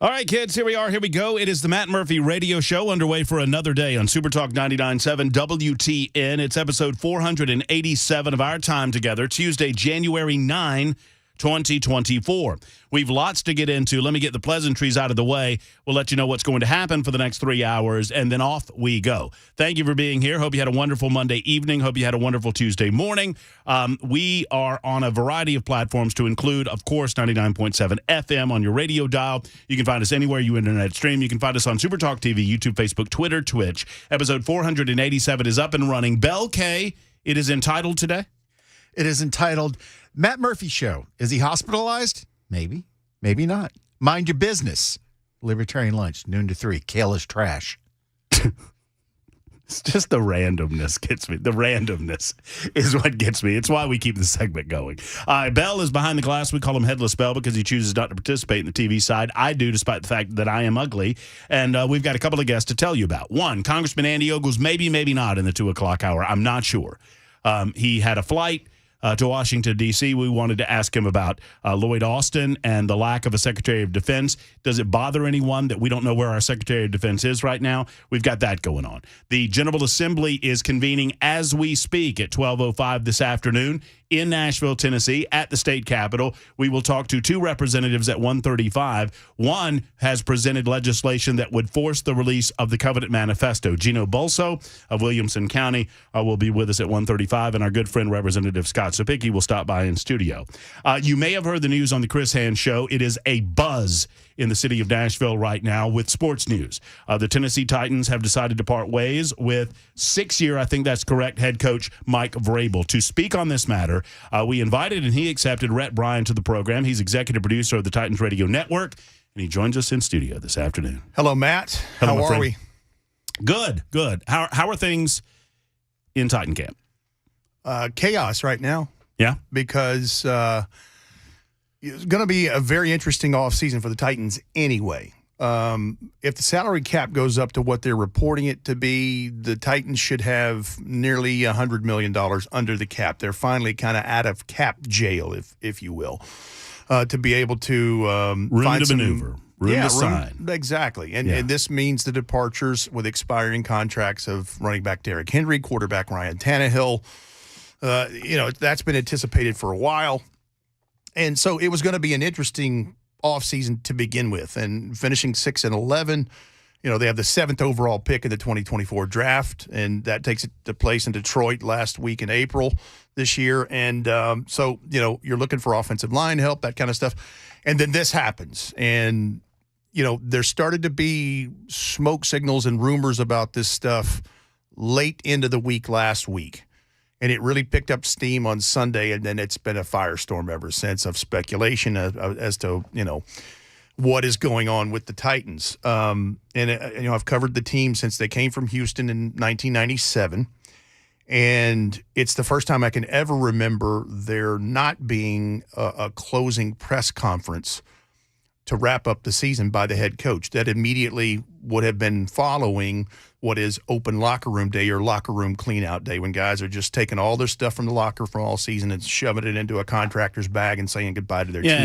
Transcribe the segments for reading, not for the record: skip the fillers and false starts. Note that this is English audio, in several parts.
All right, kids, here we are. Here we go. It is the Matt Murphy Radio Show underway for another day on Super Talk 99.7 WTN. It's episode 487 of our time together, Tuesday, January 9, 2024. We've lots to get into. Let me get the pleasantries out of the way. We'll let you know what's going to happen for the next 3 hours, and then off we go. Thank you for being here. Hope you had a wonderful Monday evening. Hope you had a wonderful Tuesday morning. We are on a variety of platforms to include, of course, 99.7 FM on your radio dial. You can find us anywhere you internet stream. You can find us on Super Talk TV, YouTube, Facebook, Twitter, Twitch. Episode 487 is up and running. Bell K, it is entitled today? It is entitled Matt Murphy Show. Is he hospitalized? Maybe. Maybe not. Mind your business. Libertarian lunch, noon to 3. Kale is trash. It's just the randomness gets me. The randomness is what gets me. It's why we keep the segment going. Bell is behind the glass. We call him Headless Bell because he chooses not to participate in the TV side. I do, despite the fact that I am ugly. And we've got a couple of guests to tell you about. One, Congressman Andy Ogles, maybe not in the 2 o'clock hour. I'm not sure. He had a flight to Washington, D.C. We wanted to ask him about Lloyd Austin and the lack of a Secretary of Defense. Does it bother anyone that we don't know where our Secretary of Defense is right now? We've got that going on. The General Assembly is convening as we speak at 12:05 this afternoon in Nashville, Tennessee, at the state capitol. We will talk to 2 representatives at 1:35. One has presented legislation that would force the release of the Covenant Manifesto. Gino Bulso of Williamson County will be with us at 1:35, and our good friend Representative Scott Sapicki will stop by in studio. You may have heard the news on the Chris Hand Show. It is a buzz in the city of Nashville right now with sports news. The Tennessee Titans have decided to part ways with 6-year, I think that's correct, head coach Mike Vrabel. To speak on this matter, we invited and he accepted Rhett Bryan to the program. He's executive producer of the Titans Radio Network, and he joins us in studio this afternoon. Hello, Matt. Hello, How are we? Good. How are things in Titan camp? Chaos right now. Yeah? Because it's going to be a very interesting offseason for the Titans anyway. If the salary cap goes up to what they're reporting it to be, the Titans should have nearly $100 million under the cap. They're finally kind of out of cap jail, if you will, to be able to room find to maneuver, room to sign. Exactly. And this means the departures with expiring contracts of running back Derrick Henry, quarterback Ryan Tannehill. That's been anticipated for a while. And so it was going to be an interesting offseason to begin with, and finishing 6-11, they have the 7th overall pick in the 2024 draft, and that takes it to place in Detroit last week in April this year. And so you're looking for offensive line help, that kind of stuff. And then this happens, and there started to be smoke signals and rumors about this stuff late into the week last week. And it really picked up steam on Sunday, and then it's been a firestorm ever since of speculation as to, what is going on with the Titans. I've covered the team since they came from Houston in 1997, and it's the first time I can ever remember there not being a closing press conference to wrap up the season by the head coach. That immediately would have been following what is open locker room day or locker room clean out day, when guys are just taking all their stuff from the locker from all season and shoving it into a contractor's bag and saying goodbye to their teammates.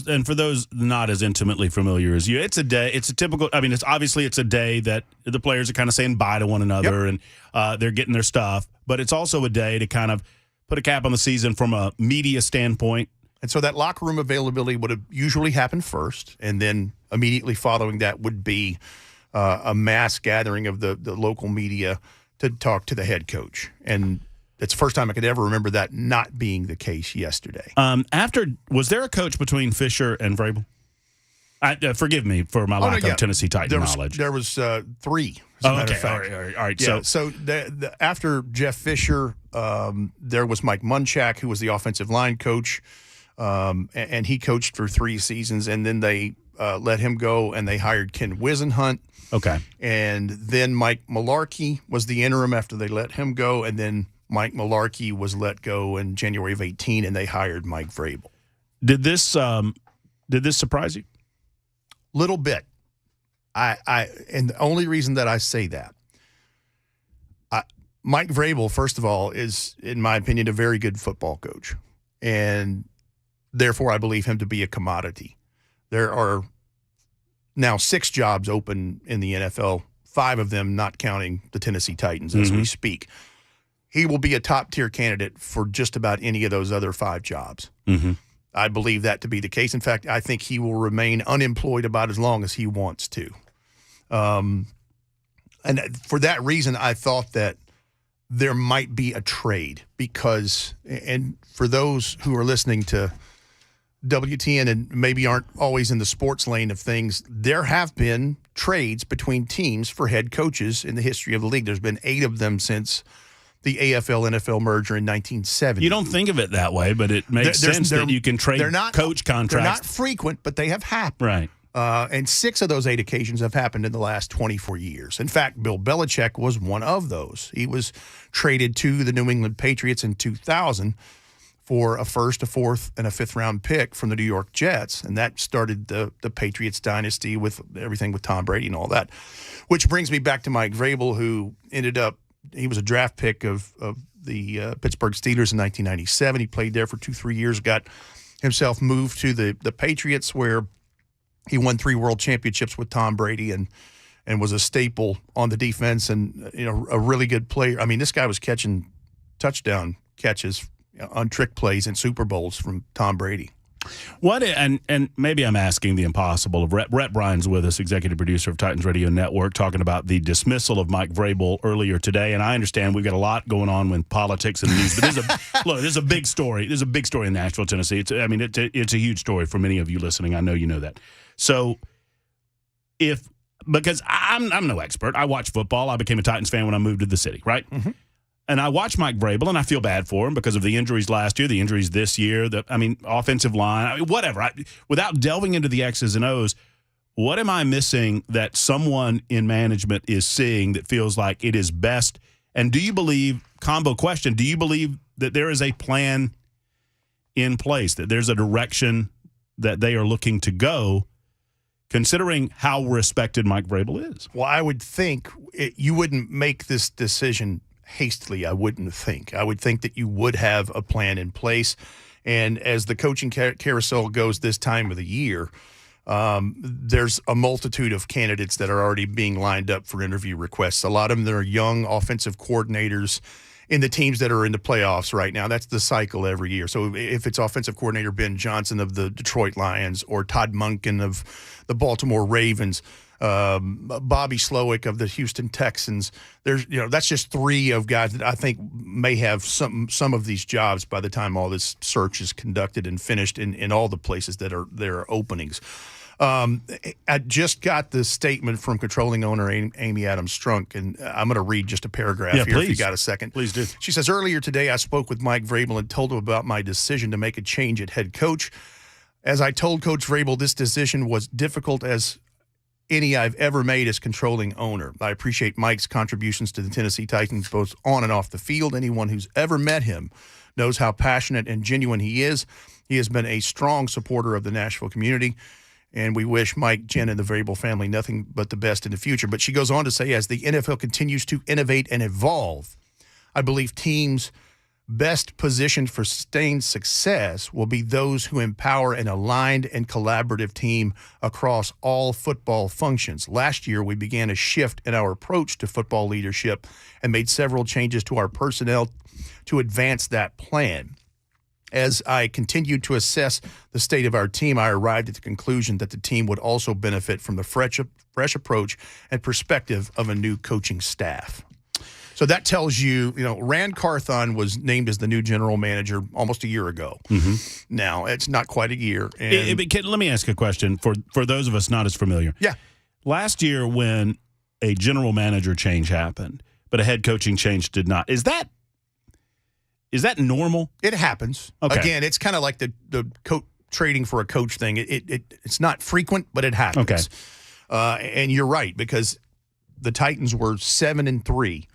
And for those not as intimately familiar as you, it's a day. It's a typical. I mean, it's a day that the players are kind of saying bye to one another, and they're getting their stuff. But it's also a day to kind of put a cap on the season from a media standpoint. And so that locker room availability would have usually happened first, and then immediately following that would be a mass gathering of the local media to talk to the head coach. And it's the first time I could ever remember that not being the case yesterday. Was there a coach between Fisher and Vrabel? Forgive me for my lack of Tennessee Titan knowledge. There was 3. Okay, all right. Yeah, so after Jeff Fisher, there was Mike Munchak, who was the offensive line coach, and he coached for 3 seasons, and then they let him go, and they hired Ken Wisenhunt. Okay. And then Mike Mularkey was the interim after they let him go, and then Mike Mularkey was let go in January of 2018, and they hired Mike Vrabel. Did this surprise you? Little bit. And the only reason that I say that, Mike Vrabel, first of all, is, in my opinion, a very good football coach, and therefore I believe him to be a commodity. There are now 6 jobs open in the NFL, 5 of them not counting the Tennessee Titans as we speak. He will be a top-tier candidate for just about any of those other 5 jobs. I believe that to be the case. In fact, I think he will remain unemployed about as long as he wants to. And for that reason, I thought that there might be a trade because, and for those who are listening to WTN and maybe aren't always in the sports lane of things, there have been trades between teams for head coaches in the history of the league. There's been 8 of them since the AFL-NFL merger in 1970. You don't think of it that way, but it makes sense that you can trade coach contracts. They're not frequent, but they have happened. Right. And 6 of those 8 occasions have happened in the last 24 years. In fact, Bill Belichick was one of those. He was traded to the New England Patriots in 2000 for a first, a fourth, and a fifth-round pick from the New York Jets, and that started the Patriots dynasty with everything with Tom Brady and all that. Which brings me back to Mike Vrabel, who ended up he was a draft pick of the Pittsburgh Steelers in 1997. He played there for 2-3 years, got himself moved to the Patriots, where he won 3 world championships with Tom Brady and was a staple on the defense and a really good player. I mean, this guy was catching touchdown catches on trick plays in Super Bowls from Tom Brady. What and maybe I'm asking the impossible. Of Brett Bryan's with us, executive producer of Titans Radio Network, talking about the dismissal of Mike Vrabel earlier today. And I understand we've got a lot going on with politics and news, but there's a big story. There's a big story in Nashville, Tennessee. It's a huge story for many of you listening. I know you know that. So because I'm no expert, I watch football. I became a Titans fan when I moved to the city, right? Mm-hmm. And I watch Mike Vrabel, and I feel bad for him because of the injuries last year, the injuries this year, offensive line, whatever. Without delving into the X's and O's, what am I missing that someone in management is seeing that feels like it is best? And do you believe, combo question, do you believe that there is a plan in place, that there's a direction that they are looking to go, considering how respected Mike Vrabel is? Well, I would think you wouldn't make this decision hastily. I wouldn't think. I would think that you would have a plan in place. And as the coaching carousel goes this time of the year, there's a multitude of candidates that are already being lined up for interview requests. A lot of them that are young offensive coordinators in the teams that are in the playoffs right now. That's the cycle every year. So if it's offensive coordinator Ben Johnson of the Detroit Lions or Todd Monken of the Baltimore Ravens, Bobby Slowick of the Houston Texans, that's just 3 of guys that I think may have some of these jobs by the time all this search is conducted and finished in all the places that there are openings. I just got the statement from controlling owner Amy Adams Strunk, and I'm going to read just a paragraph here please. if you got a second. Please do. She says, earlier today I spoke with Mike Vrabel and told him about my decision to make a change at head coach. As I told Coach Vrabel, this decision was difficult as any I've ever made as controlling owner. I appreciate Mike's contributions to the Tennessee Titans, both on and off the field. Anyone who's ever met him knows how passionate and genuine he is. He has been a strong supporter of the Nashville community, and we wish Mike, Jen, and the Vrabel family nothing but the best in the future. But she goes on to say, as the NFL continues to innovate and evolve, I believe teams best positioned for sustained success will be those who empower an aligned and collaborative team across all football functions. Last year, we began a shift in our approach to football leadership and made several changes to our personnel to advance that plan. As I continued to assess the state of our team, I arrived at the conclusion that the team would also benefit from the fresh approach and perspective of a new coaching staff. So that tells you, Rand Carthon was named as the new general manager almost a year ago. Mm-hmm. Now, it's not quite a year. And let me ask a question for those of us not as familiar. Yeah. Last year when a general manager change happened, but a head coaching change did not, is that normal? It happens. Okay. Again, it's kind of like the trading for a coach thing. It's not frequent, but it happens. Okay. And you're right, because the Titans were 7-3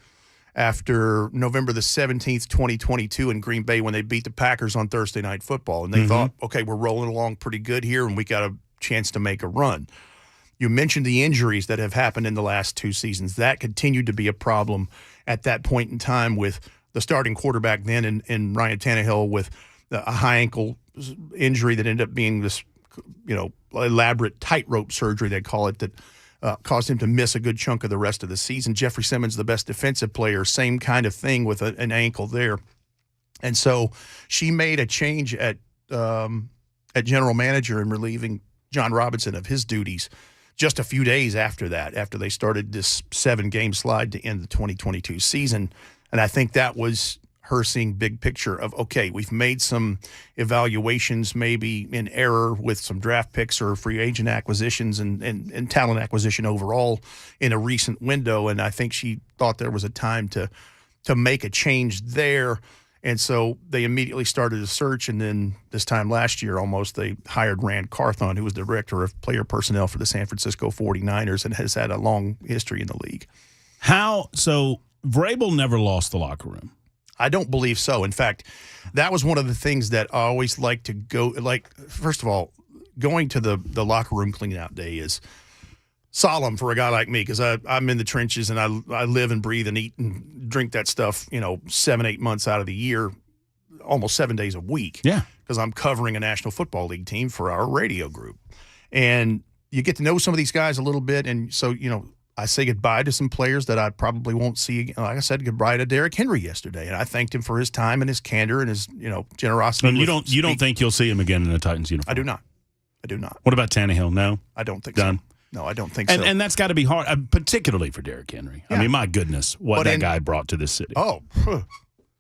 after November the 17th, 2022 in Green Bay when they beat the Packers on Thursday Night Football. And they thought, okay, we're rolling along pretty good here, and we got a chance to make a run. You mentioned the injuries that have happened in the last 2 seasons. That continued to be a problem at that point in time with the starting quarterback then in Ryan Tannehill with a high ankle injury that ended up being this elaborate tightrope surgery, they call it, that caused him to miss a good chunk of the rest of the season. Jeffrey Simmons, the best defensive player, same kind of thing with an ankle there. And so she made a change at general manager and relieving John Robinson of his duties just a few days after that, after they started this 7-game slide to end the 2022 season. And I think that was her seeing big picture of, okay, we've made some evaluations maybe in error with some draft picks or free agent acquisitions and talent acquisition overall in a recent window. And I think she thought there was a time to make a change there. And so they immediately started a search, and then this time last year almost, they hired Rand Carthon, who was the director of player personnel for the San Francisco 49ers and has had a long history in the league. So Vrabel never lost the locker room? I don't believe so. In fact, that was one of the things that I always like to go, first of all, going to the locker room clean-out day is solemn for a guy like me, because I'm in the trenches and I live and breathe and eat and drink that stuff, 7-8 months out of the year, almost 7 days a week. Yeah. Because I'm covering a National Football League team for our radio group. And you get to know some of these guys a little bit. And so, I say goodbye to some players that I probably won't see again. Like I said goodbye to Derrick Henry yesterday, and I thanked him for his time and his candor and his, generosity. And you don't think you'll see him again in a Titans uniform? I do not. What about Tannehill? No? I don't think Done? so. No, I don't think so. And that's got to be hard, particularly for Derrick Henry. Yeah. I mean, my goodness, what that guy brought to this city.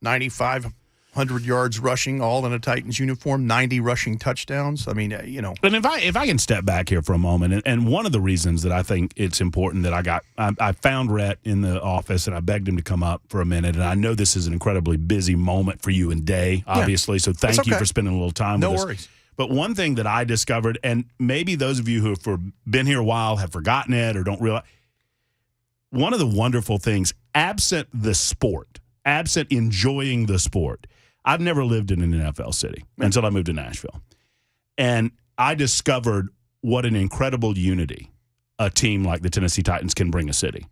9,500 yards rushing, all in a Titans uniform, 90 rushing touchdowns. I mean, And if I can step back here for a moment, and one of the reasons that I think it's important that I found Rhett in the office and I begged him to come up for a minute, and I know this is an incredibly busy moment for you and Day, obviously, so thank you for spending a little time with us. No worries. But one thing that I discovered, and maybe those of you who have been here a while have forgotten it or don't realize, one of the wonderful things, absent the sport, absent enjoying the sport, I've never lived in an NFL city until I moved to Nashville. And I discovered what an incredible unity a team like the Tennessee Titans can bring a city.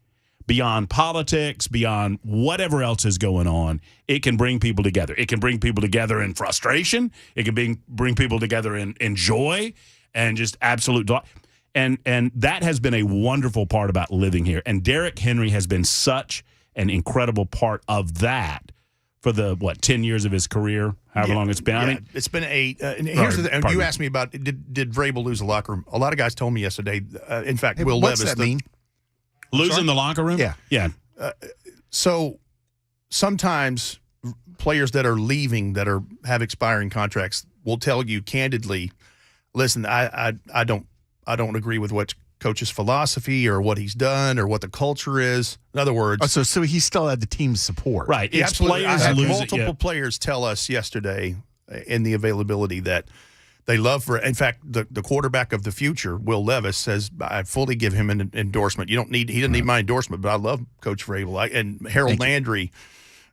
Beyond politics, beyond whatever else is going on, it can bring people together. It can bring people together in frustration. It can bring people together in joy and just absolute delight. And that has been a wonderful part about living here. And Derrick Henry has been such an incredible part of that for the 10 years of his career, however long it's been. Yeah, it's been 8. And here's you asked me about did Vrabel lose the locker room? A lot of guys told me yesterday. In fact, Will Levis. What's that mean? Losing the locker room? Yeah. So sometimes players that are leaving that have expiring contracts will tell you candidly, listen, I don't agree with what coach's philosophy or what he's done or what the culture is. In other words, so he still had the team's support, right? It's players. I had multiple it, players tell us yesterday in the availability that they love in fact, the quarterback of the future, Will Levis, says, I fully give him an endorsement. He doesn't need my endorsement, but I love Coach Vrabel. And Harold Landry,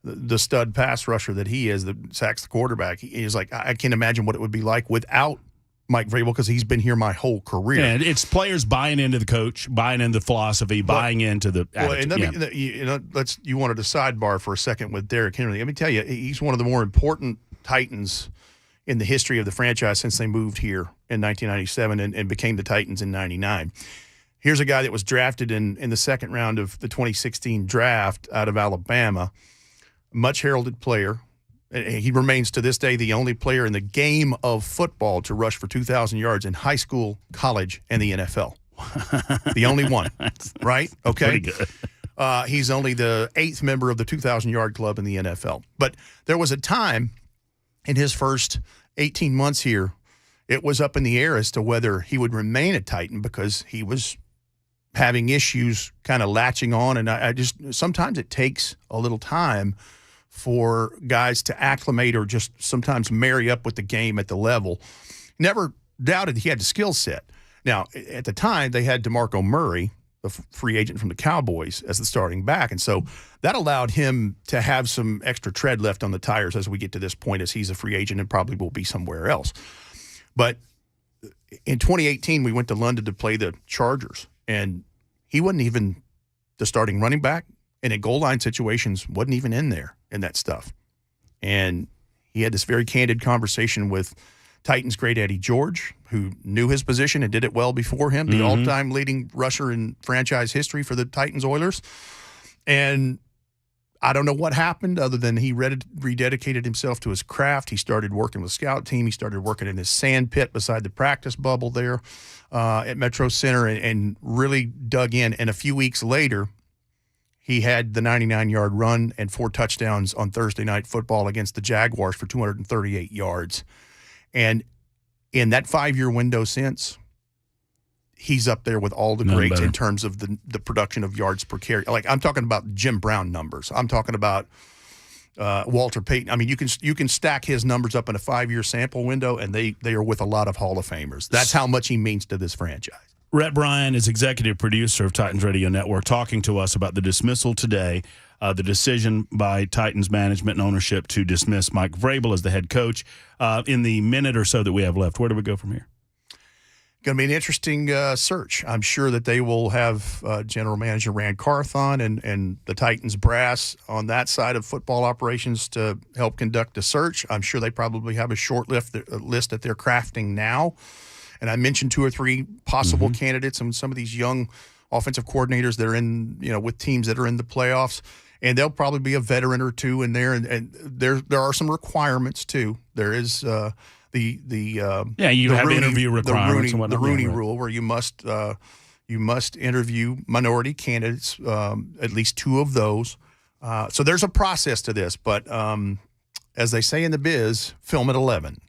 the stud pass rusher that he is, that sacks the quarterback, he is like, I can't imagine what it would be like without Mike Vrabel, because he's been here my whole career. And it's players buying into the coach, buying into the philosophy, buying into the attitude. Well, and you wanted a sidebar for a second with Derrick Henry. Let me tell you, he's one of the more important Titans in the history of the franchise since they moved here in 1997 and became the Titans in 99. Here's a guy that was drafted in the second round of the 2016 draft out of Alabama, much heralded player. He remains to this day the only player in the game of football to rush for 2,000 yards in high school, college, and the NFL. The only one, right? Okay. Pretty good. He's only the 8th member of the 2,000-yard club in the NFL. But there was a time in his first 18 months here, it was up in the air as to whether he would remain a Titan because he was having issues kind of latching on. And I just sometimes it takes a little time for guys to acclimate or just sometimes marry up with the game at the level. Never doubted he had the skill set. Now, at the time, they had DeMarco Murray, the free agent from the Cowboys, as the starting back. And so that allowed him to have some extra tread left on the tires as we get to this point, as he's a free agent and probably will be somewhere else. But in 2018, we went to London to play the Chargers, and he wasn't even the starting running back, and in goal line situations wasn't even in there in that stuff. And he had this very candid conversation with Titans great Eddie George, who knew his position and did it well before him, the all-time leading rusher in franchise history for the Titans Oilers. And I don't know what happened other than he rededicated himself to his craft. He started working with scout team. He started working in his sand pit beside the practice bubble there at Metro Center and really dug in. And a few weeks later, he had the 99-yard run and 4 touchdowns on Thursday Night Football against the Jaguars for 238 yards. And in that 5-year window since, he's up there with all the greats in terms of the production of yards per carry. Like, I'm talking about Jim Brown numbers. I'm talking about Walter Payton. I mean, you can stack his numbers up in a 5-year sample window, and they are with a lot of Hall of Famers. That's how much he means to this franchise. Rhett Bryan is executive producer of Titans Radio Network, talking to us about the dismissal today, the decision by Titans management and ownership to dismiss Mike Vrabel as the head coach. In the minute or so that we have left, where do we go from here? Going to be an interesting search. I'm sure that they will have General Manager Rand Carthon and the Titans brass on that side of football operations to help conduct a search. I'm sure they probably have a short list that they're crafting now. And I mentioned 2 or 3 possible candidates and some of these young offensive coordinators that are in, with teams that are in the playoffs. And there'll probably be a veteran or 2 in there. And there are some requirements too. There is the interview requirements and whatnot. The Rooney Rule, where you must interview minority candidates, at least 2 of those. So there's a process to this, but as they say in the biz, film at 11.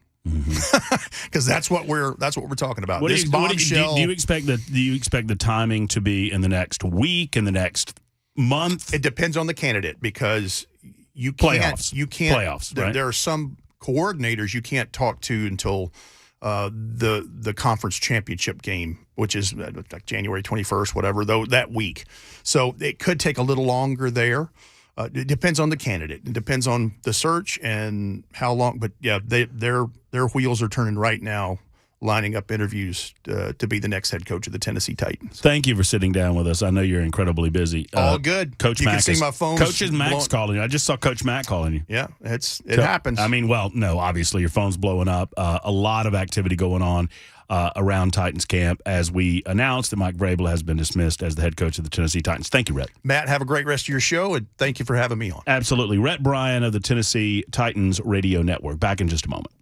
Because that's what we're talking about. Do you expect the timing to be in the next week, in the next month? It depends on the candidate, because you can't playoffs. Right? There are some coordinators you can't talk to until the conference championship game, which is like January 21st, whatever, though, that week. So it could take a little longer there. It depends on the candidate. It depends on the search and how long. But yeah, their wheels are turning right now, lining up interviews to be the next head coach of the Tennessee Titans. Thank you for sitting down with us. I know you're incredibly busy. All good. Coach you Mack can see my phone. Coach Mack's calling you. I just saw Coach Mack calling you. Yeah, it happens. I mean, well, no, obviously your phone's blowing up. A lot of activity going on around Titans camp as we announced that Mike Vrabel has been dismissed as the head coach of the Tennessee Titans. Thank you, Rhett. Matt, have a great rest of your show, and thank you for having me on. Absolutely. Rhett Bryan of the Tennessee Titans Radio Network. Back in just a moment.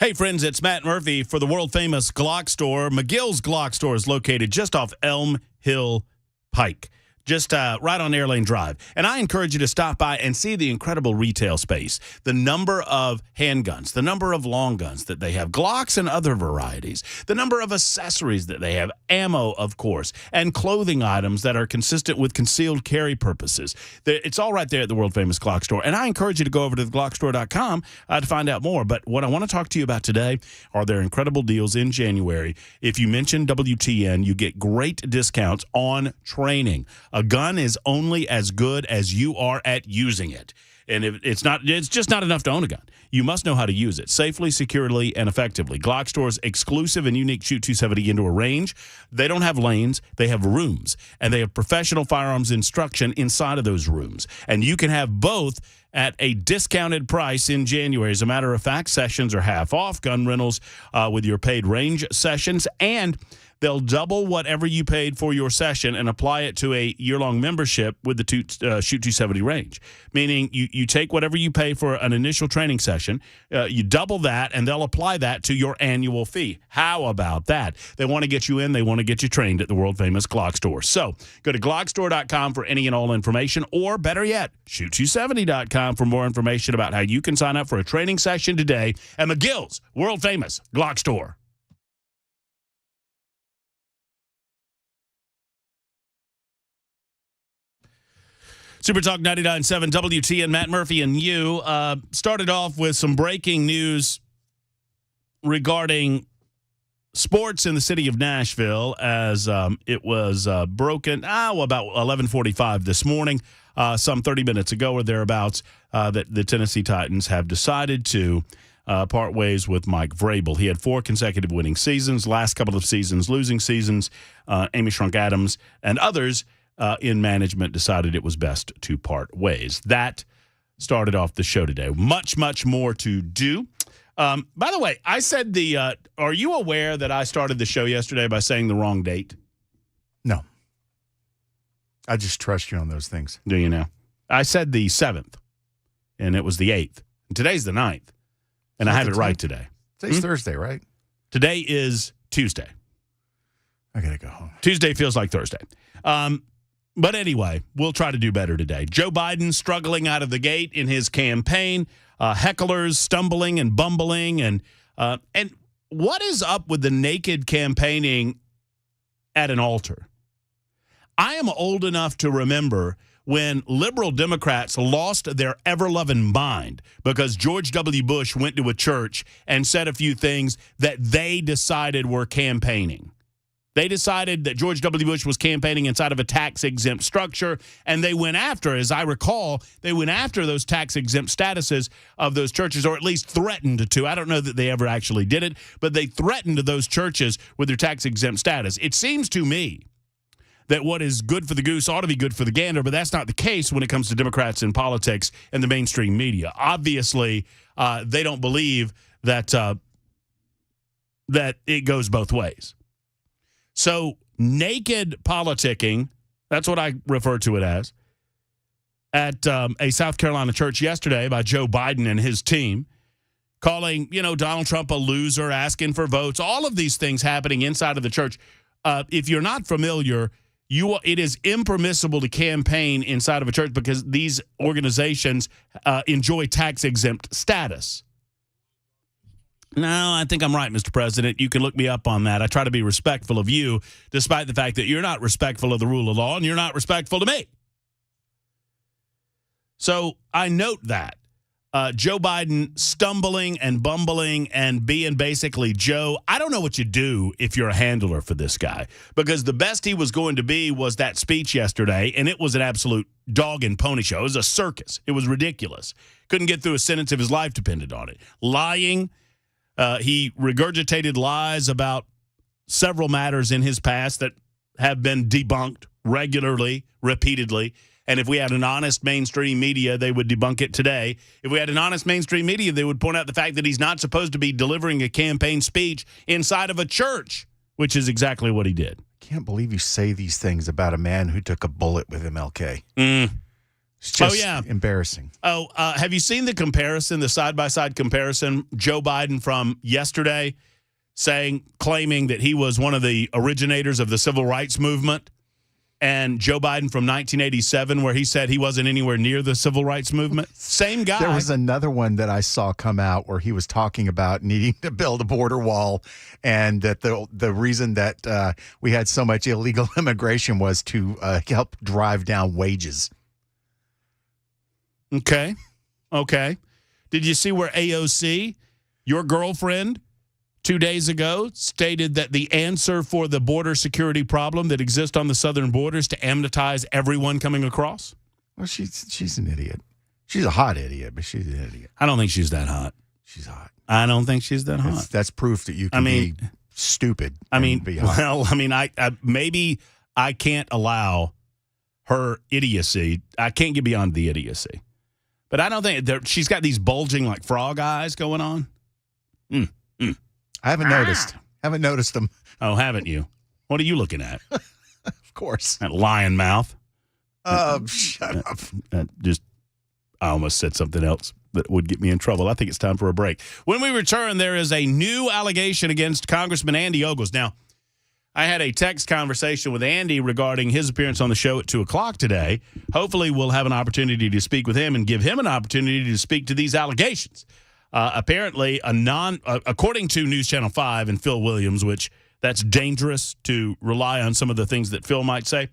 Hey, friends, it's Matt Murphy for the world-famous GlockStore. McGill's GlockStore is located just off Elm Hill Pike, just right on Airlane Drive. And I encourage you to stop by and see the incredible retail space, the number of handguns, the number of long guns that they have, Glocks and other varieties, the number of accessories that they have, ammo, of course, and clothing items that are consistent with concealed carry purposes. It's all right there at the world-famous GlockStore. And I encourage you to go over to GlockStore.com to find out more. But what I want to talk to you about today are their incredible deals in January. If you mention WTN, you get great discounts on training. A gun is only as good as you are at using it. And if it's just not enough to own a gun. You must know how to use it safely, securely, and effectively. GlockStore's exclusive and unique Shoot 270 indoor range. They don't have lanes, they have rooms. And they have professional firearms instruction inside of those rooms. And you can have both at a discounted price in January. As a matter of fact, sessions are half off, gun rentals with your paid range sessions, and they'll double whatever you paid for your session and apply it to a year-long membership with the Shoot 270 range, meaning you take whatever you pay for an initial training session, you double that, and they'll apply that to your annual fee. How about that? They want to get you in. They want to get you trained at the world-famous GlockStore. So go to GlockStore.com for any and all information, or better yet, Shoot270.com for more information about how you can sign up for a training session today at McGill's world-famous GlockStore. Super Talk 99.7 WTN, Matt Murphy and you. Started off with some breaking news regarding sports in the city of Nashville as it was broken about 11:45 this morning, some 30 minutes ago or thereabouts, that the Tennessee Titans have decided to part ways with Mike Vrabel. He had 4 consecutive winning seasons, last couple of seasons losing seasons. Amy Shrunk Adams and others in management decided it was best to part ways. That started off the show today. Much, much more to do. By the way, I said are you aware that I started the show yesterday by saying the wrong date? No. I just trust you on those things. Do you know? I said the 7th, and it was the 8th. And today's the 9th, and I have it right today. Today's Thursday, right? Today is Tuesday. I got to go home. Tuesday feels like Thursday. But anyway, we'll try to do better today. Joe Biden struggling out of the gate in his campaign, hecklers stumbling and bumbling, and what is up with the naked campaigning at an altar? I am old enough to remember when liberal Democrats lost their ever-loving mind because George W. Bush went to a church and said a few things that they decided were campaigning. They decided that George W. Bush was campaigning inside of a tax-exempt structure, and they went after, as I recall, those tax-exempt statuses of those churches, or at least threatened to. I don't know that they ever actually did it, but they threatened those churches with their tax-exempt status. It seems to me that what is good for the goose ought to be good for the gander, but that's not the case when it comes to Democrats in politics and the mainstream media. Obviously, they don't believe that it goes both ways. So naked politicking, that's what I refer to it as, at a South Carolina church yesterday by Joe Biden and his team, calling, Donald Trump a loser, asking for votes, all of these things happening inside of the church. If you're not familiar, it is impermissible to campaign inside of a church because these organizations enjoy tax-exempt status. No, I think I'm right, Mr. President. You can look me up on that. I try to be respectful of you, despite the fact that you're not respectful of the rule of law and you're not respectful to me. So I note that. Joe Biden stumbling and bumbling and being basically Joe. I don't know what you do if you're a handler for this guy, because the best he was going to be was that speech yesterday, and it was an absolute dog and pony show. It was a circus. It was ridiculous. Couldn't get through a sentence if his life depended on it. Lying. He regurgitated lies about several matters in his past that have been debunked regularly, repeatedly. And if we had an honest mainstream media, they would debunk it today. If we had an honest mainstream media, they would point out the fact that he's not supposed to be delivering a campaign speech inside of a church, which is exactly what he did. Can't believe you say these things about a man who took a bullet with MLK. It's just yeah. embarrassing. Oh, have you seen the comparison, the side-by-side comparison? Joe Biden from yesterday claiming that he was one of the originators of the civil rights movement, and Joe Biden from 1987 where he said he wasn't anywhere near the civil rights movement. Same guy. There was another one that I saw come out where he was talking about needing to build a border wall, and that the reason that we had so much illegal immigration was to help drive down wages. Okay. Did you see where AOC, your girlfriend, 2 days ago stated that the answer for the border security problem that exists on the southern border is to amnestize everyone coming across? Well, she's an idiot. She's a hot idiot, but she's an idiot. I don't think she's that hot. She's hot. I don't think she's that hot. That's proof that you can be stupid. Be hot. Maybe I can't allow her idiocy. I can't get beyond the idiocy. But I don't think she's got these bulging like frog eyes going on. I haven't noticed them. Oh, haven't you? What are you looking at? Of course. That lion mouth. Shut up. I almost said something else that would get me in trouble. I think it's time for a break. When we return, there is a new allegation against Congressman Andy Ogles. Now, I had a text conversation with Andy regarding his appearance on the show at 2 o'clock today. Hopefully, we'll have an opportunity to speak with him and give him an opportunity to speak to these allegations. Apparently, according to News Channel 5 and Phil Williams, which that's dangerous to rely on some of the things that Phil might say,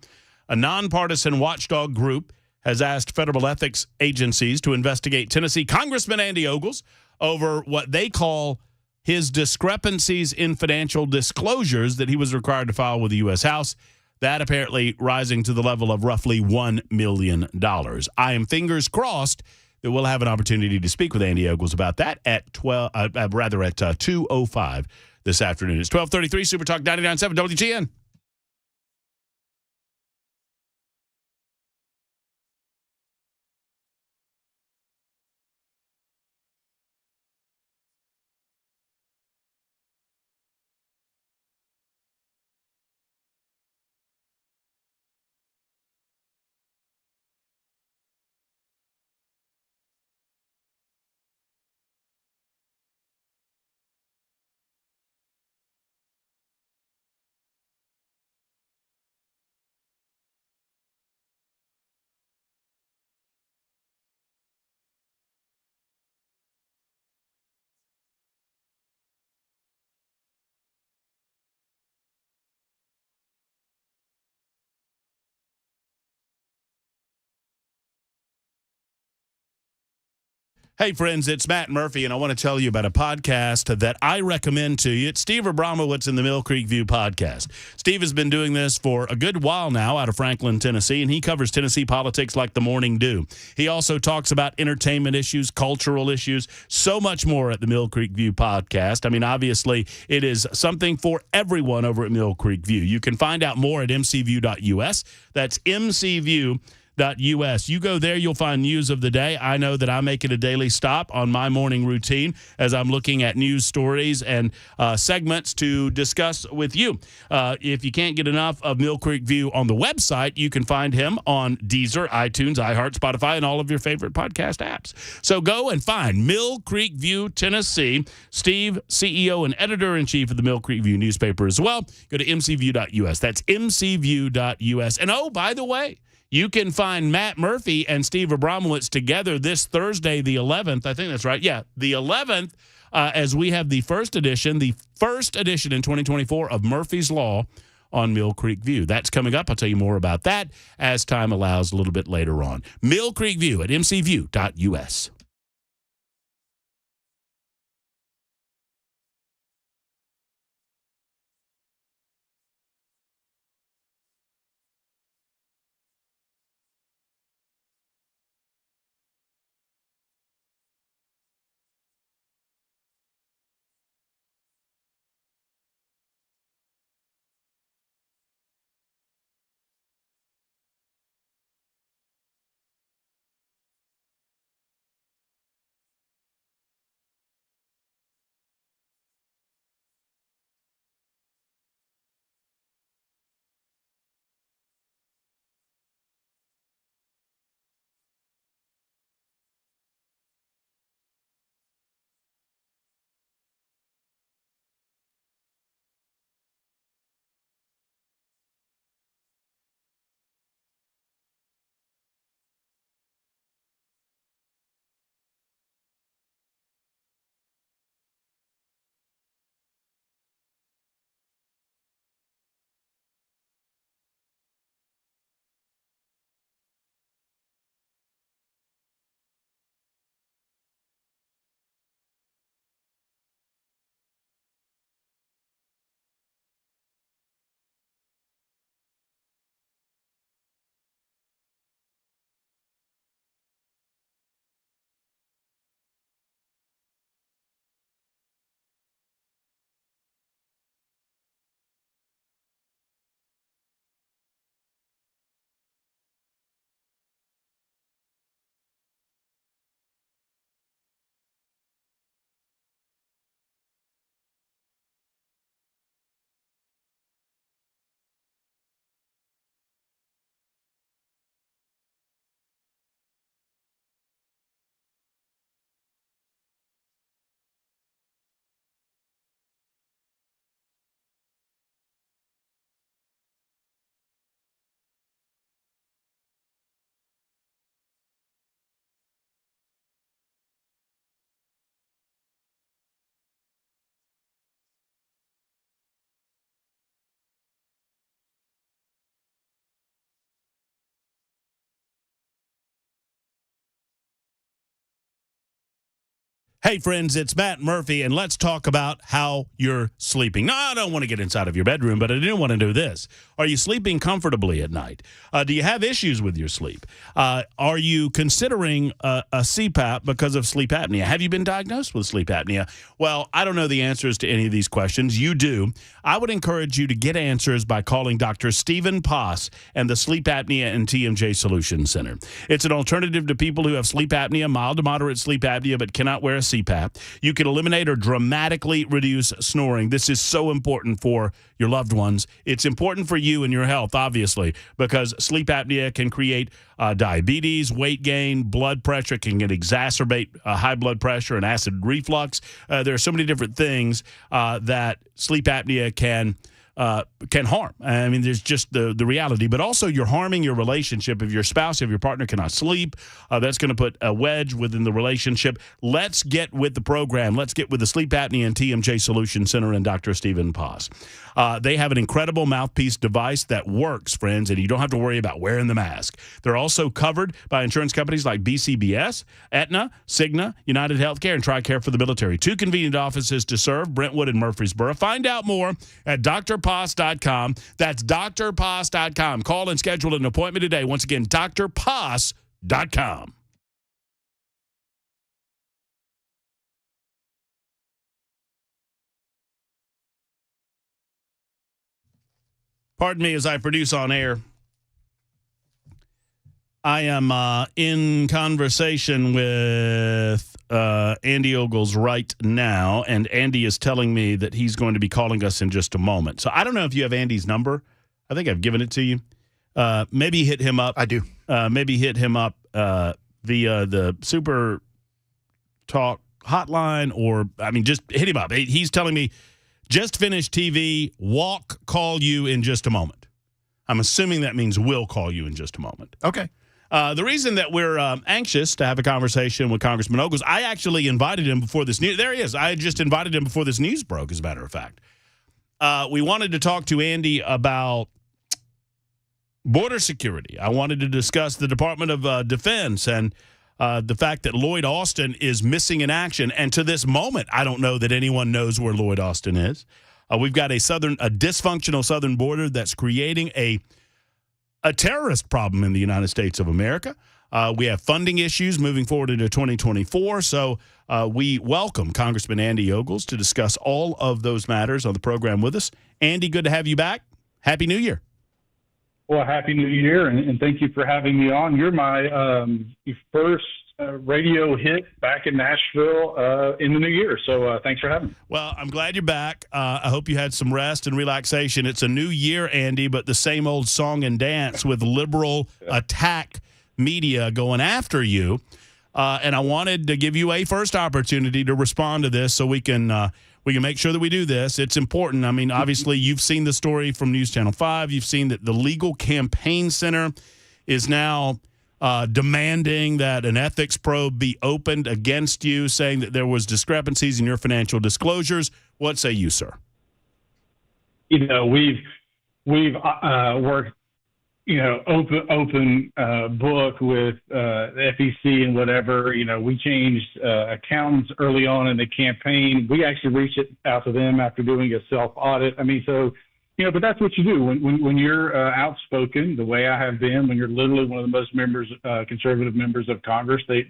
a nonpartisan watchdog group has asked federal ethics agencies to investigate Tennessee Congressman Andy Ogles over what they call his discrepancies in financial disclosures that he was required to file with the U.S. House, that apparently rising to the level of roughly $1 million. I am fingers crossed that we'll have an opportunity to speak with Andy Ogles about that at 2:05 this afternoon. It's 12:33 Super Talk 99.7 WGN. Hey, friends, it's Matt Murphy, and I want to tell you about a podcast that I recommend to you. It's Steve Abramowitz in the Mill Creek View podcast. Steve has been doing this for a good while now out of Franklin, Tennessee, and he covers Tennessee politics like the morning dew. He also talks about entertainment issues, cultural issues, so much more at the Mill Creek View podcast. I mean, obviously, it is something for everyone over at Mill Creek View. You can find out more at mcview.us. That's mcview.us. You go there, you'll find news of the day. I know that I make it a daily stop on my morning routine as I'm looking at news stories and segments to discuss with you. If you can't get enough of Mill Creek View on the website, you can find him on Deezer, iTunes, iHeart, Spotify, and all of your favorite podcast apps. So go and find Mill Creek View, Tennessee. Steve, CEO and editor-in-chief of the Mill Creek View newspaper as well. Go to mcview.us. That's mcview.us. And oh, by the way, you can find Matt Murphy and Steve Abramowitz together this Thursday, the 11th. I think that's right. Yeah, the 11th, as we have the first edition in 2024 of Murphy's Law on Mill Creek View. That's coming up. I'll tell you more about that as time allows a little bit later on. Mill Creek View at mcview.us. Hey, friends, it's Matt Murphy, and let's talk about how you're sleeping. No, I don't want to get inside of your bedroom, but I do want to do this. Are you sleeping comfortably at night? Do you have issues with your sleep? Are you considering a CPAP because of sleep apnea? Have you been diagnosed with sleep apnea? Well, I don't know the answers to any of these questions. You do. I would encourage you to get answers by calling Dr. Stephen Poss and the Sleep Apnea and TMJ Solutions Center. It's an alternative to people who have sleep apnea, mild to moderate sleep apnea, but cannot wear a CPAP. You can eliminate or dramatically reduce snoring. This is so important for your loved ones. It's important for you and your health, obviously, because sleep apnea can create diabetes, weight gain, blood pressure. It can exacerbate high blood pressure and acid reflux. There are so many different things that sleep apnea can harm. I mean, there's just the reality, but also you're harming your relationship. If your spouse, if your partner cannot sleep, that's going to put a wedge within the relationship. Let's get with the program. Let's get with the Sleep Apnea and TMJ Solutions Center and Dr. Stephen Poss. They have an incredible mouthpiece device that works, friends, and you don't have to worry about wearing the mask. They're also covered by insurance companies like BCBS, Aetna, Cigna, United Healthcare, and TRICARE for the military. 2 convenient offices to serve, Brentwood and Murfreesboro. Find out more at drposs.com. That's drposs.com. Call and schedule an appointment today. Once again, drposs.com. Pardon me as I produce on air. I am in conversation with Andy Ogles right now, and Andy is telling me that he's going to be calling us in just a moment. So I don't know if you have Andy's number. I think I've given it to you. Maybe hit him up. I do. Maybe hit him up via the Super Talk hotline, or, I mean, just hit him up. He's telling me, just finished TV, call you in just a moment. I'm assuming that means we'll call you in just a moment. Okay. The reason that we're anxious to have a conversation with Congressman Ogles, I actually invited him before this news. There he is. I just invited him before this news broke, as a matter of fact. We wanted to talk to Andy about border security. I wanted to discuss the Department of Defense and the fact that Lloyd Austin is missing in action. And to this moment, I don't know that anyone knows where Lloyd Austin is. We've got a dysfunctional southern border that's creating a terrorist problem in the United States of America. We have funding issues moving forward into 2024. So we welcome Congressman Andy Ogles to discuss all of those matters on the program with us. Andy, good to have you back. Happy New Year. Well, Happy New Year, and thank you for having me on. You're my first radio hit back in Nashville in the new year, so thanks for having me. Well, I'm glad you're back. I hope you had some rest and relaxation. It's a new year, Andy, but the same old song and dance with liberal attack media going after you. And I wanted to give you a first opportunity to respond to this so we can make sure that we do this. It's important. I mean, obviously, you've seen the story from News Channel 5. You've seen that the Legal Campaign Center is now demanding that an ethics probe be opened against you, saying that there was discrepancies in your financial disclosures. What say you, sir? You know, we've worked, open book with the FEC and whatever. You know, we changed accountants early on in the campaign. We actually reached out to them after doing a self-audit. I mean, so, but that's what you do when you're outspoken, the way I have been, when you're literally one of the most conservative members of Congress, they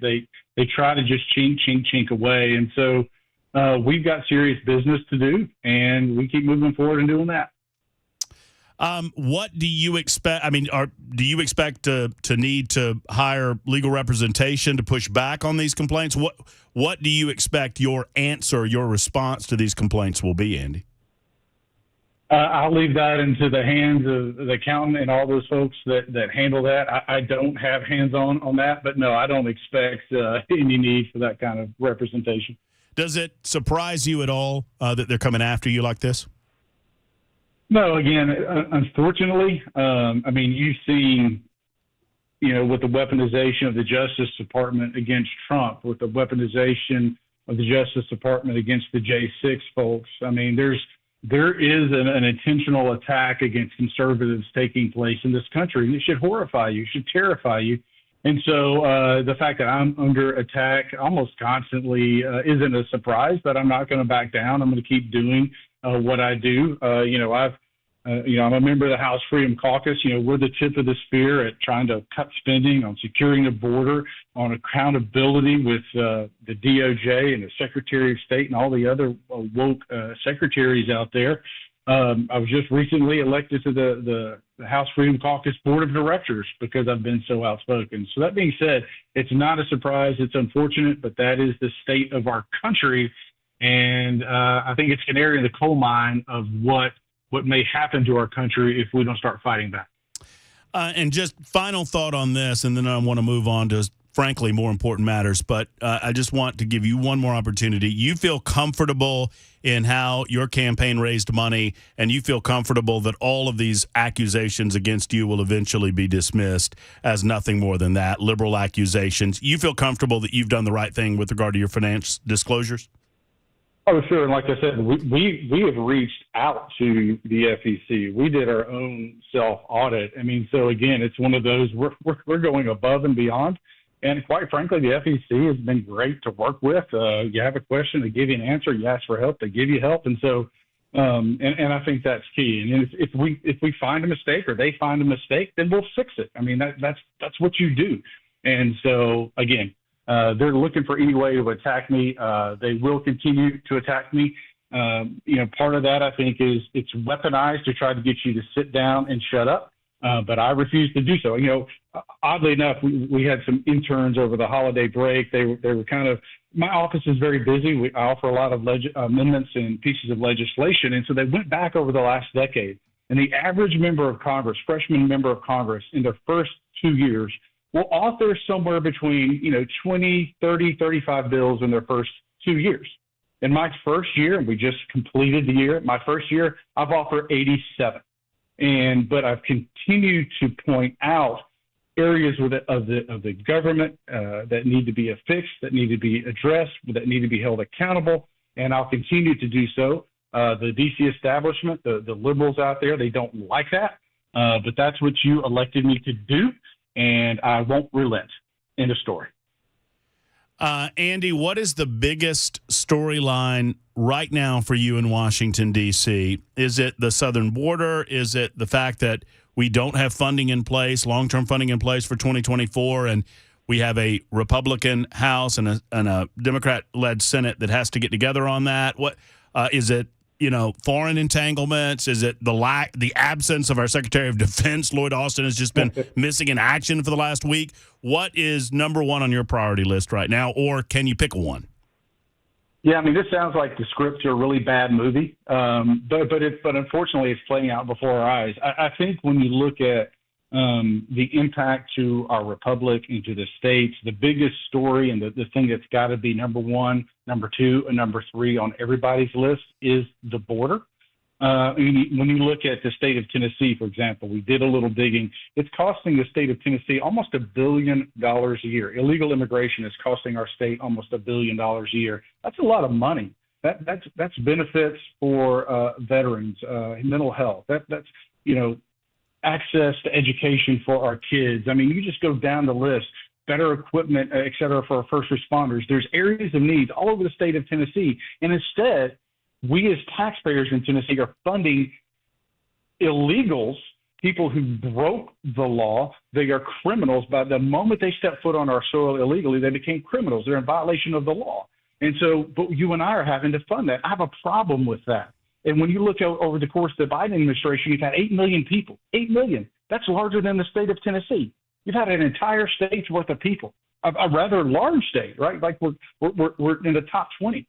try to just chink away. And so we've got serious business to do, and we keep moving forward and doing that. What do you expect? I mean, do you expect to need to hire legal representation to push back on these complaints? What do you expect your answer, your response to these complaints will be, Andy? I'll leave that into the hands of the accountant and all those folks that handle that. I don't have hands-on that, but no, I don't expect any need for that kind of representation. Does it surprise you at all that they're coming after you like this? No, again, unfortunately, I mean, you've seen, with the weaponization of the Justice Department against Trump, with the weaponization of the Justice Department against the J6 folks. I mean, there is an intentional attack against conservatives taking place in this country, and it should horrify you, should terrify you. And so the fact that I'm under attack almost constantly isn't a surprise, but I'm not going to back down. I'm going to keep doing what I do. I'm a member of the House Freedom Caucus. We're the tip of the spear at trying to cut spending on securing the border, on accountability with the DOJ and the Secretary of State and all the other woke secretaries out there. I was just recently elected to the House Freedom Caucus Board of Directors because I've been so outspoken. So that being said, it's not a surprise. It's unfortunate, but that is the state of our country. And I think it's canary in the coal mine of what may happen to our country if we don't start fighting back. And just final thought on this, and then I want to move on to, frankly, more important matters. But I just want to give you one more opportunity. You feel comfortable in how your campaign raised money, and you feel comfortable that all of these accusations against you will eventually be dismissed as nothing more than that, liberal accusations. You feel comfortable that you've done the right thing with regard to your finance disclosures? Oh, sure. And like I said, we have reached out to the FEC. We did our own self-audit. I mean, so again, it's one of those, we're going above and beyond. And quite frankly, the FEC has been great to work with. You have a question, they give you an answer. You ask for help, they give you help. And so, and I think that's key. And if we find a mistake or they find a mistake, then we'll fix it. I mean, that's what you do. And so again, they're looking for any way to attack me. They will continue to attack me. Part of that, I think, is it's weaponized to try to get you to sit down and shut up. But I refuse to do so. Oddly enough, we had some interns over the holiday break. They were kind of, my office is very busy. I offer a lot of amendments and pieces of legislation. And so they went back over the last decade. And the average member of Congress, freshman member of Congress, in their first 2 years will author somewhere between 20, 30, 35 bills in their first 2 years. In my first year, and we just completed the year, my first year, I've authored 87. But I've continued to point out areas of the government that need to be fixed, that need to be addressed, that need to be held accountable, and I'll continue to do so. The D.C. establishment, the liberals out there, they don't like that, but that's what you elected me to do, and I won't relent. End of story. Andy, what is the biggest storyline right now for you in Washington, D.C.? Is it the southern border? Is it the fact that we don't have funding in place, long-term funding in place for 2024, and we have a Republican House and a Democrat-led Senate that has to get together on that? What is it? Foreign entanglements? Is it the absence of our Secretary of Defense? Lloyd Austin has just been missing in action for the last week. What is number one on your priority list right now, or can you pick one? Yeah, I mean, this sounds like the script to a really bad movie, but unfortunately, it's playing out before our eyes. I think when you look at the impact to our republic and to the states, the biggest story and the thing that's got to be number one, number two, and number three on everybody's list is the border. When you look at the state of Tennessee, for example, we did a little digging. It's costing the state of Tennessee almost $1 billion a year. Illegal immigration is costing our state almost $1 billion a year. That's a lot of money. That's benefits for veterans, mental health. That's access to education for our kids. I mean, you just go down the list. Better equipment, et cetera, for our first responders. There's areas of need all over the state of Tennessee, and instead, we as taxpayers in Tennessee are funding illegals, people who broke the law. They are criminals. By the moment they step foot on our soil illegally, they became criminals. They're in violation of the law. And so, but you and I are having to fund that. I have a problem with that. And when you look over the course of the Biden administration, you've had 8 million people. 8 million. That's larger than the state of Tennessee. You've had an entire state's worth of people. A rather large state, right? Like we're in the top 20.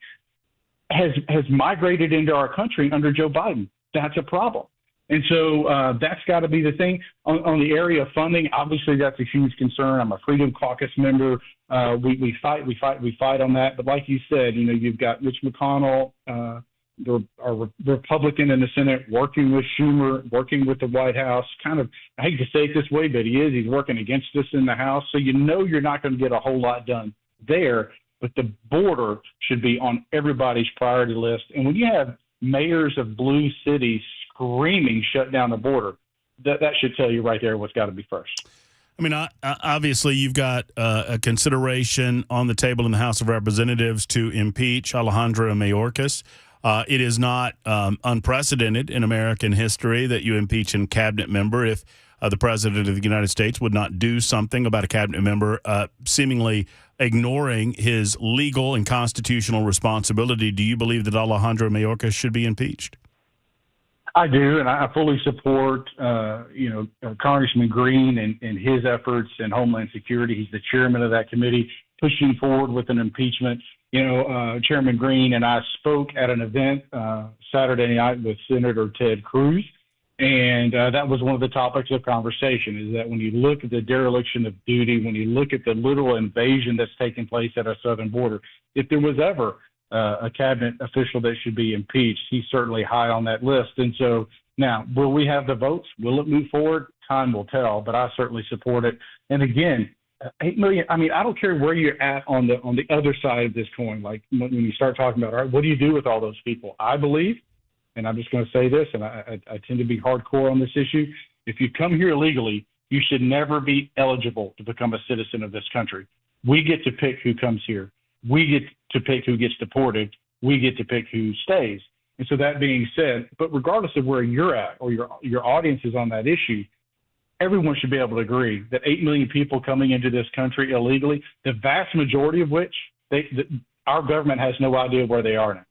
Has migrated into our country under Joe Biden. That's a problem. And so that's got to be the thing. On the area of funding, obviously that's a huge concern. I'm a Freedom Caucus member. We fight on that. But like you said, you've got Mitch McConnell, our Republican in the Senate, working with Schumer, working with the White House. Kind of, I hate to say it this way, but he's working against us in the House. So you're not going to get a whole lot done there. But the border should be on everybody's priority list. And when you have mayors of blue cities screaming shut down the border, that should tell you right there what's got to be first. I mean, obviously, you've got a consideration on the table in the House of Representatives to impeach Alejandro Mayorkas. It is not unprecedented in American history that you impeach a cabinet member if the president of the United States would not do something about a cabinet member seemingly ignoring his legal and constitutional responsibility. Do you believe that Alejandro Mayorkas should be impeached? I do, and I fully support, Congressman Green and his efforts in Homeland Security. He's the chairman of that committee, pushing forward with an impeachment. Chairman Green and I spoke at an event Saturday night with Senator Ted Cruz, and that was one of the topics of conversation, is that when you look at the dereliction of duty, when you look at the literal invasion that's taking place at our southern border, if there was ever a cabinet official that should be impeached, he's certainly high on that list. And so now, will we have the votes? Will it move forward? Time will tell, but I certainly support it. And again, 8 million, I mean, I don't care where you're at on the other side of this coin. Like when you start talking about, all right, what do you do with all those people? I believe, and I'm just going to say this, and I tend to be hardcore on this issue, if you come here illegally, you should never be eligible to become a citizen of this country. We get to pick who comes here. We get to pick who gets deported. We get to pick who stays. And so that being said, but regardless of where you're at or your audience is on that issue, everyone should be able to agree that 8 million people coming into this country illegally, the vast majority of which our government has no idea where they are now.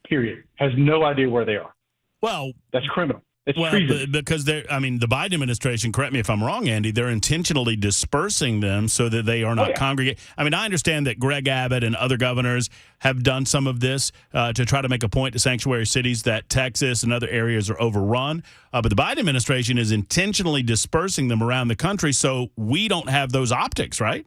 Period. Has no idea where they are. Well, that's criminal. It's treason. Because the Biden administration, correct me if I'm wrong, Andy, they're intentionally dispersing them so that they are not congregating. I mean, I understand that Greg Abbott and other governors have done some of this to try to make a point to sanctuary cities that Texas and other areas are overrun. But the Biden administration is intentionally dispersing them around the country so we don't have those optics, right?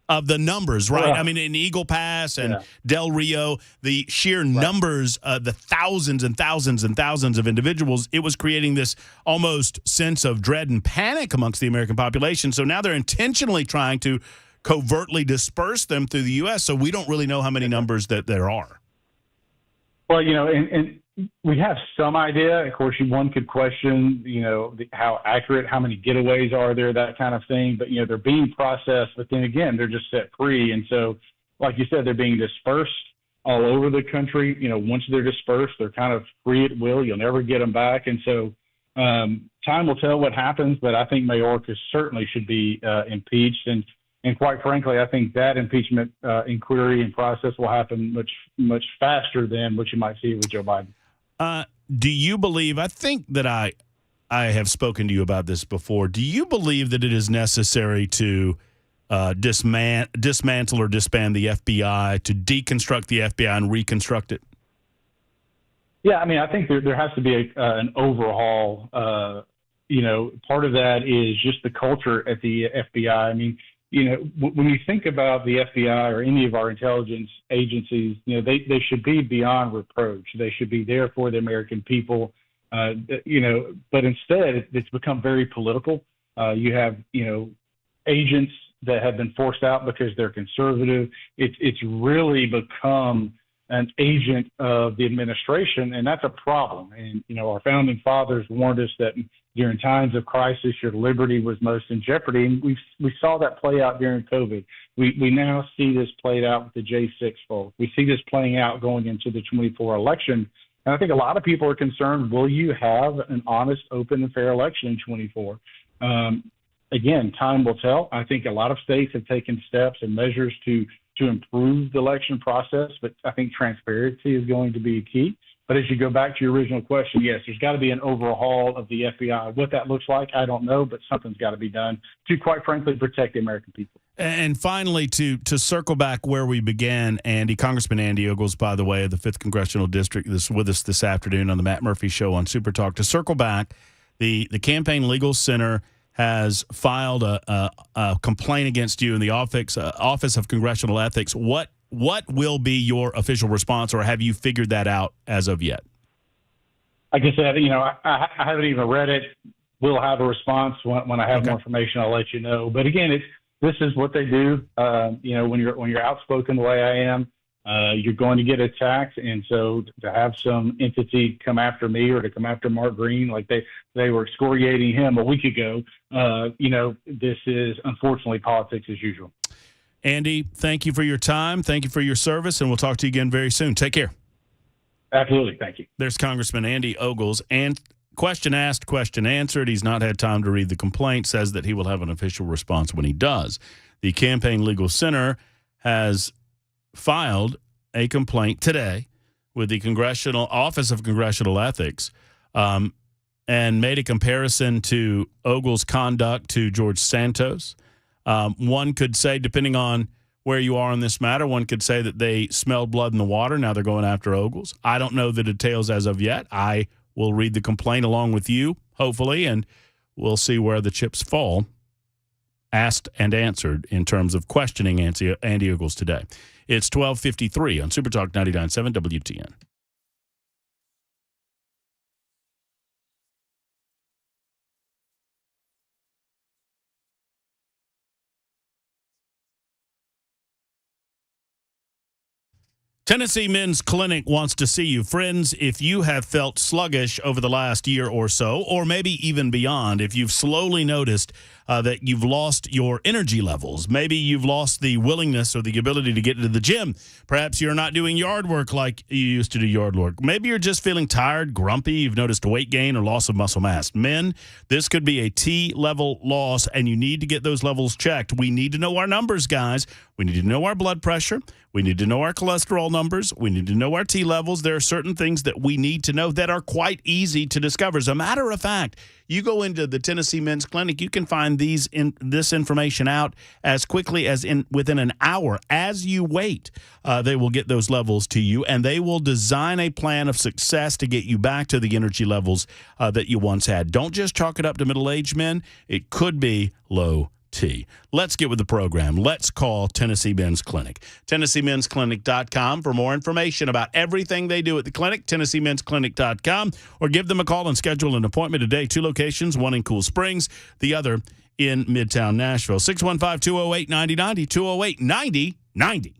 Of the numbers, right? Well, I mean, in Eagle Pass and Del Rio, the sheer numbers, the thousands and thousands and thousands of individuals, it was creating this almost sense of dread and panic amongst the American population. So now they're intentionally trying to covertly disperse them through the U.S. So we don't really know how many numbers that there are. Well, and we have some idea. Of course, one could question, how accurate, how many getaways are there, that kind of thing. But, they're being processed. But then again, they're just set free. And so, like you said, they're being dispersed all over the country. Once they're dispersed, they're kind of free at will. You'll never get them back. And so time will tell what happens. But I think Mayorkas certainly should be impeached. And quite frankly, I think that impeachment inquiry and process will happen much, much faster than what you might see with Joe Biden. Do you believe, I think that I have spoken to you about this before, do you believe that it is necessary to dismantle or disband the FBI, to deconstruct the FBI and reconstruct it? Yeah, I mean, I think there has to be an overhaul. Part of that is just the culture at the FBI. I mean, when you think about the FBI or any of our intelligence agencies, they should be beyond reproach. They should be there for the American people, but instead it's become very political. You have, agents that have been forced out because they're conservative. It's really become an agent of the administration, and that's a problem. And, our founding fathers warned us that during times of crisis, your liberty was most in jeopardy. And we saw that play out during COVID. We now see this played out with the J6 vote. We see this playing out going into the 24 election. And I think a lot of people are concerned, will you have an honest, open, and fair election in 24? Again, time will tell. I think a lot of states have taken steps and measures to improve the election process, but I think transparency is going to be key. But as you go back to your original question, yes, there's got to be an overhaul of the FBI. What that looks like, I don't know, but something's got to be done to, quite frankly, protect the American people. And finally, to circle back where we began, Andy, Congressman Andy Ogles, by the way, of the 5th Congressional District, is with us this afternoon on the Matt Murphy Show on Super Talk. To circle back, the Campaign Legal Center has filed a complaint against you in the Office of Congressional Ethics. What will be your official response, or have you figured that out as of yet? Like I said, I haven't even read it. We'll have a response when I have more information. I'll let you know. But again, this is what they do. When you're outspoken the way I am, you're going to get attacked. And so to have some entity come after me or to come after Mark Green, like they were excoriating him a week ago, this is unfortunately politics as usual. Andy, thank you for your time. Thank you for your service, and we'll talk to you again very soon. Take care. Absolutely. Thank you. There's Congressman Andy Ogles. And question asked, question answered. He's not had time to read the complaint, says that he will have an official response when he does. The Campaign Legal Center has filed a complaint today with the Congressional Office of Congressional Ethics and made a comparison to Ogles' conduct to George Santos. One could say, depending on where you are on this matter, one could say that they smelled blood in the water. Now they're going after Ogles. I don't know the details as of yet. I will read the complaint along with you, hopefully, and we'll see where the chips fall, asked and answered in terms of questioning Andy Ogles today. It's 12:53 on Super Talk 99.7 WTN. Tennessee Men's Clinic wants to see you. Friends, if you have felt sluggish over the last year or so, or maybe even beyond, if you've slowly noticed that you've lost your energy levels, maybe you've lost the willingness or the ability to get into the gym, perhaps you're not doing yard work like you used to do yard work, maybe you're just feeling tired, grumpy, you've noticed weight gain or loss of muscle mass. Men, this could be a T-level loss, and you need to get those levels checked. We need to know our numbers, guys. We need to know our blood pressure. We need to know our cholesterol numbers. We need to know our T levels. There are certain things that we need to know that are quite easy to discover. As a matter of fact, you go into the Tennessee Men's Clinic, you can find this information out as quickly as within an hour. As you wait, they will get those levels to you, and they will design a plan of success to get you back to the energy levels that you once had. Don't just chalk it up to middle-aged men. It could be low T. Let's get with the program. Let's call Tennessee Men's Clinic. TennesseeMen'sClinic.com for more information about everything they do at the clinic. TennesseeMen'sClinic.com, or give them a call and schedule an appointment today. 2 locations, one in Cool Springs, the other in Midtown Nashville. 615-208-9090, 208-9090.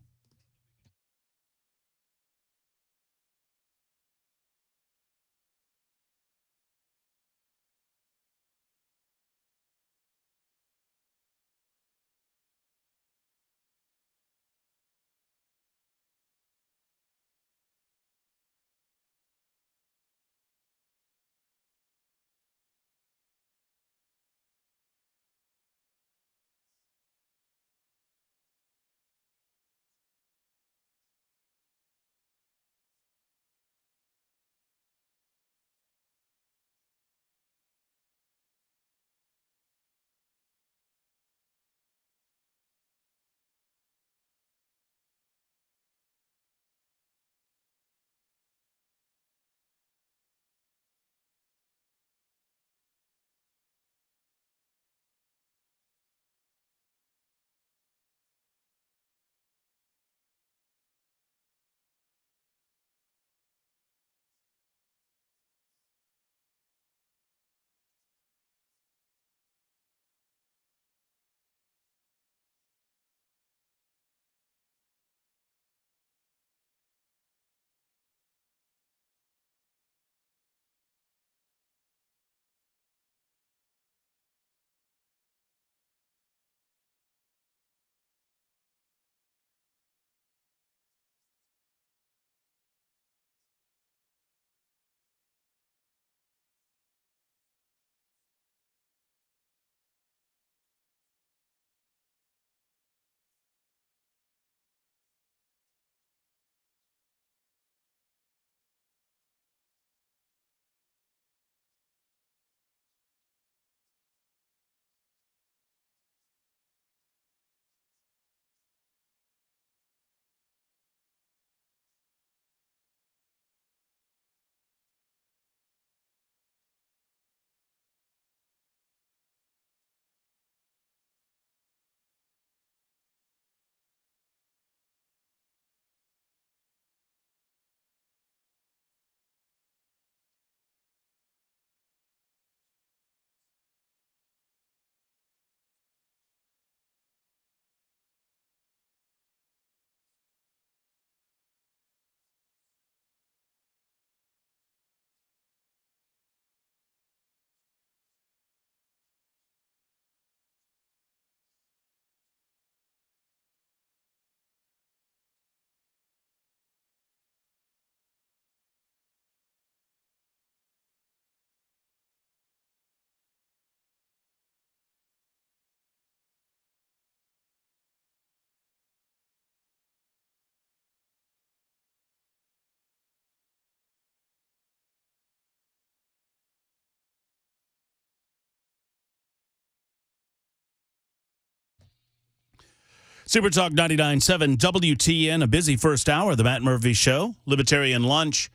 Super Talk 99.7 WTN, a busy first hour of the Matt Murphy Show. Libertarian Lunch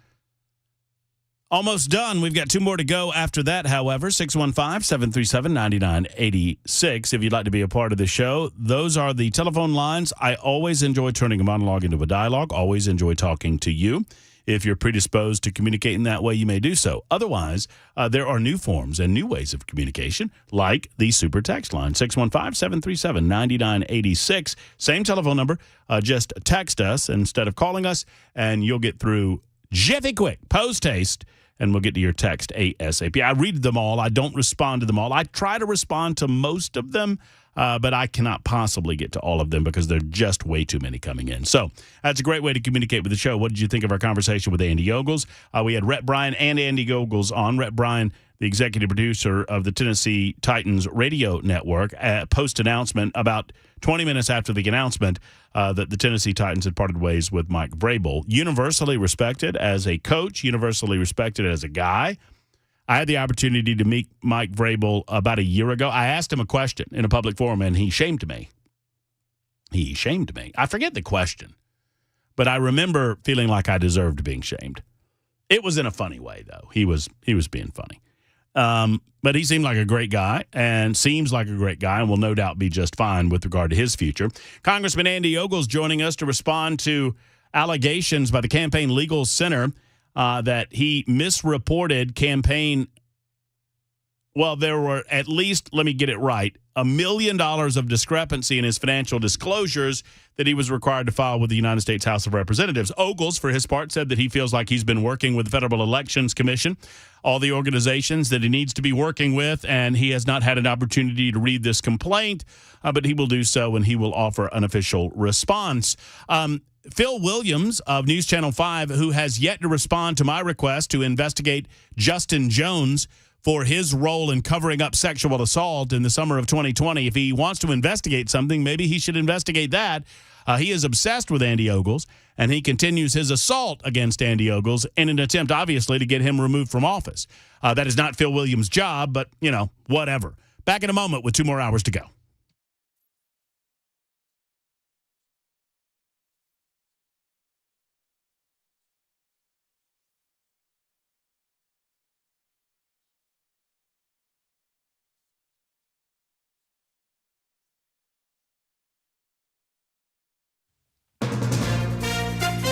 almost done. We've got two more to go after that, however. 615-737-9986. If you'd like to be a part of the show, those are the telephone lines. I always enjoy turning a monologue into a dialogue. Always enjoy talking to you. If you're predisposed to communicate in that way, you may do so. Otherwise, there are new forms and new ways of communication, like the super text line, 615-737-9986. Same telephone number. Just text us instead of calling us, and you'll get through jiffy quick, post-haste, and we'll get to your text ASAP. I read them all. I don't respond to them all. I try to respond to most of them, but I cannot possibly get to all of them because there are just way too many coming in. So that's a great way to communicate with the show. What did you think of our conversation with Andy Ogles? We had Rhett Bryan and Andy Ogles on. Rhett Bryan, the executive producer of the Tennessee Titans radio network, post-announcement about 20 minutes after the announcement that the Tennessee Titans had parted ways with Mike Vrabel. Universally respected as a coach, universally respected as a guy. I had the opportunity to meet Mike Vrabel about a year ago. I asked him a question in a public forum, and he shamed me. He shamed me. I forget the question, but I remember feeling like I deserved being shamed. It was in a funny way, though. He was being funny. But he seemed like a great guy and seems like a great guy and will no doubt be just fine with regard to his future. Congressman Andy Ogles joining us to respond to allegations by the Campaign Legal Center that he misreported campaign. Well, there were at least, let me get it right, $1 million of discrepancy in his financial disclosures that he was required to file with the United States House of Representatives. Ogles, for his part, said that he feels like he's been working with the Federal Elections Commission, all the organizations that he needs to be working with, and he has not had an opportunity to read this complaint, but he will do so, and he will offer an official response. Phil Williams of News Channel 5, who has yet to respond to my request to investigate Justin Jones for his role in covering up sexual assault in the summer of 2020. If he wants to investigate something, maybe he should investigate that. He is obsessed with Andy Ogles, and he continues his assault against Andy Ogles in an attempt, obviously, to get him removed from office. That is not Phil Williams' job, but, whatever. Back in a moment with 2 more hours to go.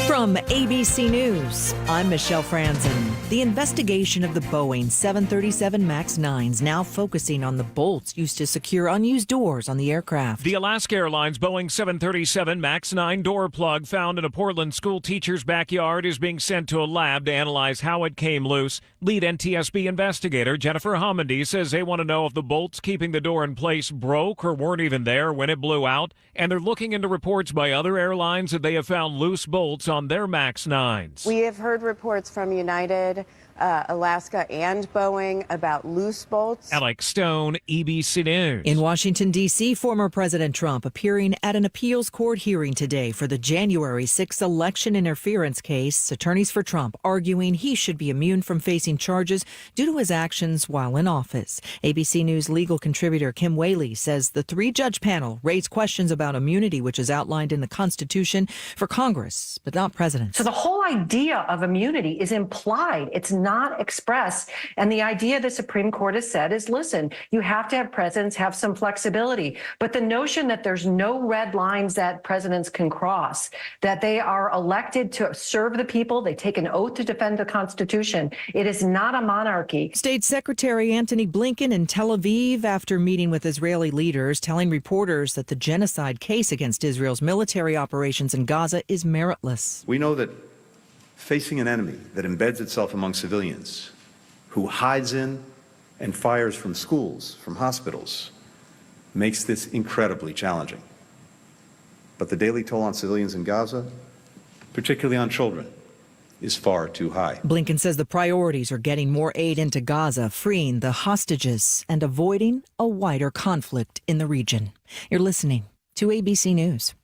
From ABC News, I'm Michelle Franzen. The investigation of the Boeing 737 MAX 9s now focusing on the bolts used to secure unused doors on the aircraft. The Alaska Airlines Boeing 737 MAX 9 door plug found in a Portland school teacher's backyard is being sent to a lab to analyze how it came loose. Lead NTSB investigator Jennifer Homendy says they want to know if the bolts keeping the door in place broke or weren't even there when it blew out, and they're looking into reports by other airlines that they have found loose bolts on their MAX 9s. We have heard reports from United, Alaska, and Boeing about loose bolts. Alex Stone, ABC News. In Washington, D.C., former President Trump appearing at an appeals court hearing today for the January 6th election interference case. Attorneys for Trump arguing he should be immune from facing charges due to his actions while in office. ABC News legal contributor Kim Whaley says the 3-judge panel raised questions about immunity, which is outlined in the Constitution for Congress, but not presidents. So the whole idea of immunity is implied. It's not expressed. And the idea the Supreme Court has said is, listen, you have to have presidents have some flexibility. But the notion that there's no red lines that presidents can cross, that they are elected to serve the people, they take an oath to defend the Constitution. It is not a monarchy. State Secretary Antony Blinken in Tel Aviv after meeting with Israeli leaders, telling reporters that the genocide case against Israel's military operations in Gaza is meritless. We know that facing an enemy that embeds itself among civilians, who hides in and fires from schools, from hospitals, makes this incredibly challenging. But the daily toll on civilians in Gaza, particularly on children, is far too high. Blinken says the priorities are getting more aid into Gaza, freeing the hostages, and avoiding a wider conflict in the region. You're listening to ABC News.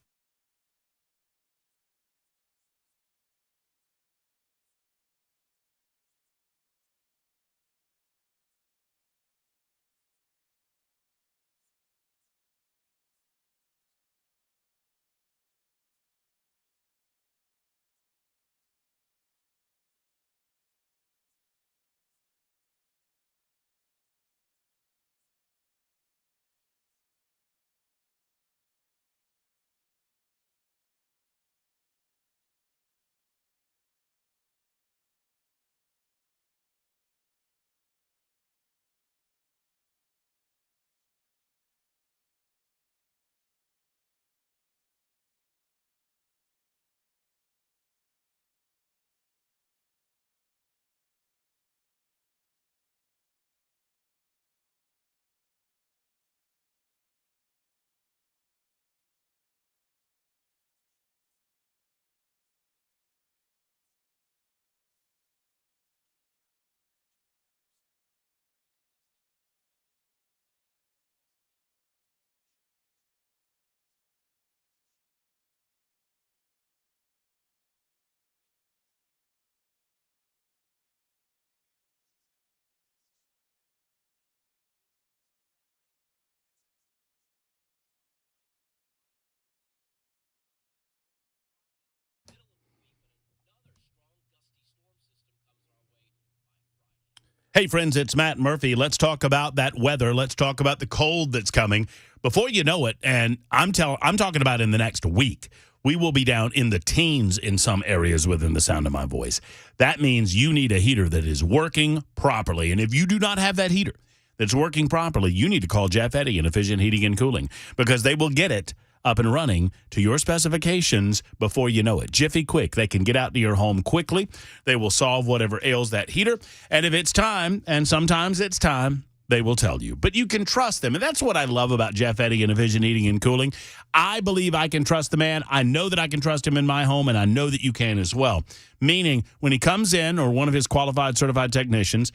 Hey, friends, it's Matt Murphy. Let's talk about that weather. Let's talk about the cold that's coming. Before you know it, and I'm talking about in the next week, we will be down in the teens in some areas within the sound of my voice. That means you need a heater that is working properly. And if you do not have that heater that's working properly, you need to call Jeff Eddy in Efficient Heating and Cooling, because they will get it up and running to your specifications before you know it. Jiffy Quick. They can get out to your home quickly. They will solve whatever ails that heater. And if it's time, and sometimes it's time, they will tell you. But you can trust them. And that's what I love about Jeff Eddy and Efficient Heating and Cooling. I believe I can trust the man. I know that I can trust him in my home, and I know that you can as well. Meaning, when he comes in, or one of his qualified certified technicians,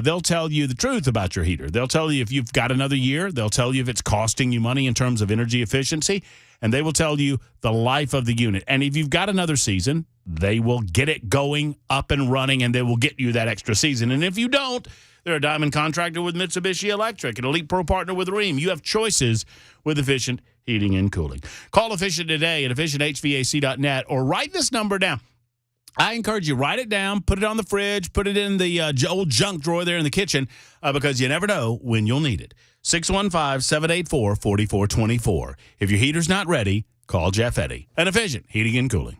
they'll tell you the truth about your heater. They'll tell you if you've got another year. They'll tell you if it's costing you money in terms of energy efficiency. And they will tell you the life of the unit. And if you've got another season, they will get it going, up and running, and they will get you that extra season. And if you don't, they're a diamond contractor with Mitsubishi Electric, an Elite Pro partner with Rheem. You have choices with Efficient Heating and Cooling. Call Efficient today at efficienthvac.net, or write this number down. I encourage you, write it down, put it on the fridge, put it in the old junk drawer there in the kitchen, because you never know when you'll need it. 615-784-4424. If your heater's not ready, call Jeff Eddy and Efficient Heating and Cooling.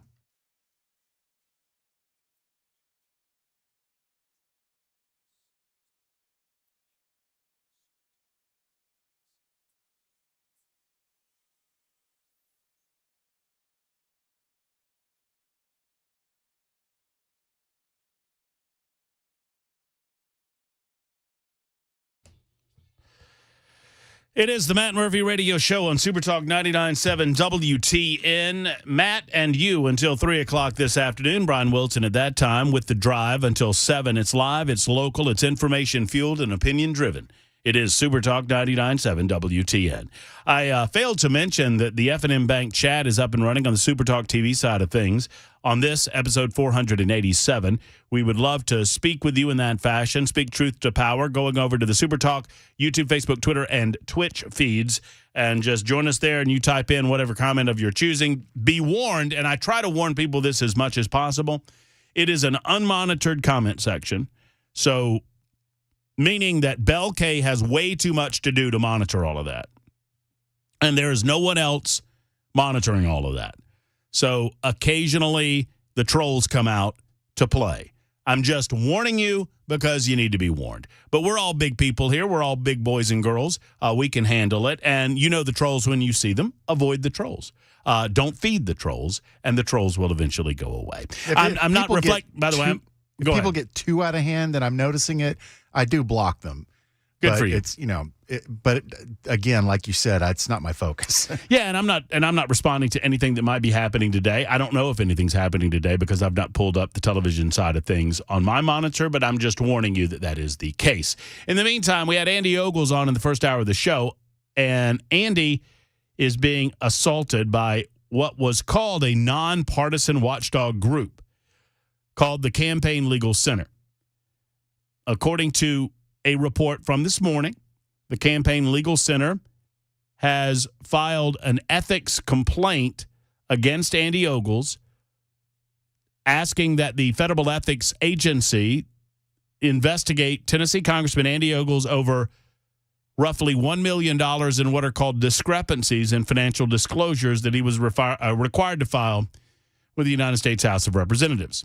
It is the Matt Murphy Radio Show on Super Talk 99.7 WTN. Matt and you until 3 o'clock this afternoon. Brian Wilson at that time with The Drive until 7. It's live, it's local, it's information-fueled, and opinion-driven. It is Super Talk 99.7 WTN. I failed to mention that the F&M Bank chat is up and running on the Super Talk TV side of things. On this, episode 487, we would love to speak with you in that fashion, speak truth to power, going over to the Super Talk YouTube, Facebook, Twitter, and Twitch feeds, and just join us there, and you type in whatever comment of your choosing. Be warned, and I try to warn people this as much as possible, it is an unmonitored comment section, so meaning that Bell K has way too much to do to monitor all of that. And there is no one else monitoring all of that. So occasionally the trolls come out to play. I'm just warning you because you need to be warned. But we're all big people here. We're all big boys and girls. We can handle it. And you know the trolls when you see them. Avoid the trolls. Don't feed the trolls, and the trolls will eventually go away. I'm not reflecting. By the way, if people get too out of hand, and I'm noticing it, I do block them. Good for you. It's but again, like you said, it's not my focus. Yeah, and I'm not responding to anything that might be happening today. I don't know if anything's happening today because I've not pulled up the television side of things on my monitor, but I'm just warning you that that is the case. In the meantime, we had Andy Ogles on in the first hour of the show, and Andy is being assaulted by what was called a nonpartisan watchdog group called the Campaign Legal Center. According to a report from this morning, the Campaign Legal Center has filed an ethics complaint against Andy Ogles, asking that the Federal Ethics Agency investigate Tennessee Congressman Andy Ogles over roughly $1 million in what are called discrepancies in financial disclosures that he was required to file with the United States House of Representatives.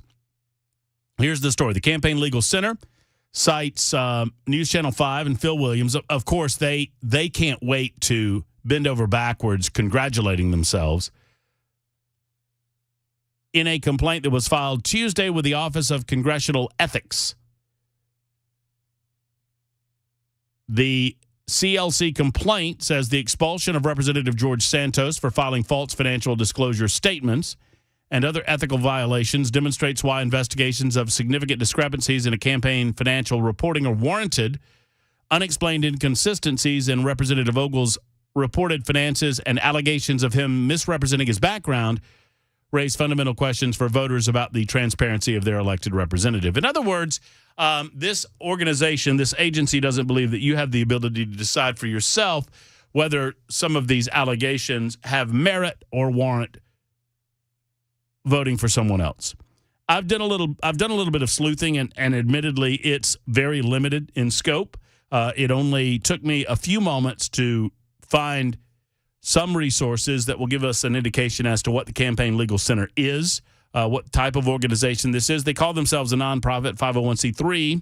Here's the story. The Campaign Legal Center cites News Channel 5 and Phil Williams. Of course, they can't wait to bend over backwards congratulating themselves in a complaint that was filed Tuesday with the Office of Congressional Ethics. The CLC complaint says the expulsion of Representative George Santos for filing false financial disclosure statements and other ethical violations demonstrates why investigations of significant discrepancies in a campaign financial reporting are warranted. Unexplained inconsistencies in Representative Ogles' reported finances and allegations of him misrepresenting his background raise fundamental questions for voters about the transparency of their elected representative. In other words, this organization, this agency doesn't believe that you have the ability to decide for yourself whether some of these allegations have merit or warrant voting for someone else. I've done a little bit of sleuthing, and admittedly, it's very limited in scope. It only took me a few moments to find some resources that will give us an indication as to what the Campaign Legal Center is, what type of organization this is. They call themselves a nonprofit 501c3.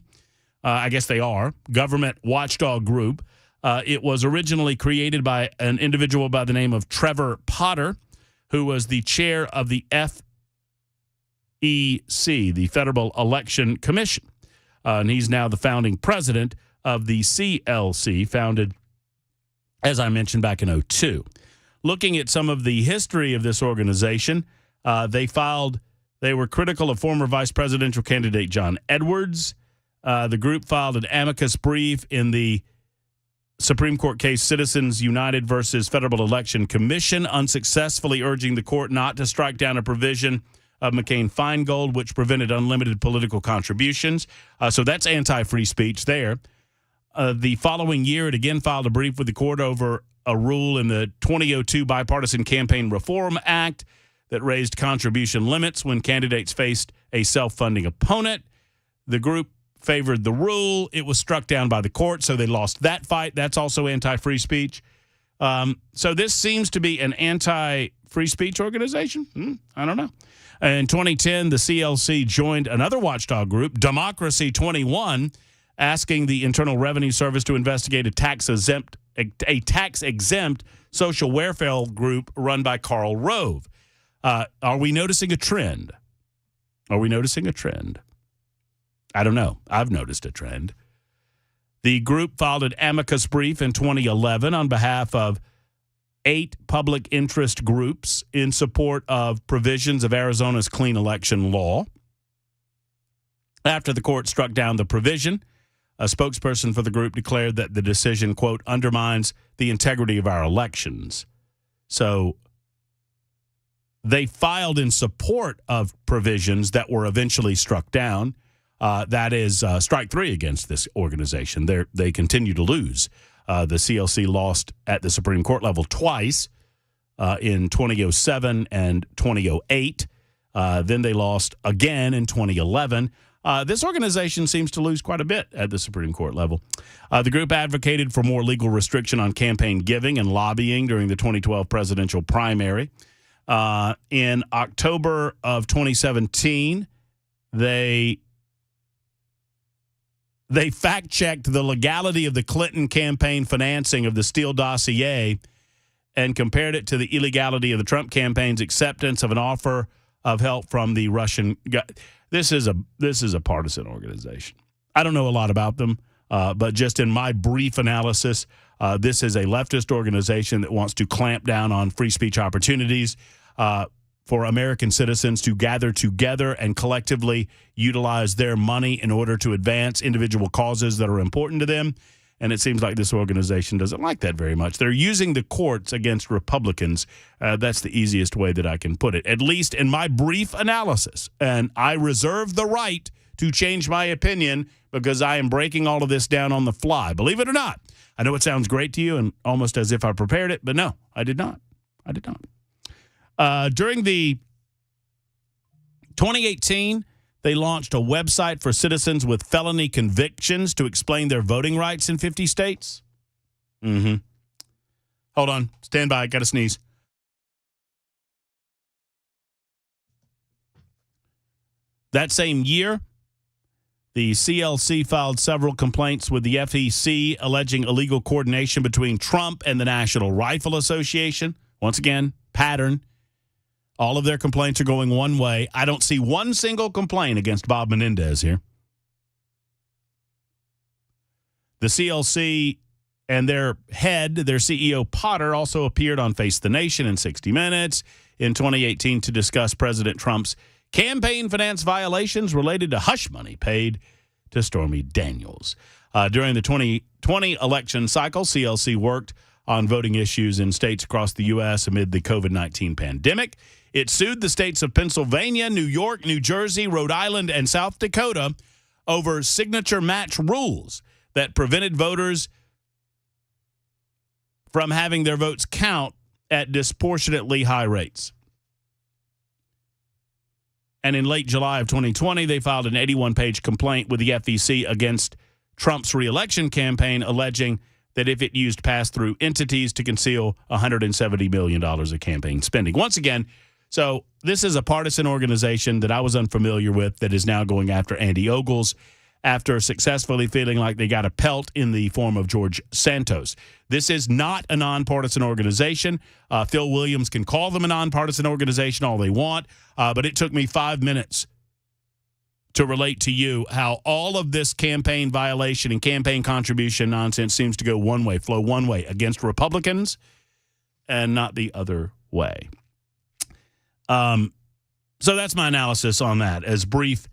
I guess they are, government watchdog group. It was originally created by an individual by the name of Trevor Potter, who was the chair of the FEC, the Federal Election Commission. And he's now the founding president of the CLC, founded, as I mentioned, back in 2002. Looking at some of the history of this organization, they were critical of former vice presidential candidate John Edwards. The group filed an amicus brief in the Supreme Court case Citizens United versus Federal Election Commission, unsuccessfully urging the court not to strike down a provision of McCain-Feingold, which prevented unlimited political contributions. So that's anti-free speech there. The following year, it again filed a brief with the court over a rule in the 2002 Bipartisan Campaign Reform Act that raised contribution limits when candidates faced a self-funding opponent. The group favored the rule. It was struck down by the court, so they lost that fight. That's also anti-free speech. So this seems to be an anti-free speech organization. I don't know. In 2010, the CLC joined another watchdog group, Democracy 21, asking the Internal Revenue Service to investigate a tax-exempt social welfare group run by Karl Rove. Are we noticing a trend? I don't know. I've noticed a trend. The group filed an amicus brief in 2011 on behalf of 8 public interest groups in support of provisions of Arizona's clean election law. After the court struck down the provision, a spokesperson for the group declared that the decision, quote, undermines the integrity of our elections. So they filed in support of provisions that were eventually struck down. That is strike 3 against this organization. They continue to lose. The CLC lost at the Supreme Court level twice in 2007 and 2008. Then they lost again in 2011. This organization seems to lose quite a bit at the Supreme Court level. The group advocated for more legal restriction on campaign giving and lobbying during the 2012 presidential primary. In October of 2017, they fact-checked the legality of the Clinton campaign financing of the Steele dossier and compared it to the illegality of the Trump campaign's acceptance of an offer of help from the Russian. This is a partisan organization. I don't know a lot about them, but just in my brief analysis, this is a leftist organization that wants to clamp down on free speech opportunities for American citizens to gather together and collectively utilize their money in order to advance individual causes that are important to them. And it seems like this organization doesn't like that very much. They're using the courts against Republicans. That's the easiest way that I can put it, at least in my brief analysis. And I reserve the right to change my opinion because I am breaking all of this down on the fly. Believe it or not. I know it sounds great to you and almost as if I prepared it, but no, I did not. During the 2018, they launched a website for citizens with felony convictions to explain their voting rights in 50 states. Hold on. Stand by. Got to sneeze. That same year, the CLC filed several complaints with the FEC alleging illegal coordination between Trump and the National Rifle Association. Once again, pattern. All of their complaints are going one way. I don't see one single complaint against Bob Menendez here. The CLC and their head, their CEO Potter, also appeared on Face the Nation and 60 Minutes in 2018 to discuss President Trump's campaign finance violations related to hush money paid to Stormy Daniels. During the 2020 election cycle, CLC worked on voting issues in states across the U.S. amid the COVID-19 pandemic. It sued the states of Pennsylvania, New York, New Jersey, Rhode Island, and South Dakota over signature match rules that prevented voters from having their votes count at disproportionately high rates. And in late July of 2020, they filed an 81-page complaint with the FEC against Trump's reelection campaign, alleging that if it used pass-through entities to conceal $170 million of campaign spending. Once again, so this is a partisan organization that I was unfamiliar with that is now going after Andy Ogles after successfully feeling like they got a pelt in the form of George Santos. This is not a nonpartisan organization. Phil Williams can call them a nonpartisan organization all they want, but it took me 5 minutes to relate to you how all of this campaign violation and campaign contribution nonsense seems to go one way, flow one way, against Republicans and not the other way. So that's my analysis on that, as brief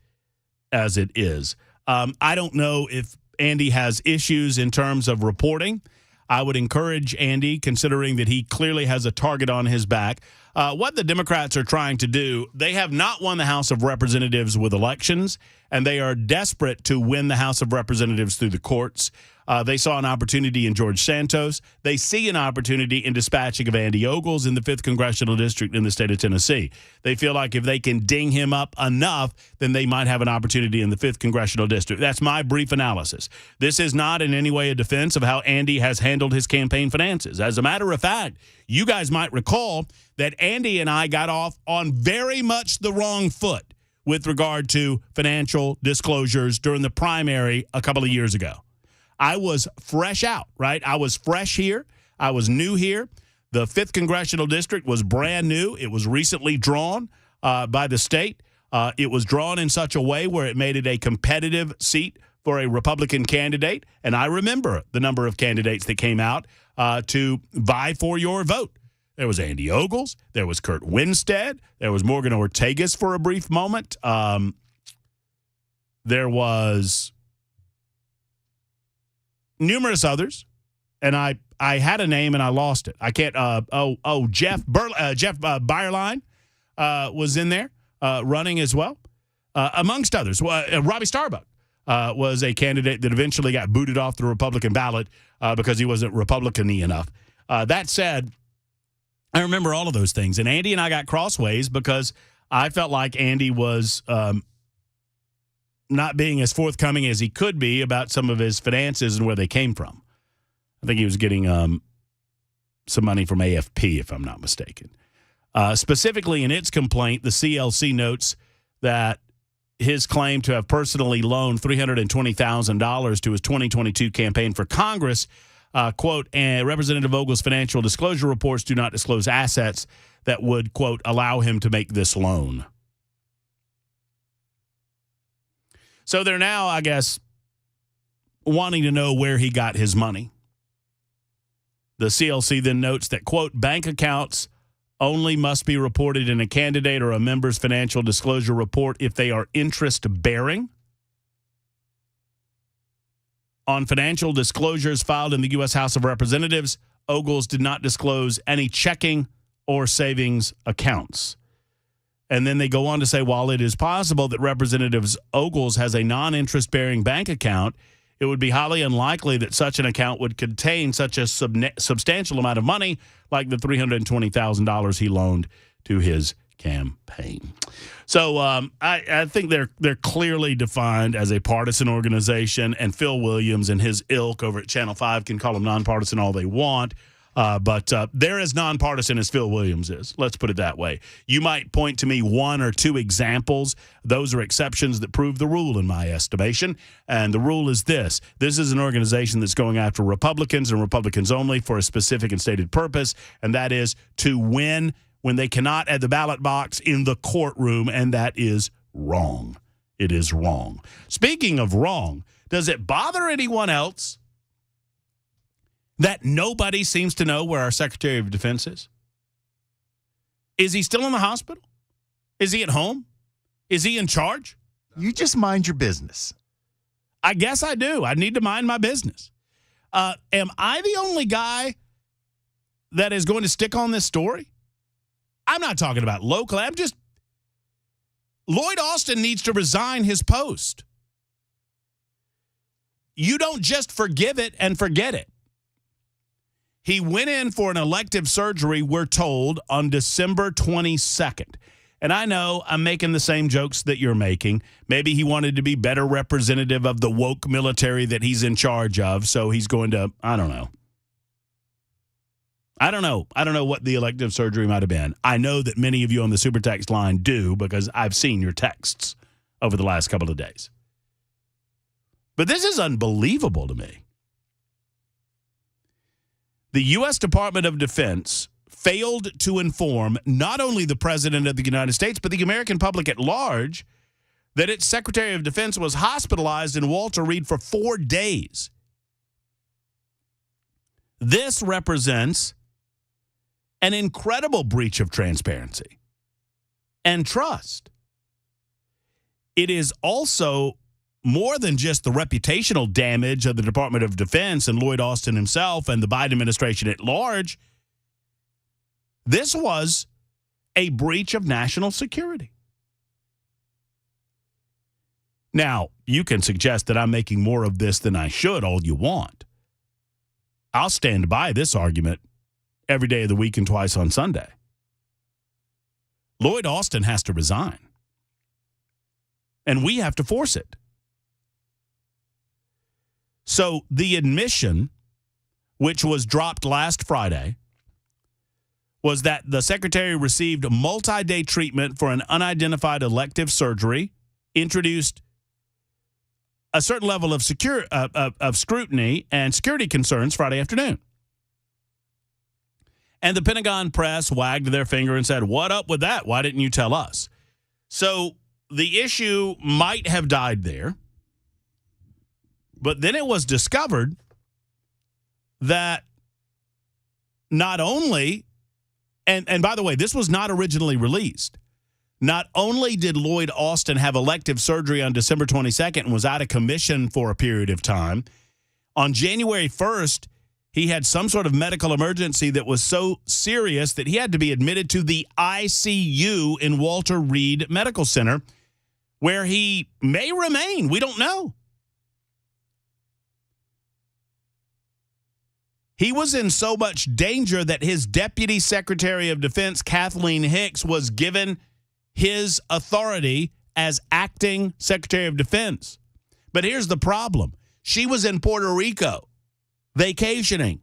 as it is. I don't know if Andy has issues in terms of reporting. I would encourage Andy, considering that he clearly has a target on his back. What the Democrats are trying to do, they have not won the House of Representatives with elections, and they are desperate to win the House of Representatives through the courts. They saw an opportunity in George Santos. They see an opportunity in dispatching of Andy Ogles in the 5th Congressional District in the state of Tennessee. They feel like if they can ding him up enough, then they might have an opportunity in the 5th Congressional District. That's my brief analysis. This is not in any way a defense of how Andy has handled his campaign finances. As a matter of fact, you guys might recall that Andy and I got off on very much the wrong foot with regard to financial disclosures during the primary a couple of years ago. I was fresh out, right? I was fresh here. I was new here. The 5th Congressional District was brand new. It was recently drawn by the state. It was drawn in such a way where it made it a competitive seat for a Republican candidate. And I remember the number of candidates that came out to vie for your vote. There was Andy Ogles. There was Kurt Winstead. There was Morgan Ortagus for a brief moment. There was numerous others, and I had a name and I lost it. I can't. Jeff Byerline was in there running as well, amongst others. Robbie Starbuck was a candidate that eventually got booted off the Republican ballot because he wasn't Republican-y enough. That said, I remember all of those things, and Andy and I got crossways because I felt like Andy was not being as forthcoming as he could be about some of his finances and where they came from. I think he was getting some money from AFP, if I'm not mistaken. Specifically in its complaint, the CLC notes that his claim to have personally loaned $320,000 to his 2022 campaign for Congress, quote, and Representative Ogles' financial disclosure reports do not disclose assets that would, quote, allow him to make this loan. So they're now, I guess, wanting to know where he got his money. The CLC then notes that, quote, bank accounts only must be reported in a candidate or a member's financial disclosure report if they are interest-bearing. On financial disclosures filed in the U.S. House of Representatives, Ogles did not disclose any checking or savings accounts. And then they go on to say, while it is possible that Representative Ogles has a non-interest-bearing bank account, it would be highly unlikely that such an account would contain such a substantial amount of money like the $320,000 he loaned to his campaign. So I think they're clearly defined as a partisan organization, and Phil Williams and his ilk over at Channel 5 can call them nonpartisan all they want. But they're as nonpartisan as Phil Williams is. Let's put it that way. You might point to me one or two examples. Those are exceptions that prove the rule in my estimation. And the rule is this. This is an organization that's going after Republicans and Republicans only for a specific and stated purpose, and that is to win when they cannot at the ballot box in the courtroom, and that is wrong. It is wrong. Speaking of wrong, does it bother anyone else that nobody seems to know where our Secretary of Defense is? Is he still in the hospital? Is he at home? Is he in charge? You just mind your business. I guess I do. I need to mind my business. Am I the only guy that is going to stick on this story? I'm not talking about locally. Lloyd Austin needs to resign his post. You don't just forgive it and forget it. He went in for an elective surgery, we're told, on December 22nd. And I know I'm making the same jokes that you're making. Maybe he wanted to be better representative of the woke military that he's in charge of, so he's going to, I don't know. I don't know what the elective surgery might have been. I know that many of you on the super text line do because I've seen your texts over the last couple of days. But this is unbelievable to me. The U.S. Department of Defense failed to inform not only the President of the United States, but the American public at large that its Secretary of Defense was hospitalized in Walter Reed for 4 days. This represents an incredible breach of transparency and trust. It is also more than just the reputational damage of the Department of Defense and Lloyd Austin himself and the Biden administration at large. This was a breach of national security. Now, you can suggest that I'm making more of this than I should all you want. I'll stand by this argument every day of the week and twice on Sunday. Lloyd Austin has to resign. And we have to force it. So the admission, which was dropped last Friday, was that the secretary received multi-day treatment for an unidentified elective surgery, introduced a certain level of scrutiny and security concerns Friday afternoon. And the Pentagon press wagged their finger and said, "What up with that? Why didn't you tell us?" So the issue might have died there. But then it was discovered that not only, and by the way, this was not originally released. Not only did Lloyd Austin have elective surgery on December 22nd and was out of commission for a period of time, on January 1st, he had some sort of medical emergency that was so serious that he had to be admitted to the ICU in Walter Reed Medical Center, where he may remain. We don't know. He was in so much danger that his Deputy Secretary of Defense, Kathleen Hicks, was given his authority as acting Secretary of Defense. But here's the problem. She was in Puerto Rico, vacationing.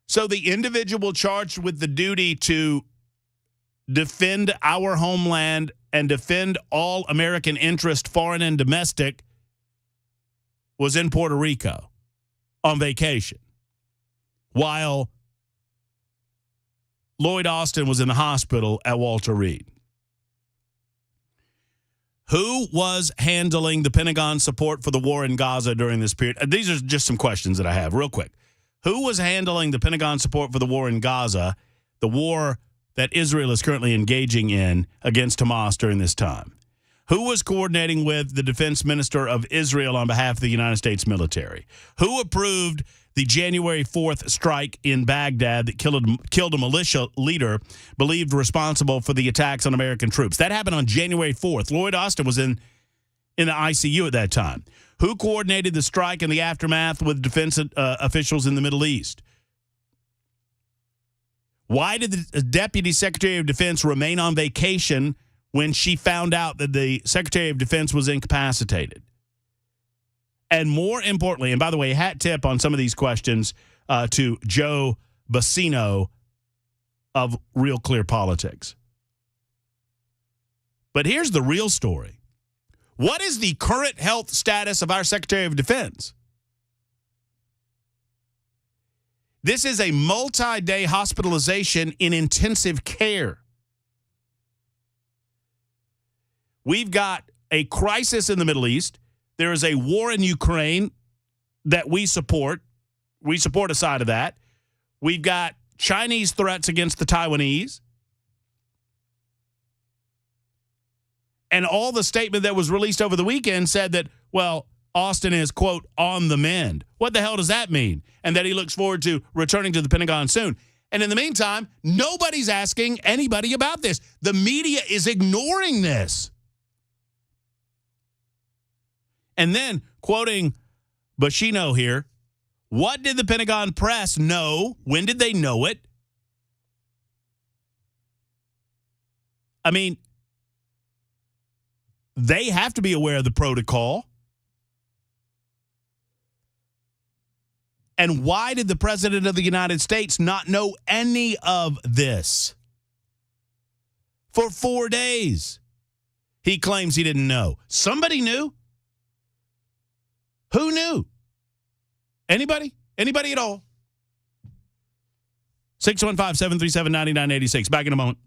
So the individual charged with the duty to defend our homeland and defend all American interest, foreign and domestic, was in Puerto Rico on vacation while Lloyd Austin was in the hospital at Walter Reed. Who was handling the Pentagon support for the war in Gaza during this period? These are just some questions that I have real quick. Who was handling the Pentagon support for the war in Gaza, the war that Israel is currently engaging in against Hamas during this time? Who was coordinating with the defense minister of Israel on behalf of the United States military? Who approved the January 4th strike in Baghdad that killed a militia leader believed responsible for the attacks on American troops? That happened on January 4th. Lloyd Austin was in the ICU at that time. Who coordinated the strike and the aftermath with defense officials in the Middle East? Why did the Deputy Secretary of Defense remain on vacation when she found out that the Secretary of Defense was incapacitated? And more importantly, and by the way, hat tip on some of these questions to Joe Bassino of Real Clear Politics. But here's the real story. What is the current health status of our Secretary of Defense? This is a multi-day hospitalization in intensive care. We've got a crisis in the Middle East. There is a war in Ukraine that we support. We support a side of that. We've got Chinese threats against the Taiwanese. And all the statement that was released over the weekend said that, well, Austin is, quote, on the mend. What the hell does that mean? And that he looks forward to returning to the Pentagon soon. And in the meantime, nobody's asking anybody about this. The media is ignoring this. And then, quoting Bashino here, what did the Pentagon press know? When did they know it? I mean, they have to be aware of the protocol. And why did the President of the United States not know any of this? For 4 days, he claims he didn't know. Somebody knew. Who knew? Anybody? Anybody at all? 615-737-9986. Back in a moment.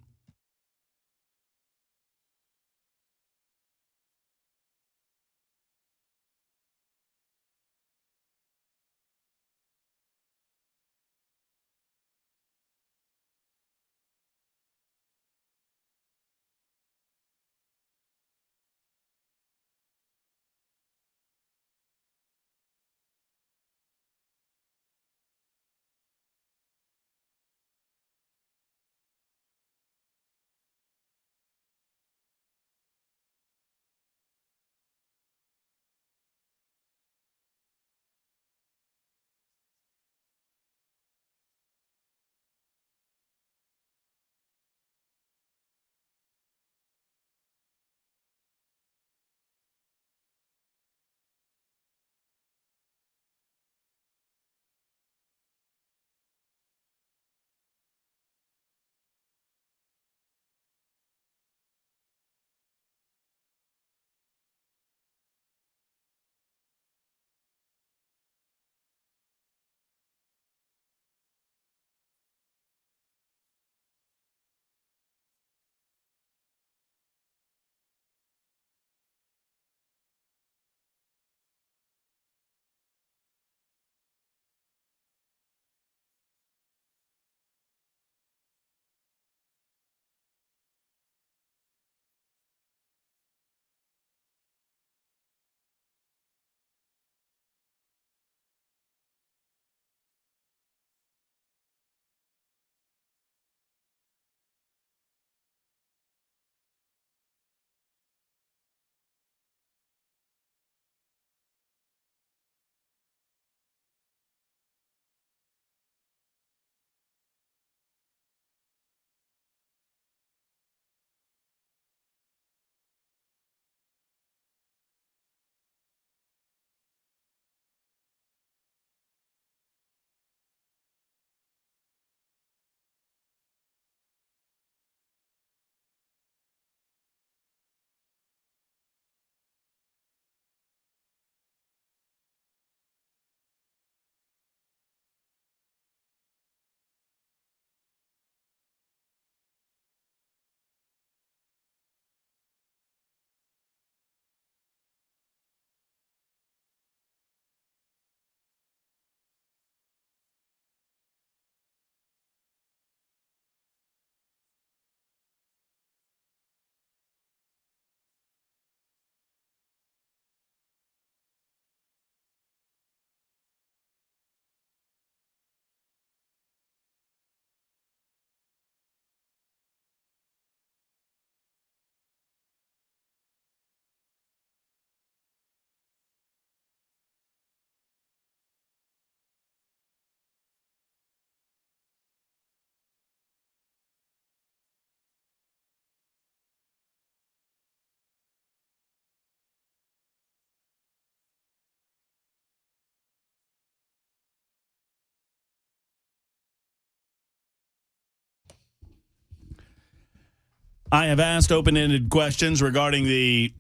I have asked open-ended questions regarding the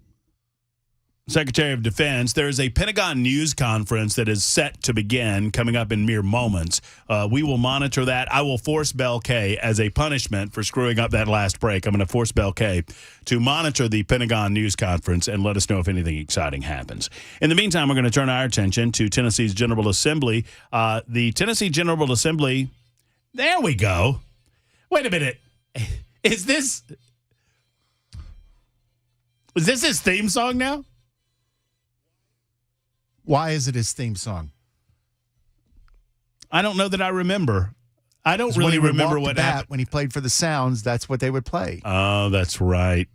Secretary of Defense. There is a Pentagon news conference that is set to begin coming up in mere moments. We will monitor that. I will force Bell K as a punishment for screwing up that last break. I'm going to force Bell K to monitor the Pentagon news conference and let us know if anything exciting happens. In the meantime, we're going to turn our attention to Tennessee's General Assembly. The Tennessee General Assembly, there we go. Wait a minute. Is this his theme song now? Why is it his theme song? I don't know that I remember. I don't really remember what happened. When he played for the Sounds, that's what they would play. Oh, that's right.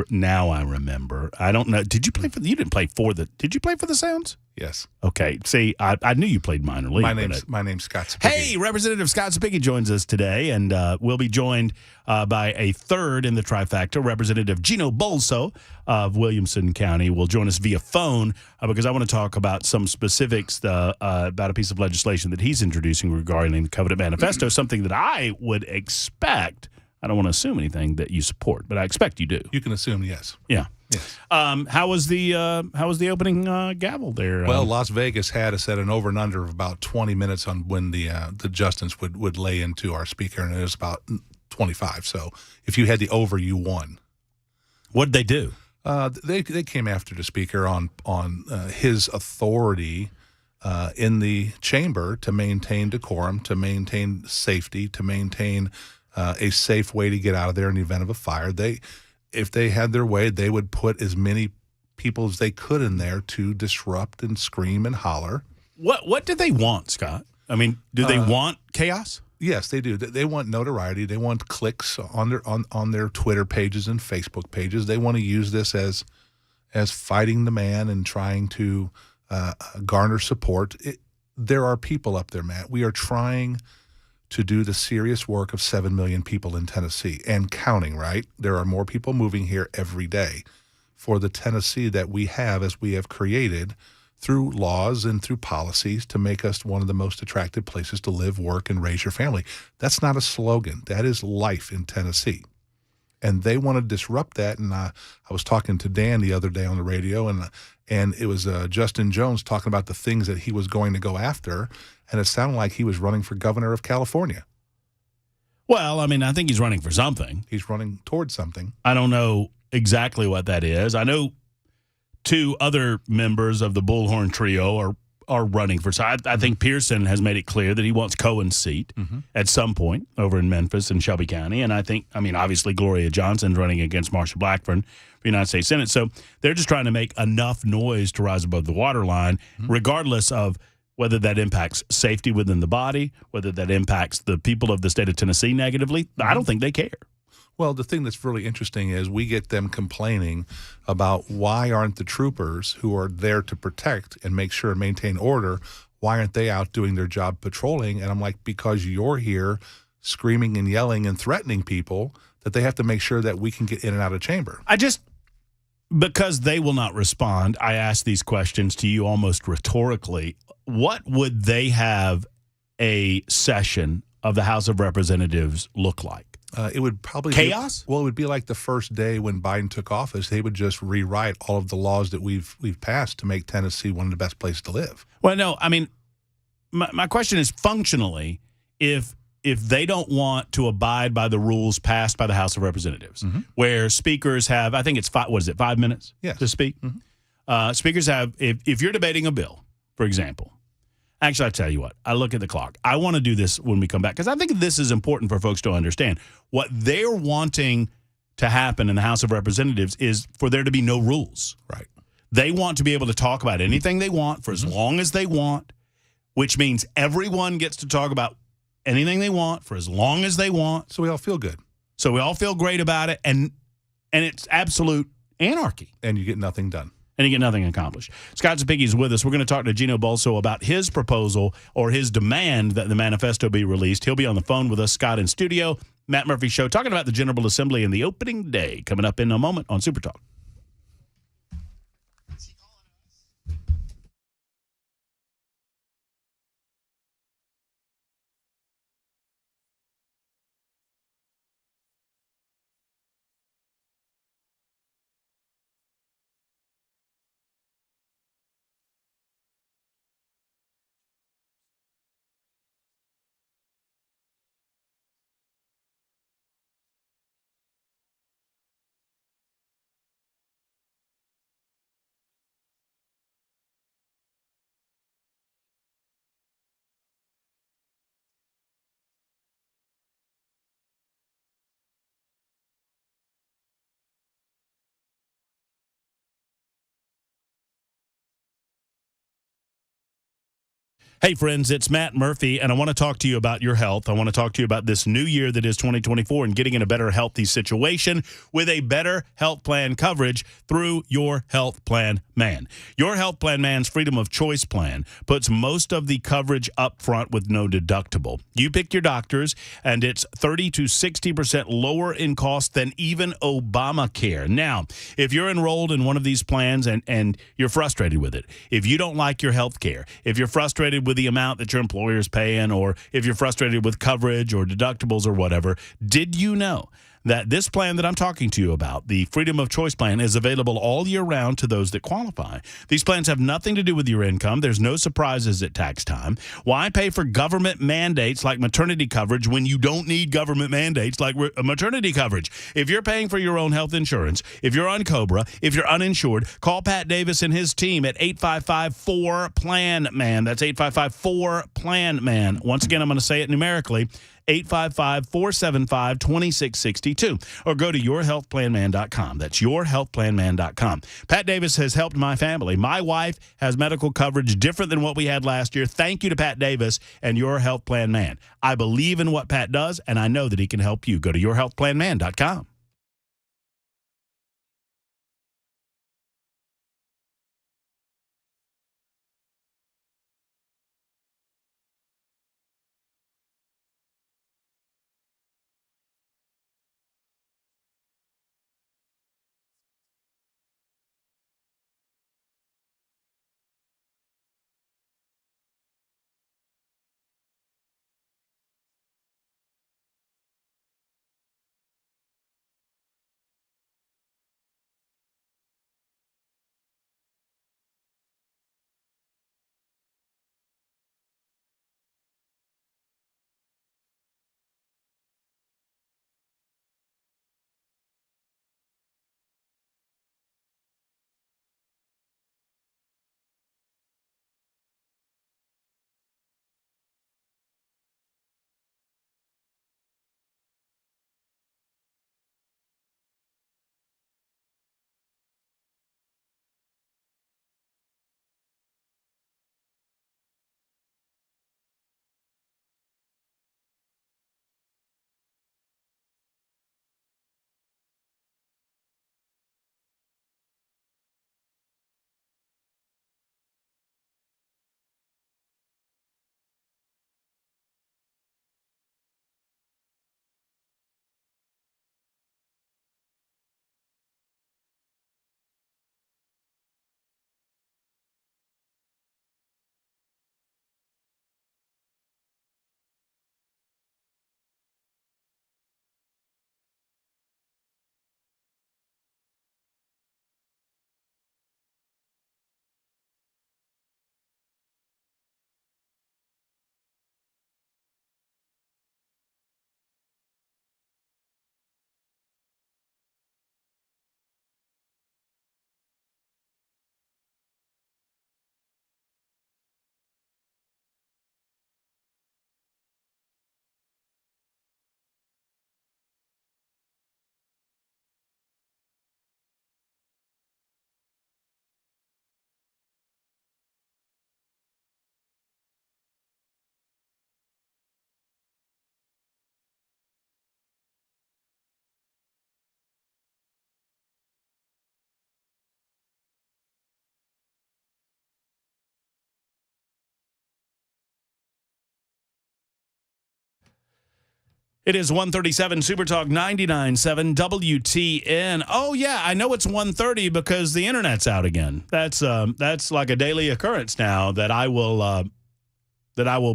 Now I remember. I don't know. Did you play for? You didn't play for the. Did you play for the Sounds? Yes. Okay. See, I knew you played minor league. My name's Scott Spiggy. Hey, Representative Scott Spiggy joins us today, and we'll be joined by a third in the trifecta. Representative Gino Bolso of Williamson County will join us via phone because I want to talk about some specifics about a piece of legislation that he's introducing regarding the Covenant Manifesto, something that I would expect. I don't want to assume anything that you support, but I expect you do. You can assume yes. Yeah. Yes. How was the opening gavel there? Well, Las Vegas had us at an over and under of about 20 minutes on when the Justins would lay into our speaker, and it was about 25. So if you had the over, you won. What did they do? They came after the speaker on his authority in the chamber to maintain decorum, to maintain safety, to maintain a safe way to get out of there in the event of a fire. If they had their way, they would put as many people as they could in there to disrupt and scream and holler. What do they want, Scott? I mean, do they want chaos? Yes, they do. They want notoriety. They want clicks on their Twitter pages and Facebook pages. They want to use this as fighting the man and trying to garner support. There are people up there, Matt. We are trying to do the serious work of 7 million people in Tennessee and counting, right? There are more people moving here every day for the Tennessee that we have as we have created through laws and through policies to make us one of the most attractive places to live, work, and raise your family. That's not a slogan. That is life in Tennessee. And they want to disrupt that. And I was talking to Dan the other day on the radio, and it was Justin Jones talking about the things that he was going to go after, and it sounded like he was running for governor of California. Well, I mean, I think he's running for something. He's running towards something. I don't know exactly what that is. I know two other members of the Bullhorn Trio are running for. So I think Pearson has made it clear that he wants Cohen's seat at some point over in Memphis and Shelby County. And I think, obviously Gloria Johnson's running against Marsha Blackburn for the United States Senate. So they're just trying to make enough noise to rise above the waterline, regardless of whether that impacts safety within the body, whether that impacts the people of the state of Tennessee negatively. I don't think they care. Well, the thing that's really interesting is we get them complaining about why aren't the troopers who are there to protect and make sure and maintain order, why aren't they out doing their job patrolling? And I'm like, because you're here screaming and yelling and threatening people that they have to make sure that we can get in and out of chamber. Because they will not respond, I ask these questions to you almost rhetorically. What would they have a session of the House of Representatives look like? It would probably chaos. It would be like the first day when Biden took office. They would just rewrite all of the laws that we've passed to make Tennessee one of the best places to live. Well, no, my question is functionally, if they don't want to abide by the rules passed by the House of Representatives, where speakers have, I think it's 5 minutes to speak. Speakers have, if you're debating a bill, for example. Actually, I tell you what, I look at the clock. I want to do this when we come back because I think this is important for folks to understand. What they're wanting to happen in the House of Representatives is for there to be no rules. Right. They want to be able to talk about anything they want for as long as they want, which means everyone gets to talk about anything they want for as long as they want. So we all feel good. So we all feel great about it, and it's absolute anarchy. And you get nothing done. And you get nothing accomplished. Scott Spiggy is with us. We're going to talk to Gino Bolso about his proposal or his demand that the manifesto be released. He'll be on the phone with us, Scott, in studio. Matt Murphy Show, talking about the General Assembly and the opening day coming up in a moment on Super Talk. Hey, friends, it's Matt Murphy, and I want to talk to you about your health. I want to talk to you about this new year that is 2024 and getting in a better healthy situation with a better health plan coverage through Your Health Plan Man. Your Health Plan Man's Freedom of Choice plan puts most of the coverage up front with no deductible. You pick your doctors, and it's 30 to 60% lower in cost than even Obamacare. Now, if you're enrolled in one of these plans and you're frustrated with it, if you don't like your health care, if you're frustrated with the amount that your employer is paying, or if you're frustrated with coverage or deductibles or whatever, did you know that this plan that I'm talking to you about, the Freedom of Choice plan, is available all year round to those that qualify? These plans have nothing to do with your income. There's no surprises at tax time. Why pay for government mandates like maternity coverage when you don't need government mandates like maternity coverage? If you're paying for your own health insurance, if you're on COBRA, if you're uninsured, call Pat Davis and his team at 855-4-PLAN-MAN. That's 855-4-PLAN-MAN. Once again, I'm going to say it numerically. 855-475-2662, or go to yourhealthplanman.com. That's yourhealthplanman.com. Pat Davis has helped my family. My wife has medical coverage different than what we had last year. Thank you to Pat Davis and Your Health Plan Man. I believe in what Pat does, and I know that he can help you. Go to yourhealthplanman.com. It is 1:37 Super Talk 99.7 WTN. Oh yeah, I know it's 1:30 because the internet's out again. That's like a daily occurrence now that I will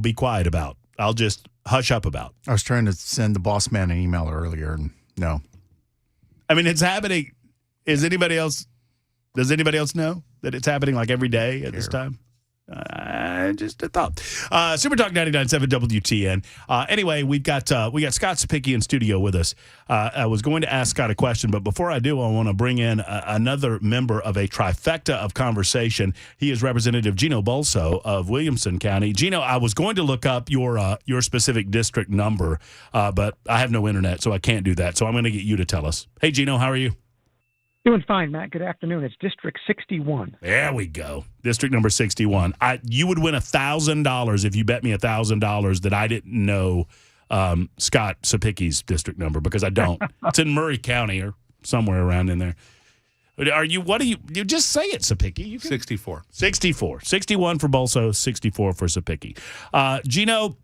be quiet about. I'll just hush up about. I was trying to send the boss man an email earlier, and no. I mean, it's happening. Does anybody else know that it's happening like every day at this time? Just a thought. Super Talk 99.7 WTN. Anyway, we got Scott Sapicki in studio with us. I was going to ask Scott a question, but before I do, I want to bring in another member of a trifecta of conversation. He is Representative Gino Bolso of Williamson County. Gino, I was going to look up your specific district number, but I have no internet, so I can't do that. So I'm going to get you to tell us. Hey, Gino, how are you? Doing fine, Matt. Good afternoon. It's District 61. There we go. District number 61. You would win $1,000 if you bet me $1,000 that I didn't know Scott Sapicki's district number, because I don't. It's in Murray County or somewhere around in there. You just say it, Sapicki. 64. 64. 61 for Bolso, 64 for Sapicki. Gino,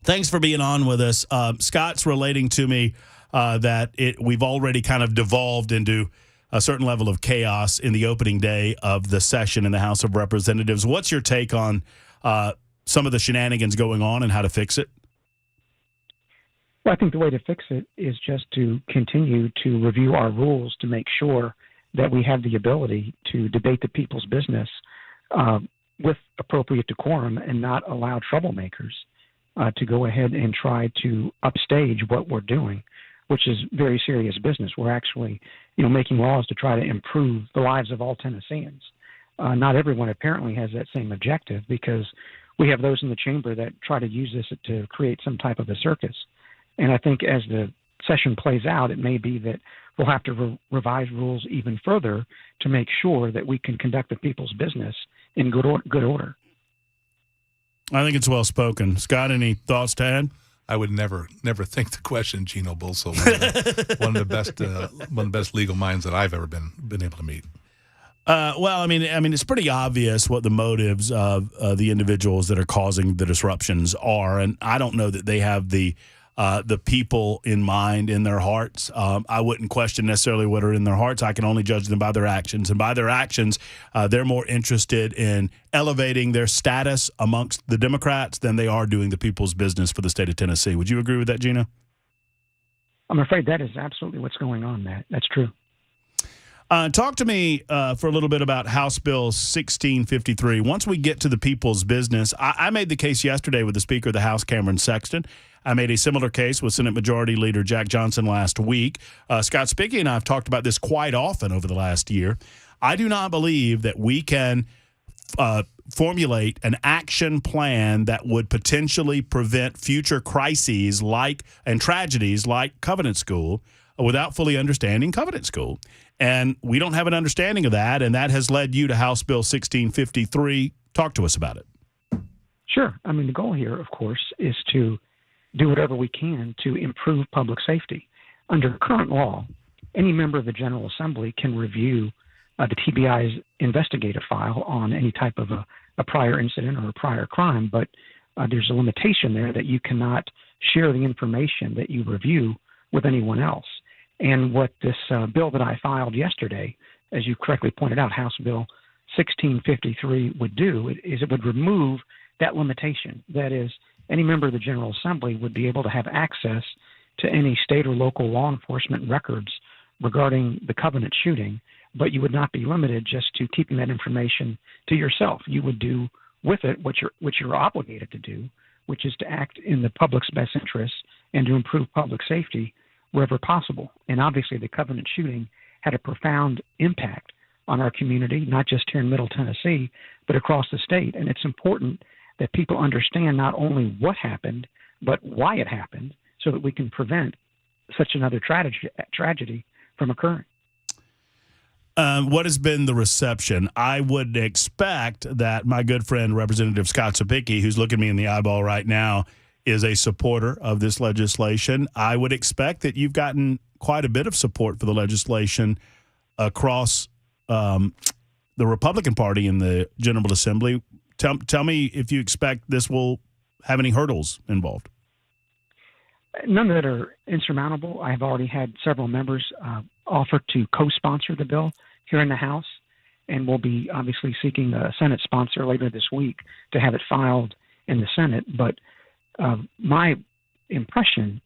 thanks for being on with us. Scott's relating to me that we've already kind of devolved into a certain level of chaos in the opening day of the session in the House of Representatives. What's your take on some of the shenanigans going on and how to fix it? Well, I think the way to fix it is just to continue to review our rules to make sure that we have the ability to debate the people's business with appropriate decorum and not allow troublemakers to go ahead and try to upstage what we're doing, which is very serious business. We're actually, making laws to try to improve the lives of all Tennesseans. Not everyone apparently has that same objective, because we have those in the chamber that try to use this to create some type of a circus. And I think as the session plays out, it may be that we'll have to revise rules even further to make sure that we can conduct the people's business in good order. I think it's well spoken. Scott, any thoughts to add? I would never think to question Gino Bolso, one of the best legal minds that I've ever been able to meet. Well, I mean, it's pretty obvious what the motives of the individuals that are causing the disruptions are, and I don't know that they have the people in mind in their hearts. I wouldn't question necessarily what are in their hearts. I can only judge them by their actions. And by their actions, they're more interested in elevating their status amongst the Democrats than they are doing the people's business for the state of Tennessee. Would you agree with that, Gina? I'm afraid that is absolutely what's going on, Matt. That's true. Talk to me for a little bit about House Bill 1653. Once we get to the people's business, I made the case yesterday with the Speaker of the House, Cameron Sexton. I made a similar case with Senate Majority Leader Jack Johnson last week. Scott Spickey and I have talked about this quite often over the last year. I do not believe that we can formulate an action plan that would potentially prevent future crises and tragedies like Covenant School without fully understanding Covenant School. And we don't have an understanding of that, and that has led you to House Bill 1653. Talk to us about it. Sure. I mean, the goal here, of course, is to do whatever we can to improve public safety. Under current law, any member of the General Assembly can review the TBI's investigative file on any type of a prior incident or a prior crime, but there's a limitation there that you cannot share the information that you review with anyone else. And what this bill that I filed yesterday, as you correctly pointed out, House Bill 1653 would do, is it would remove that limitation. That is, any member of the General Assembly would be able to have access to any state or local law enforcement records regarding the Covenant shooting, but you would not be limited just to keeping that information to yourself. You would do with it what you're obligated to do, which is to act in the public's best interests and to improve public safety wherever possible. And obviously the Covenant shooting had a profound impact on our community, not just here in Middle Tennessee, but across the state. And it's important that people understand not only what happened, but why it happened, so that we can prevent such another tragedy from occurring. What has been the reception? I would expect that my good friend, Representative Scott Sapicki, who's looking me in the eyeball right now, is a supporter of this legislation. I would expect that you've gotten quite a bit of support for the legislation across the Republican Party in the General Assembly. Tell me if you expect this will have any hurdles involved. None that are insurmountable. I have already had several members offer to co-sponsor the bill here in the House, and we'll be obviously seeking a Senate sponsor later this week to have it filed in the Senate. But my impression,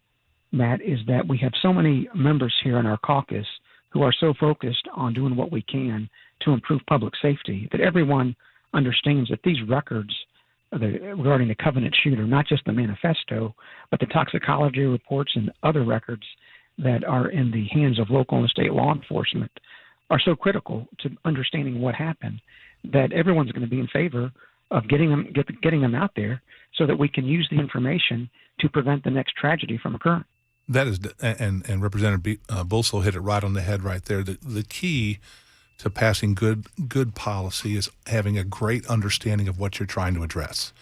Matt, is that we have so many members here in our caucus who are so focused on doing what we can to improve public safety that everyone understands that these records regarding the Covenant shooter, not just the manifesto, but the toxicology reports and other records that are in the hands of local and state law enforcement, are so critical to understanding what happened that everyone's going to be in favor of getting them out there so that we can use the information to prevent the next tragedy from occurring. That is, and Representative Bulso hit it right on the head right there. The key to passing good policy is having a great understanding of what you're trying to address.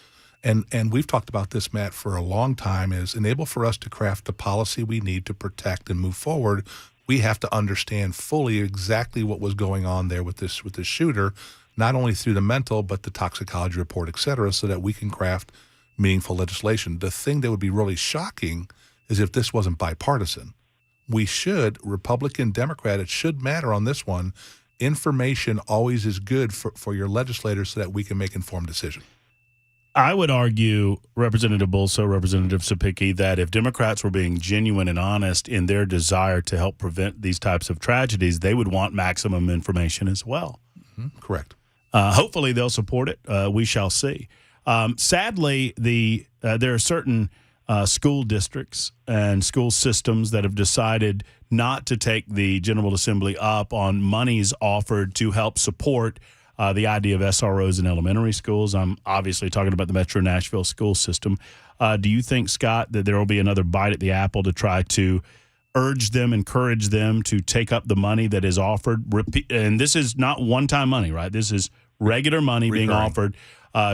And we've talked about this, Matt, for a long time, is enable for us to craft the policy we need to protect and move forward. We have to understand fully exactly what was going on there with this shooter, not only through the mental, but the toxicology report, et cetera, so that we can craft meaningful legislation. The thing that would be really shocking is if this wasn't bipartisan. We should, Republican, Democrat, it should matter on this one. Information always is good for your legislators so that we can make informed decisions. I would argue, Representative Bulso, Representative Sapicki, that if Democrats were being genuine and honest in their desire to help prevent these types of tragedies, they would want maximum information as well. Mm-hmm. Correct. Hopefully they'll support it. We shall see. Sadly, there are certain school districts and school systems that have decided not to take the General Assembly up on monies offered to help support the idea of SROs in elementary schools. I'm obviously talking about the Metro Nashville school system. Do you think, Scott, that there will be another bite at the apple to try to urge them, encourage them to take up the money that is offered? And this is not one-time money, right? This is regular money being offered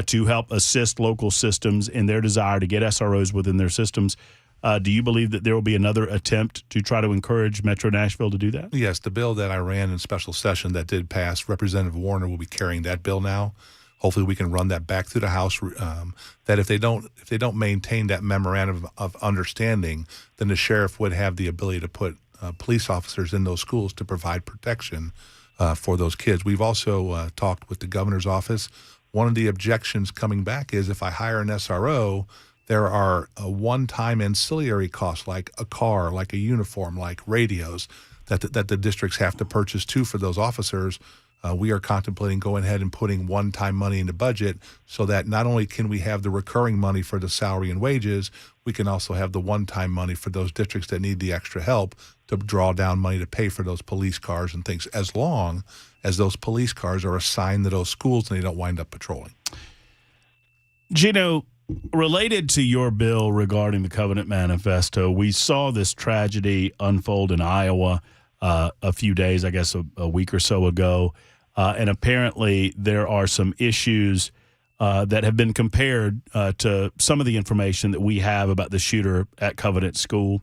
to help assist local systems in their desire to get SROs within their systems. Do you believe that there will be another attempt to try to encourage Metro Nashville to do that? Yes, the bill that I ran in special session that did pass, Representative Warner will be carrying that bill now. Hopefully we can run that back through the House, that if they don't maintain that memorandum of understanding, then the sheriff would have the ability to put police officers in those schools to provide protection for those kids. We've also talked with the governor's office. One of the objections coming back is if I hire an SRO, there are one-time ancillary costs like a car, like a uniform, like radios that the districts have to purchase too for those officers. We are contemplating going ahead and putting one-time money in the budget so that not only can we have the recurring money for the salary and wages, we can also have the one-time money for those districts that need the extra help to draw down money to pay for those police cars and things, as long as those police cars are assigned to those schools and they don't wind up patrolling. Gino, related to your bill regarding the Covenant Manifesto, we saw this tragedy unfold in Iowa a few days, I guess a week or so ago, and apparently there are some issues that have been compared to some of the information that we have about the shooter at Covenant School.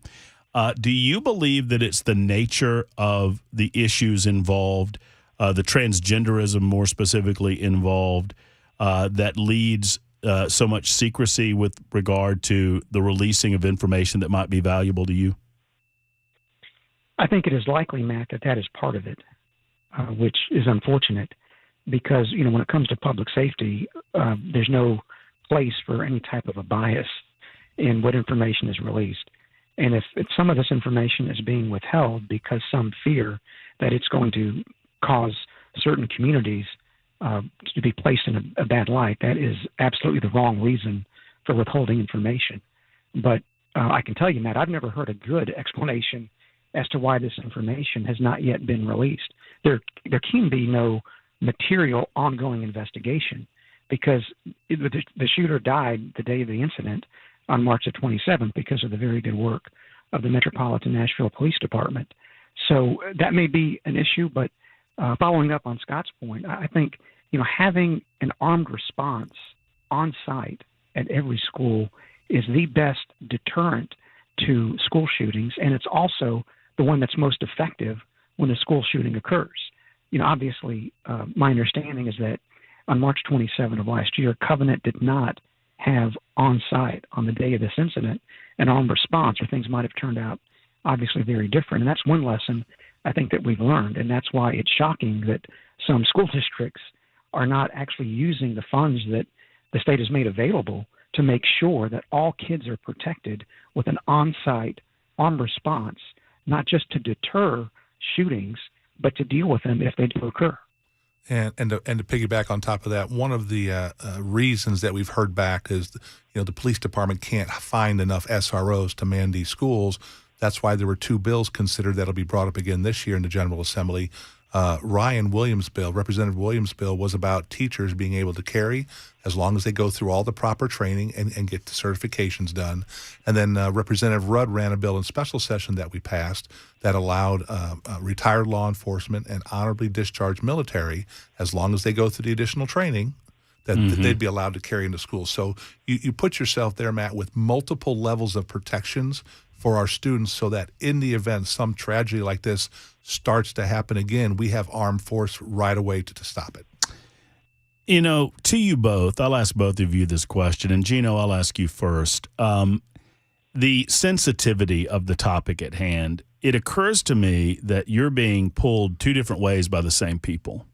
Do you believe that it's the nature of the issues involved, the transgenderism more specifically involved, that leads so much secrecy with regard to the releasing of information that might be valuable to you? I think it is likely, Matt, that is part of it, which is unfortunate because, when it comes to public safety, there's no place for any type of a bias in what information is released. And if some of this information is being withheld because some fear that it's going to cause certain communities to be placed in a bad light, that is absolutely the wrong reason for withholding information. But I can tell you, Matt, I've never heard a good explanation as to why this information has not yet been released. There can be no material ongoing investigation because the shooter died the day of the incident on March the 27th because of the very good work of the Metropolitan Nashville Police Department. So that may be an issue, but following up on Scott's point, I think having an armed response on site at every school is the best deterrent to school shootings, and it's also the one that's most effective when a school shooting occurs. Obviously, my understanding is that on March 27 of last year, Covenant did not have on site on the day of this incident an armed response, or things might have turned out obviously very different. And that's one lesson I think that we've learned, and that's why it's shocking that some school districts are not actually using the funds that the state has made available to make sure that all kids are protected with an on-site armed response, not just to deter shootings, but to deal with them if they do occur. And to piggyback on top of that, one of the reasons that we've heard back is, the police department can't find enough SROs to man these schools. That's why there were two bills considered that'll be brought up again this year in the General Assembly. Representative Williams' bill was about teachers being able to carry as long as they go through all the proper training and get the certifications done. And then Representative Rudd ran a bill in special session that we passed that allowed retired law enforcement and honorably discharged military, as long as they go through the additional training, that they'd be allowed to carry into school. So you put yourself there, Matt, with multiple levels of protections for our students, so that in the event some tragedy like this starts to happen again, we have armed force right away to stop it. You know, to you both, I'll ask both of you this question, and Gino, I'll ask you first. The sensitivity of the topic at hand, it occurs to me that you're being pulled two different ways by the same people.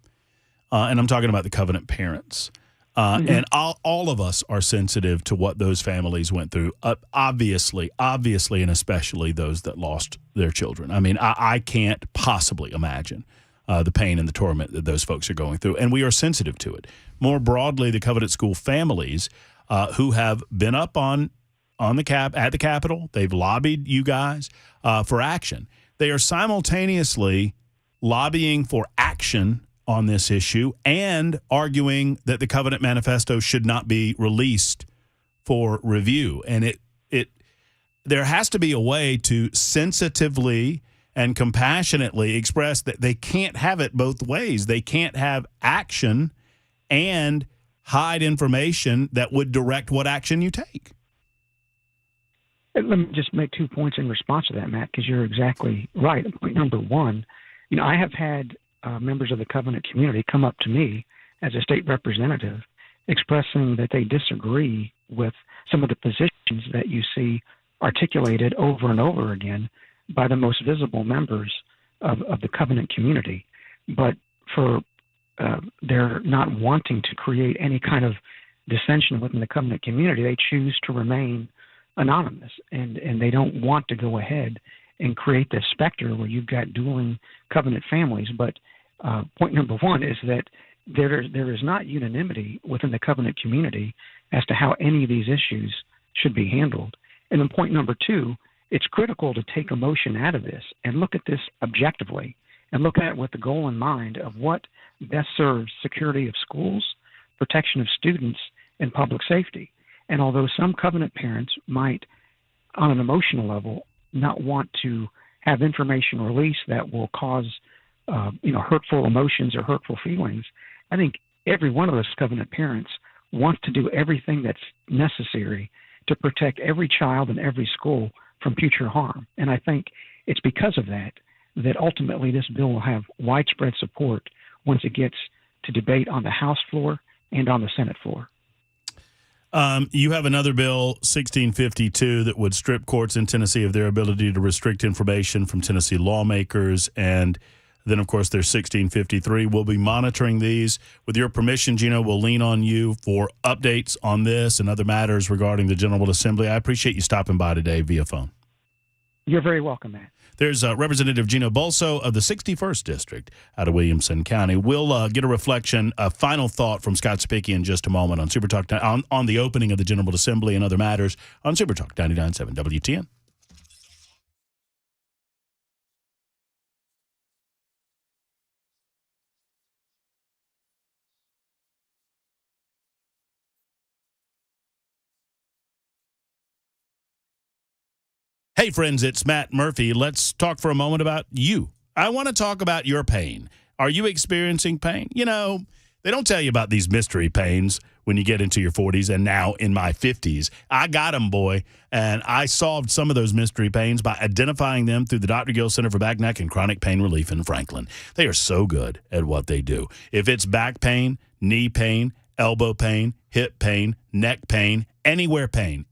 And I'm talking about the covenant parents. And all of us are sensitive to what those families went through, obviously, and especially those that lost their children. I mean, I can't possibly imagine the pain and the torment that those folks are going through, and we are sensitive to it. More broadly, the Covenant School families who have been up at the Capitol, they've lobbied you guys for action. They are simultaneously lobbying for action on this issue and arguing that the Covenant Manifesto should not be released for review. And there has to be a way to sensitively and compassionately express that they can't have it both ways. They can't have action and hide information that would direct what action you take. Let me just make 2 points in response to that, Matt, because you're exactly right. Point number one, I have had members of the Covenant community come up to me as a state representative expressing that they disagree with some of the positions that you see articulated over and over again by the most visible members of the Covenant community. But for they're not wanting to create any kind of dissension within the Covenant community, they choose to remain anonymous, and they don't want to go ahead and create this specter where you've got dueling Covenant families. But point number one is that there is not unanimity within the Covenant community as to how any of these issues should be handled. And then point number two, it's critical to take emotion out of this and look at this objectively and look at it with the goal in mind of what best serves security of schools, protection of students, and public safety. And although some Covenant parents might, on an emotional level, not want to have information released that will cause hurtful emotions or hurtful feelings, I think every one of those Covenant parents wants to do everything that's necessary to protect every child in every school from future harm. And I think it's because of that ultimately this bill will have widespread support once it gets to debate on the House floor and on the Senate floor. You have another bill, 1652, that would strip courts in Tennessee of their ability to restrict information from Tennessee lawmakers. And then, of course, there's 1653. We'll be monitoring these. With your permission, Gino, we'll lean on you for updates on this and other matters regarding the General Assembly. I appreciate you stopping by today via phone. You're very welcome, Matt. There's Representative Gino Bolso of the 61st District out of Williamson County. We'll get a reflection, a final thought from Scott Spicki in just a moment on Super Talk on the opening of the General Assembly and other matters on Super Talk 99.7 WTN. Hey, friends, it's Matt Murphy. Let's talk for a moment about you. I want to talk about your pain. Are you experiencing pain? You know, they don't tell you about these mystery pains when you get into your 40s and now in my 50s. I got them, boy, and I solved some of those mystery pains by identifying them through the Dr. Gill Center for Back, Neck, and Chronic Pain Relief in Franklin. They are so good at what they do. If it's back pain, knee pain, elbow pain, hip pain, neck pain, anywhere pain,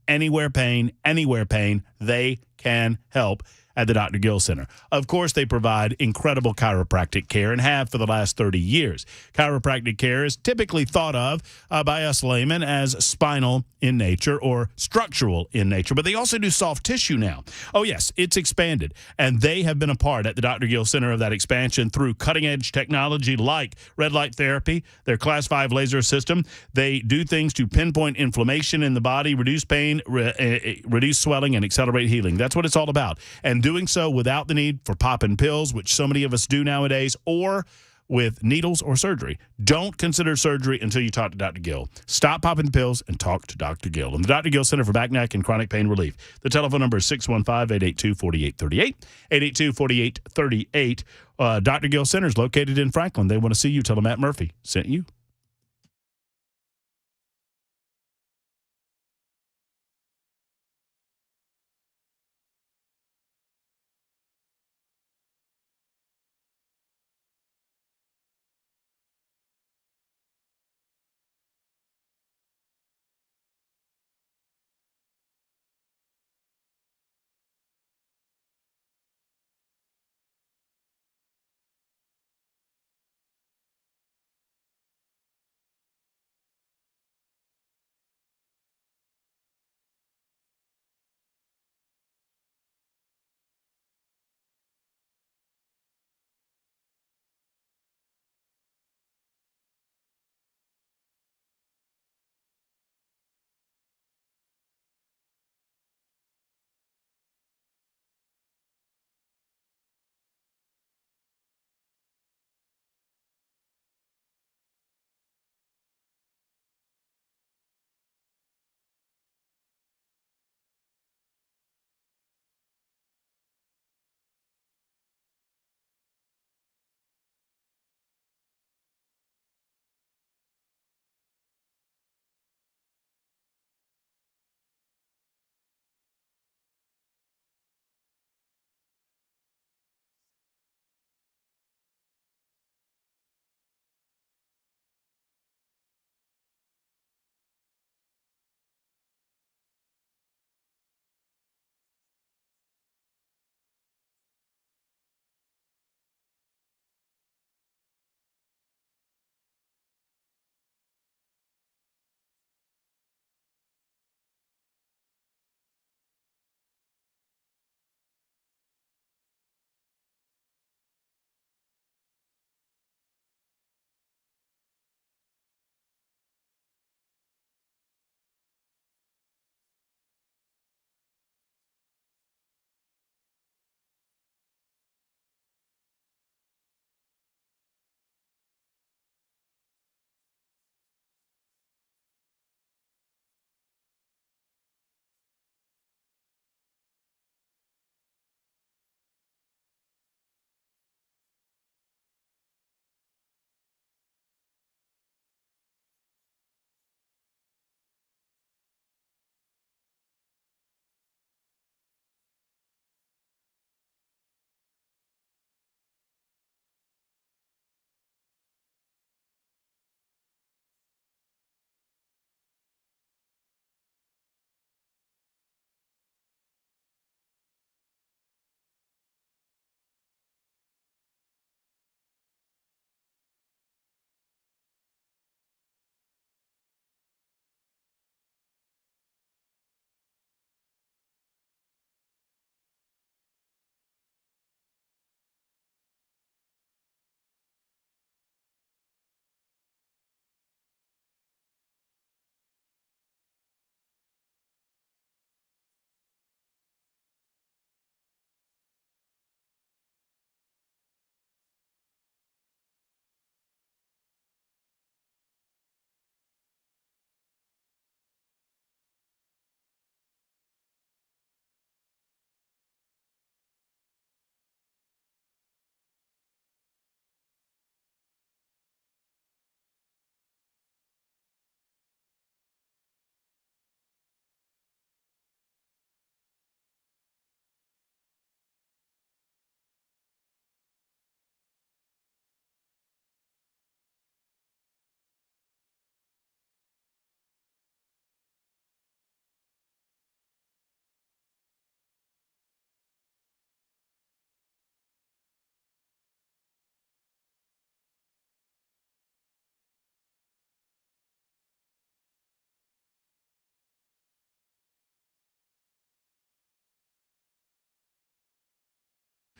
they can help at the Dr. Gill Center. Of course, they provide incredible chiropractic care and have for the last 30 years. Chiropractic care is typically thought of by us laymen as spinal in nature or structural in nature, but they also do soft tissue now. Oh, yes, it's expanded, and they have been a part at the Dr. Gill Center of that expansion through cutting-edge technology like red light therapy, their Class 5 laser system. They do things to pinpoint inflammation in the body, reduce pain, reduce swelling, and accelerate healing. That's what it's all about. And doing so without the need for popping pills, which so many of us do nowadays, or with needles or surgery. Don't consider surgery until you talk to Dr. Gill. Stop popping the pills and talk to Dr. Gill. And the Dr. Gill Center for Back, Neck, and Chronic Pain Relief. The telephone number is 615-882-4838, 882-4838. Dr. Gill Center is located in Franklin. They want to see you. Tell them Matt Murphy sent you.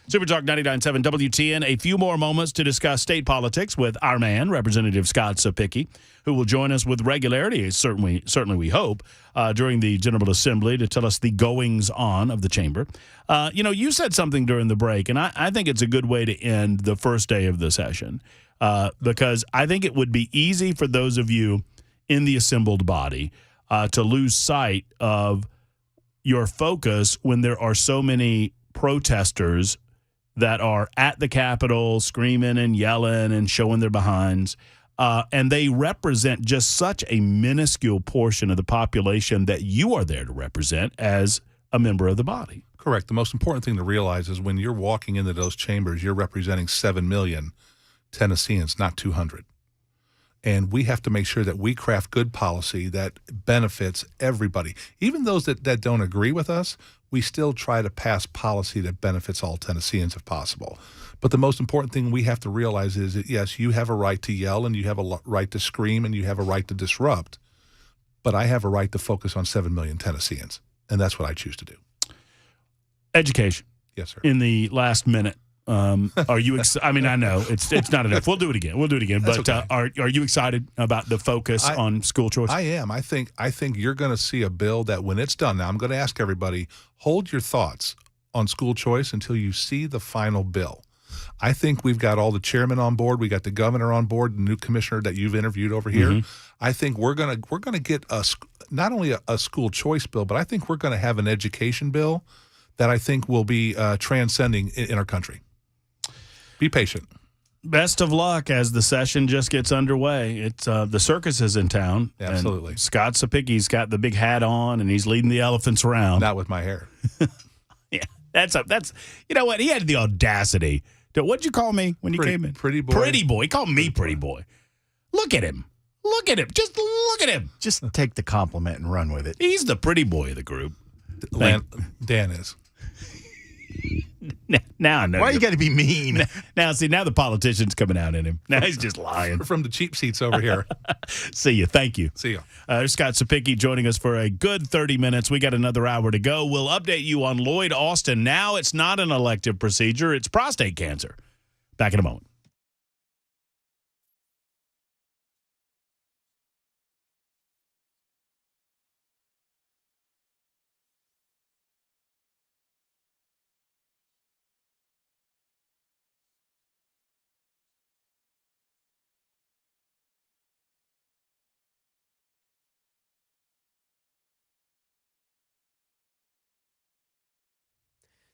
Super Talk 99.7 WTN. A few more moments to discuss state politics with our man, Representative Scott Sapicki, who will join us with regularity, certainly we hope, during the General Assembly to tell us the goings-on of the chamber. You said something during the break, and I think it's a good way to end the first day of the session because I think it would be easy for those of you in the assembled body to lose sight of your focus when there are so many protesters that are at the Capitol screaming and yelling and showing their behinds. And they represent just such a minuscule portion of the population that you are there to represent as a member of the body. Correct. The most important thing to realize is when you're walking into those chambers, you're representing 7 million Tennesseans, not 200. And we have to make sure that we craft good policy that benefits everybody. Even those that don't agree with us, we still try to pass policy that benefits all Tennesseans if possible. But the most important thing we have to realize is that, yes, you have a right to yell and you have a right to scream and you have a right to disrupt. But I have a right to focus on 7 million Tennesseans. And that's what I choose to do. Education. Yes, sir. In the last minute. Are you I mean, I know it's not enough. We'll do it again. But okay. Are you excited about the focus on school choice? I am. I think you're going to see a bill that when it's done, now I'm going to ask everybody, hold your thoughts on school choice until you see the final bill. I think we've got all the chairmen on board. We got the governor on board, the new commissioner that you've interviewed over here. Mm-hmm. I think we're gonna get not only a school choice bill, but I think we're going to have an education bill that I think will be transcending in our country. Be patient. Best of luck as the session just gets underway. It's the circus is in town. Yeah, absolutely. Scott Sapicki's got the big hat on, and he's leading the elephants around. Not with my hair. Yeah, that's you know what? He had the audacity to, what'd you call me when you came in? Pretty boy. Pretty boy. He called me pretty boy. Look at him. Look at him. Just look at him. Just take the compliment and run with it. He's the pretty boy of the group. Dan is. Now I know. Why you got to be mean? Now the politician's coming out in him. Now he's just lying. From the cheap seats over here. See you. Thank you. See you. Scott Sapicki joining us for a good 30 minutes. We got another hour to go. We'll update you on Lloyd Austin. Now it's not an elective procedure. It's prostate cancer. Back in a moment.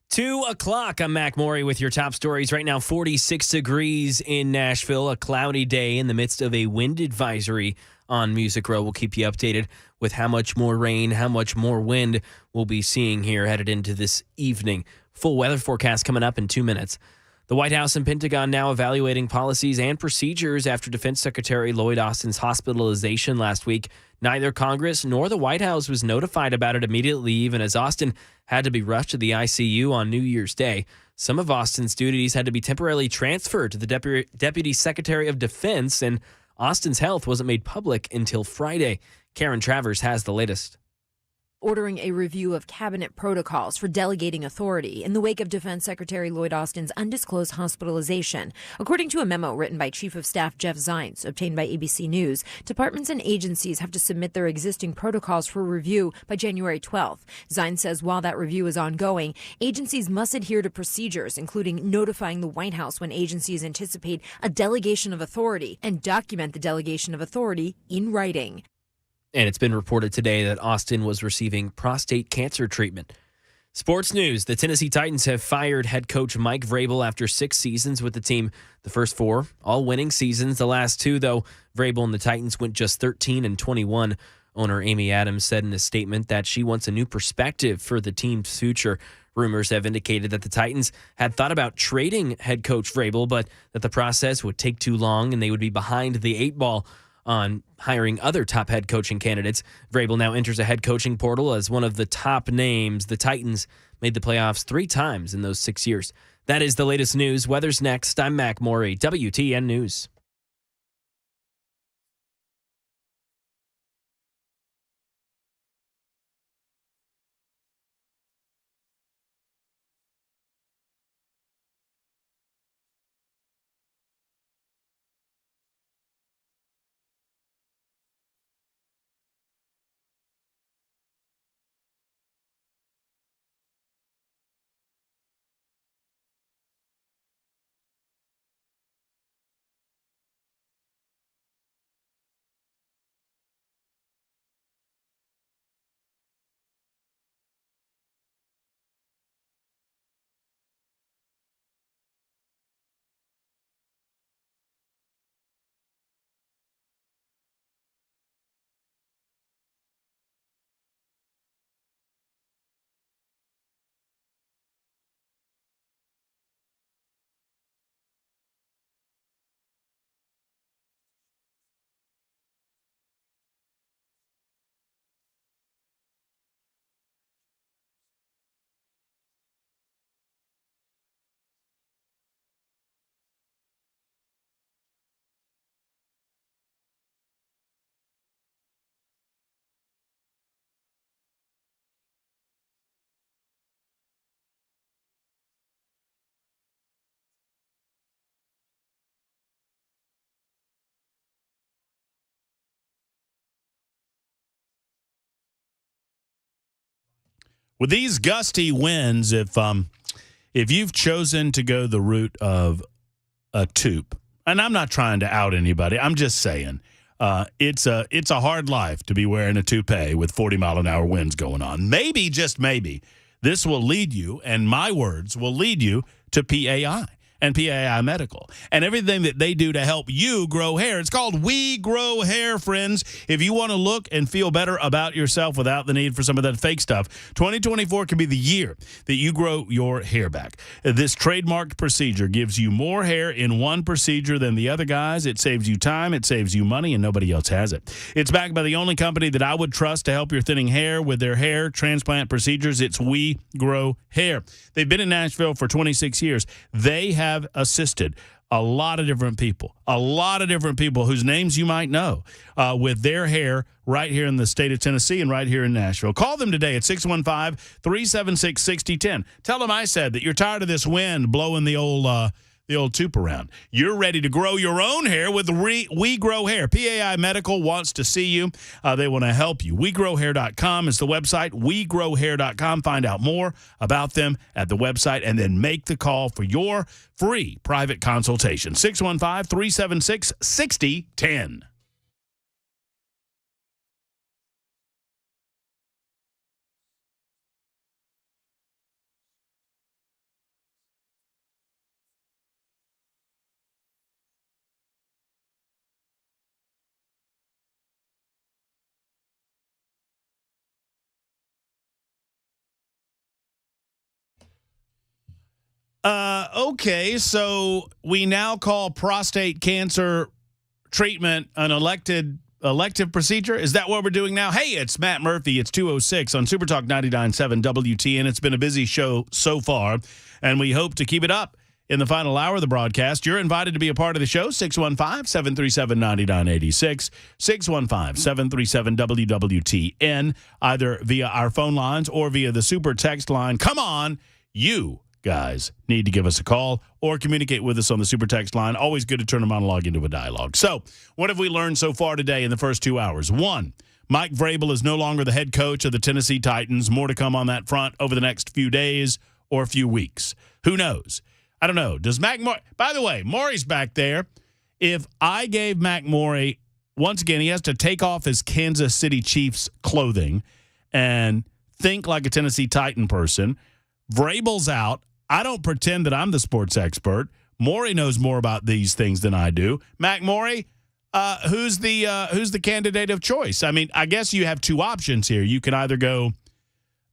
Two o'clock. I'm Mac Maury with your top stories. Right now, 46 degrees in Nashville, a cloudy day in the midst of a wind advisory on Music Row. We'll keep you updated with how much more rain, how much more wind we'll be seeing here headed into this evening. Full weather forecast coming up in 2 minutes. The White House and Pentagon now evaluating policies and procedures after Defense Secretary Lloyd Austin's hospitalization last week. Neither Congress nor the White House was notified about it immediately, even as Austin had to be rushed to the ICU on New Year's Day. Some of Austin's duties had to be temporarily transferred to the Deputy Secretary of Defense, and Austin's health wasn't made public until Friday. Karen Travers has the latest. Ordering a review of cabinet protocols for delegating authority in the wake of Defense Secretary Lloyd Austin's undisclosed hospitalization. According to a memo written by Chief of Staff Jeff Zients, obtained by ABC News, departments and agencies have to submit their existing protocols for review by January 12th. Zients says while that review is ongoing, agencies must adhere to procedures, including notifying the White House when agencies anticipate a delegation of authority and document the delegation of authority in writing. And it's been reported today that Austin was receiving prostate cancer treatment. Sports news. The Tennessee Titans have fired head coach Mike Vrabel after 6 seasons with the team. The first 4, all winning seasons. The last 2, though, Vrabel and the Titans went just 13-21. Owner Amy Adams said in a statement that she wants a new perspective for the team's future. Rumors have indicated that the Titans had thought about trading head coach Vrabel, but that the process would take too long and they would be behind the 8 ball on hiring other top head coaching candidates. Vrabel now enters a head coaching portal as one of the top names. The Titans made the playoffs 3 times in those 6 years. That is the latest news. Weather's next. I'm Mac Maury, WTN News. With these gusty winds, if you've chosen to go the route of a toque, and I'm not trying to out anybody, I'm just saying it's a hard life to be wearing a toupee with 40-mile-an-hour winds going on. Maybe, just maybe, this will lead you, and my words will lead you to PAI and PAI Medical and everything that they do to help you grow hair. It's called We Grow Hair, friends. If you want to look and feel better about yourself without the need for some of that fake stuff, 2024 can be the year that you grow your hair back. This trademarked procedure gives you more hair in one procedure than the other guys. It saves you time, it saves you money, and nobody else has it. It's backed by the only company that I would trust to help your thinning hair with their hair transplant procedures. It's We Grow Hair. They've been in Nashville for 26 years. They have assisted a lot of different people whose names you might know with their hair right here in the state of Tennessee and right here in Nashville. Call them today at 615-376-6010. Tell them I said that you're tired of this wind blowing the old toque around. You're ready to grow your own hair with We Grow Hair. PAI Medical wants to see you. They want to help you. WeGrowHair.com is the website. WeGrowHair.com. Find out more about them at the website and then make the call for your free private consultation. 615-376-6010. Okay, so we now call prostate cancer treatment an elective procedure. Is that what we're doing now? Hey, it's Matt Murphy. It's 2:06 on Super Talk 99.7 WTN. It's been a busy show so far, and we hope to keep it up in the final hour of the broadcast. You're invited to be a part of the show, 615-737-9986, 615-737-WWTN, either via our phone lines or via the super text line. Come on, you guys need to give us a call or communicate with us on the super text line. Always good to turn a monologue into a dialogue. So what have we learned so far today in the first 2 hours? One, Mike Vrabel is no longer the head coach of the Tennessee Titans. More to come on that front over the next few days or a few weeks. Who knows? I don't know. Does Mac Morey... By the way, Morey's back there. If I gave Mac Morey... Once again, he has to take off his Kansas City Chiefs clothing and think like a Tennessee Titan person. Vrabel's out. I don't pretend that I'm the sports expert. Morey knows more about these things than I do. Mac Morey, who's the candidate of choice? I mean, I guess you have two options here. You can either go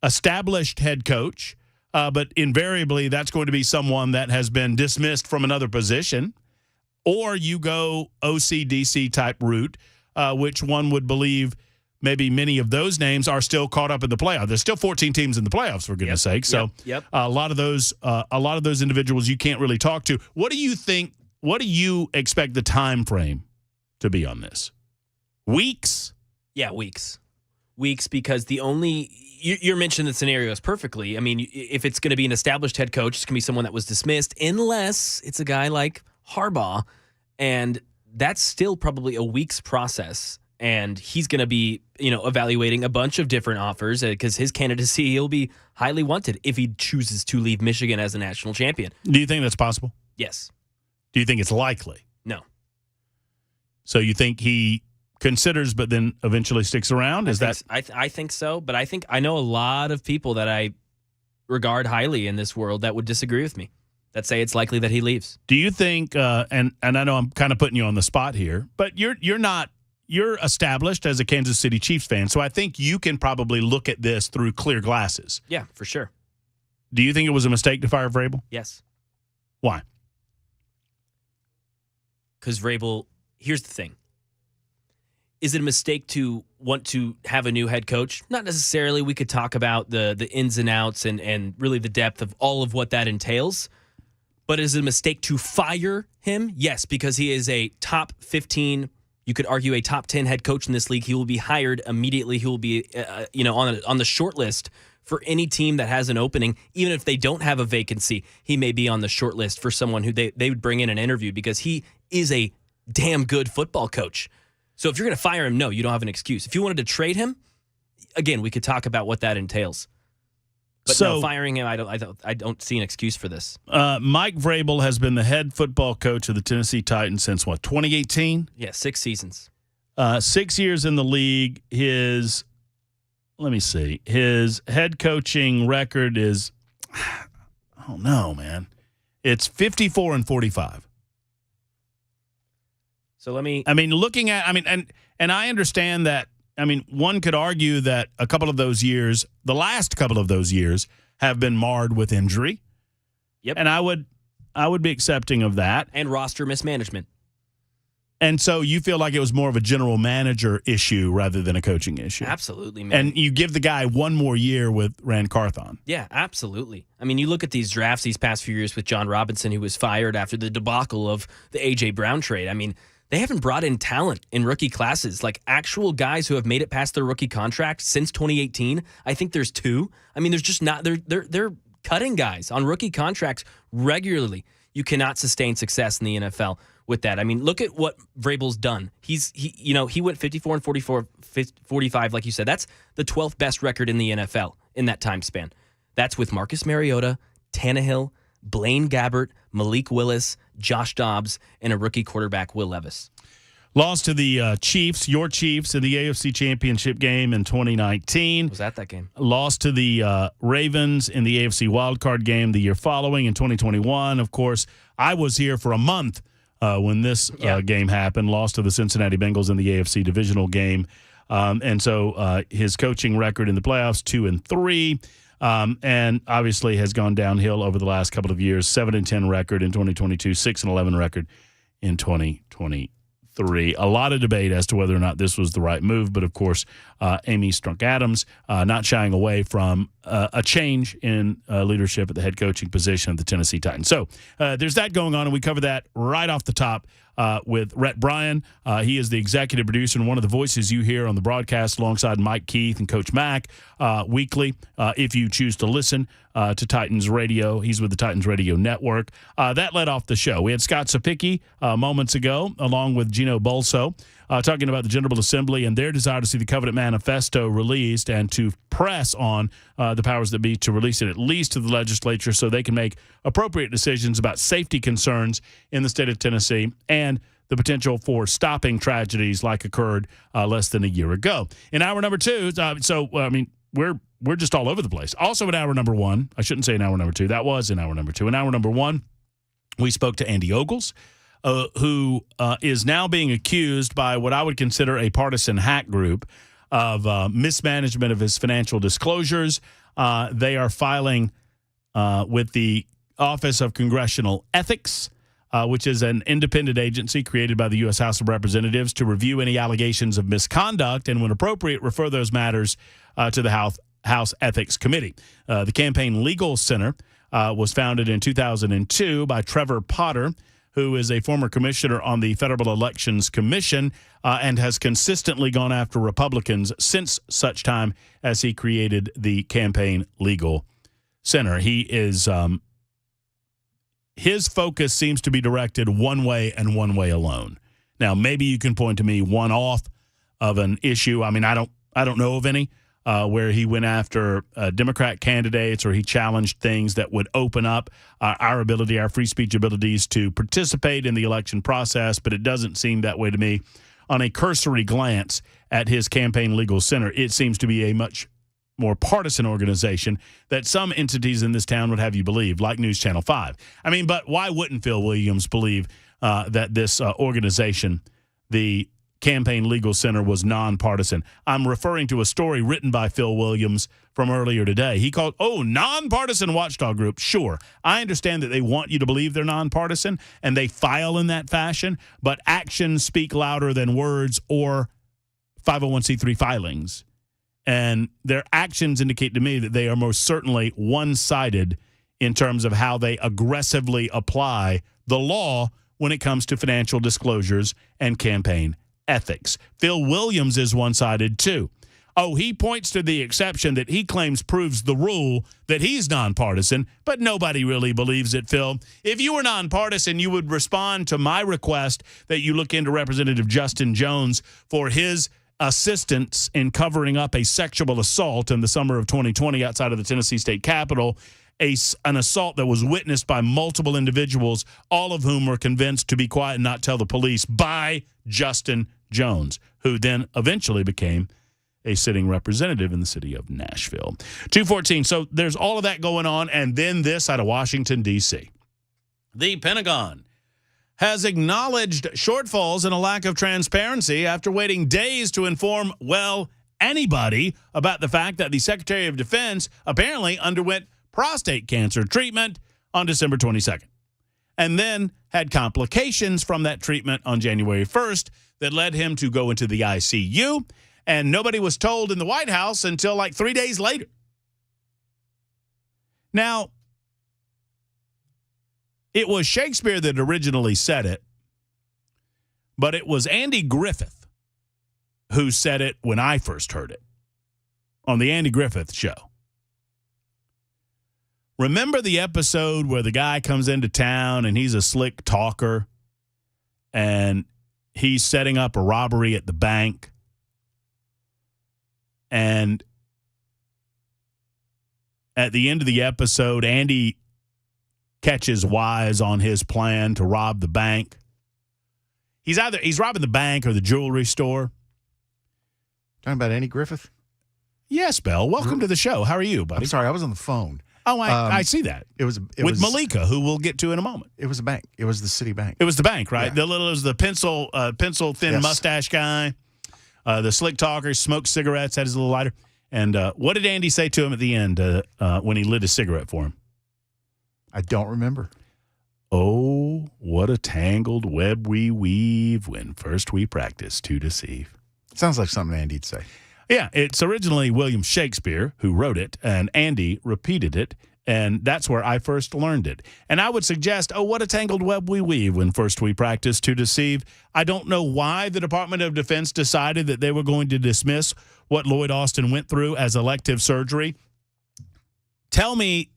established head coach, but invariably that's going to be someone that has been dismissed from another position, or you go OCDC type route, which one would believe maybe many of those names are still caught up in the playoffs. There's still 14 teams in the playoffs, for goodness sake. So a lot of those individuals you can't really talk to. What do you think? What do you expect the time frame to be on this? Weeks? Yeah, weeks. Weeks, because you're mentioning the scenarios perfectly. I mean, if it's going to be an established head coach, it's going to be someone that was dismissed, unless it's a guy like Harbaugh, and that's still probably a week's process. And he's going to be, evaluating a bunch of different offers because his candidacy, he'll be highly wanted if he chooses to leave Michigan as a national champion. Do you think that's possible? Yes. Do you think it's likely? No. So you think he considers but then eventually sticks around? I think so, but I know a lot of people that I regard highly in this world that would disagree with me, that say it's likely that he leaves. Do you think, and I know I'm kind of putting you on the spot here, but you're established as a Kansas City Chiefs fan, so I think you can probably look at this through clear glasses. Yeah, for sure. Do you think it was a mistake to fire Vrabel? Yes. Why? Because Vrabel, here's the thing. Is it a mistake to want to have a new head coach? Not necessarily. We could talk about the ins and outs and really the depth of all of what that entails. But is it a mistake to fire him? Yes, because he is a top 15, you could argue a top 10 head coach in this league. He will be hired immediately. He will be on the short list for any team that has an opening. Even if they don't have a vacancy, he may be on the short list for someone who they would bring in an interview because he is a damn good football coach. So if you're going to fire him, no, you don't have an excuse. If you wanted to trade him, again, we could talk about what that entails. But no, firing him, I don't see an excuse for this. Mike Vrabel has been the head football coach of the Tennessee Titans since, 2018? Yeah, 6 seasons. 6 years in the league. His head coaching record is, I don't know, man. It's 54-45. So looking at, and I understand that. One could argue that a couple of those years, the last couple of those years, have been marred with injury. Yep. And I would be accepting of that. And roster mismanagement. And so you feel like it was more of a general manager issue rather than a coaching issue. Absolutely, man. And you give the guy one more year with Rand Carthon. Yeah, absolutely. You look at these drafts these past few years with John Robinson, who was fired after the debacle of the A.J. Brown trade. They haven't brought in talent in rookie classes, like actual guys who have made it past their rookie contract since 2018. I think there's 2. There's just not. They're cutting guys on rookie contracts regularly. You cannot sustain success in the NFL with that. Look at what Vrabel's done. He went 54-45, like you said. That's the 12th best record in the NFL in that time span. That's with Marcus Mariota, Tannehill, Blaine Gabbert, Malik Willis, Josh Dobbs, and a rookie quarterback, Will Levis. Lost to the Chiefs, your Chiefs, in the AFC Championship game in 2019. Was at that game. Lost to the Ravens in the AFC wildcard game the year following in 2021. Of course, I was here for a month when this game happened. Lost to the Cincinnati Bengals in the AFC divisional game. And so his coaching record in the playoffs, 2-3. And obviously has gone downhill over the last couple of years. 7-10 record in 2022, 6-11 record in 2023. A lot of debate as to whether or not this was the right move, but of course, Amy Strunk-Adams not shying away from a change in leadership at the head coaching position of the Tennessee Titans. So there's that going on, and we cover that right off the top with Rhett Bryan. He is the executive producer and one of the voices you hear on the broadcast alongside Mike Keith and Coach Mack weekly. If you choose to listen to Titans Radio, he's with the Titans Radio Network. That led off the show. We had Scott Sapicki moments ago, along with Gino Bolso, talking about the General Assembly and their desire to see the Covenant Manifesto released and to press on the powers that be to release it at least to the legislature so they can make appropriate decisions about safety concerns in the state of Tennessee and the potential for stopping tragedies like occurred less than a year ago. In hour number 2, we're just all over the place. Also in hour number 1, I shouldn't say in hour number 2, that was in hour number 2. In hour number 1, we spoke to Andy Ogles, who is now being accused by what I would consider a partisan hack group of mismanagement of his financial disclosures. They are filing with the Office of Congressional Ethics, which is an independent agency created by the U.S. House of Representatives to review any allegations of misconduct and, when appropriate, refer those matters to the House Ethics Committee. The Campaign Legal Center was founded in 2002 by Trevor Potter, who is a former commissioner on the Federal Elections Commission and has consistently gone after Republicans since such time as he created the Campaign Legal Center. He is his focus seems to be directed one way and one way alone. Now, maybe you can point to me one off of an issue. I don't know of any where he went after Democrat candidates or he challenged things that would open up our free speech abilities to participate in the election process, but it doesn't seem that way to me. On a cursory glance at his Campaign Legal Center, it seems to be a much more partisan organization that some entities in this town would have you believe, like News Channel 5. But why wouldn't Phil Williams believe that this organization, the Campaign Legal Center, was nonpartisan? I'm referring to a story written by Phil Williams from earlier today. He called, nonpartisan watchdog group. Sure, I understand that they want you to believe they're nonpartisan and they file in that fashion, but actions speak louder than words or 501c3 filings. And their actions indicate to me that they are most certainly one-sided in terms of how they aggressively apply the law when it comes to financial disclosures and campaign ethics. Phil Williams is one-sided too. He points to the exception that he claims proves the rule that he's nonpartisan, but nobody really believes it, Phil. If you were nonpartisan, you would respond to my request that you look into Representative Justin Jones for his assistance in covering up a sexual assault in the summer of 2020 outside of the Tennessee State Capitol, an assault that was witnessed by multiple individuals, all of whom were convinced to be quiet and not tell the police by Justin Jones, who then eventually became a sitting representative in the city of Nashville. 214. So there's all of that going on, and then this out of Washington, D.C. The Pentagon has acknowledged shortfalls and a lack of transparency after waiting days to inform, well, anybody about the fact that the Secretary of Defense apparently underwent prostate cancer treatment on December 22nd, and then had complications from that treatment on January 1st that led him to go into the ICU, and nobody was told in the White House until like 3 days later. Now, it was Shakespeare that originally said it, but it was Andy Griffith who said it when I first heard it on the Andy Griffith Show. Remember the episode where the guy comes into town and he's a slick talker and he's setting up a robbery at the bank, and at the end of the episode, Andy catches wise on his plan to rob the bank. He's robbing the bank or the jewelry store. Talking about Andy Griffith? Yes, Bell. Welcome to the show. How are you, buddy? I'm sorry, I was on the phone. Oh, I see that. It was Malika, who we'll get to in a moment. It was a bank. It was the city bank. It was the bank, right? Yeah. It was the pencil thin mustache guy, the slick talker, smoked cigarettes, had his little lighter. And what did Andy say to him at the end when he lit his cigarette for him? I don't remember. Oh, what a tangled web we weave when first we practice to deceive. Sounds like something Andy'd say. Yeah, it's originally William Shakespeare who wrote it, and Andy repeated it, and that's where I first learned it. And I would suggest, oh, what a tangled web we weave when first we practice to deceive. I don't know why the Department of Defense decided that they were going to dismiss what Lloyd Austin went through as elective surgery. Tell me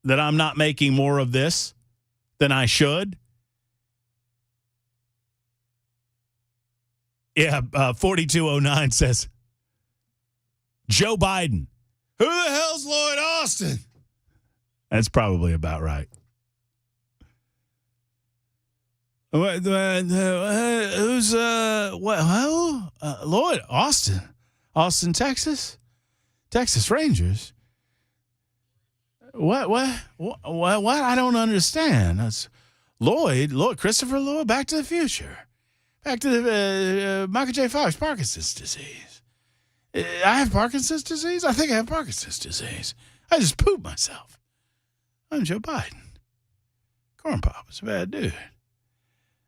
that I'm not making more of this than I should. Yeah, 4209 says, Joe Biden. Who the hell's Lloyd Austin? That's probably about right. Who's Lloyd Austin? Austin, Texas? Texas Rangers? What? I don't understand. That's Lloyd, Christopher Lloyd, Back to the Future. Back to the Michael J. Fox, Parkinson's disease. I have Parkinson's disease? I think I have Parkinson's disease. I just pooped myself. I'm Joe Biden. Corn Pop is a bad dude.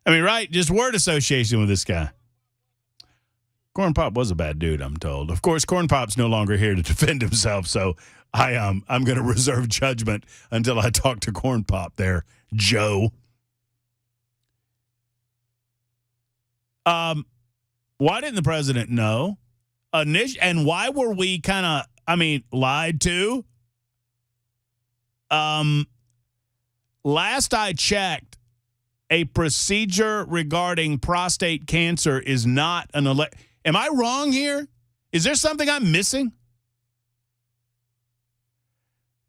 I mean, right? Just word association with this guy. Corn Pop was a bad dude, I'm told. Of course, Corn Pop's no longer here to defend himself, so I'm going to reserve judgment until I talk to Corn Pop there, Joe. Why didn't the president know? And why were we lied to? Last I checked, a procedure regarding prostate cancer is not an Am I wrong here? Is there something I'm missing?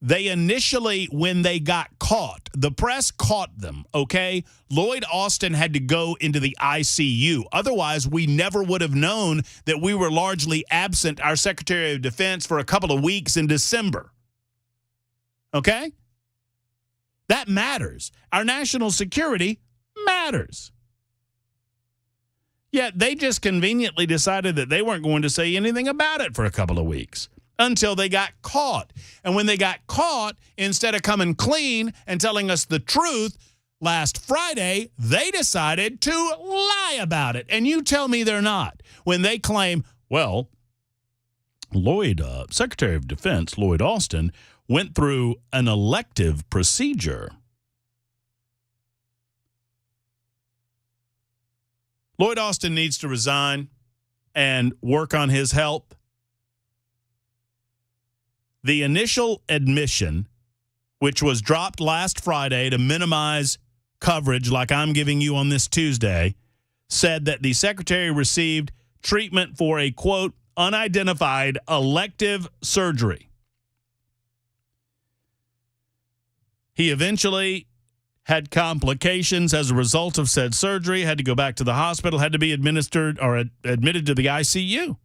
They initially, when they got caught, the press caught them, okay? Lloyd Austin had to go into the ICU. Otherwise, we never would have known that we were largely absent our Secretary of Defense for a couple of weeks in December. Okay? That matters. Our national security matters. Yet they just conveniently decided that they weren't going to say anything about it for a couple of weeks until they got caught. And when they got caught, instead of coming clean and telling us the truth, last Friday, they decided to lie about it. And you tell me they're not. When they claim, well, Secretary of Defense Lloyd Austin went through an elective procedure. Lloyd Austin needs to resign and work on his health. The initial admission, which was dropped last Friday to minimize coverage like I'm giving you on this Tuesday, said that the secretary received treatment for a, quote, unidentified elective surgery. He eventually had complications as a result of said surgery, had to go back to the hospital, had to be administered or admitted to the ICU.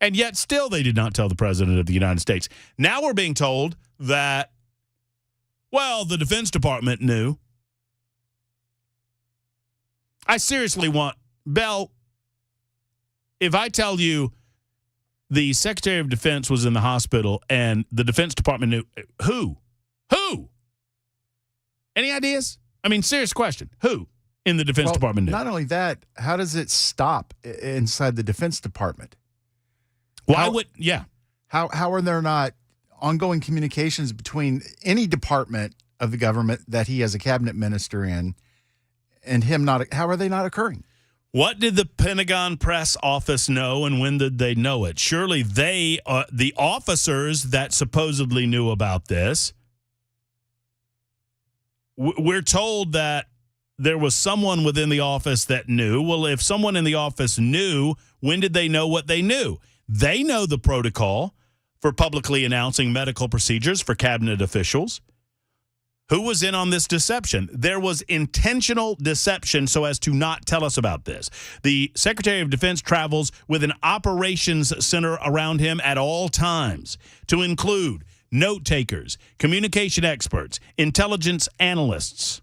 And yet still they did not tell the President of the United States. Now we're being told that, well, the Defense Department knew. I seriously want, Bell, if I tell you the Secretary of Defense was in the hospital and the Defense Department knew, who? Who? Any ideas? I mean, serious question. Who in the Defense Department knew? Not only that, how does it stop inside the Defense Department? How are there not ongoing communications between any department of the government that he has a cabinet minister in and him not? How are they not occurring? What did the Pentagon press office know, and when did they know it? Surely they, the officers that supposedly knew about this, we're told that there was someone within the office that knew. Well, if someone in the office knew, when did they know what they knew? They know the protocol for publicly announcing medical procedures for cabinet officials. Who was in on this deception? There was intentional deception so as to not tell us about this. The Secretary of Defense travels with an operations center around him at all times to include note takers, communication experts, intelligence analysts.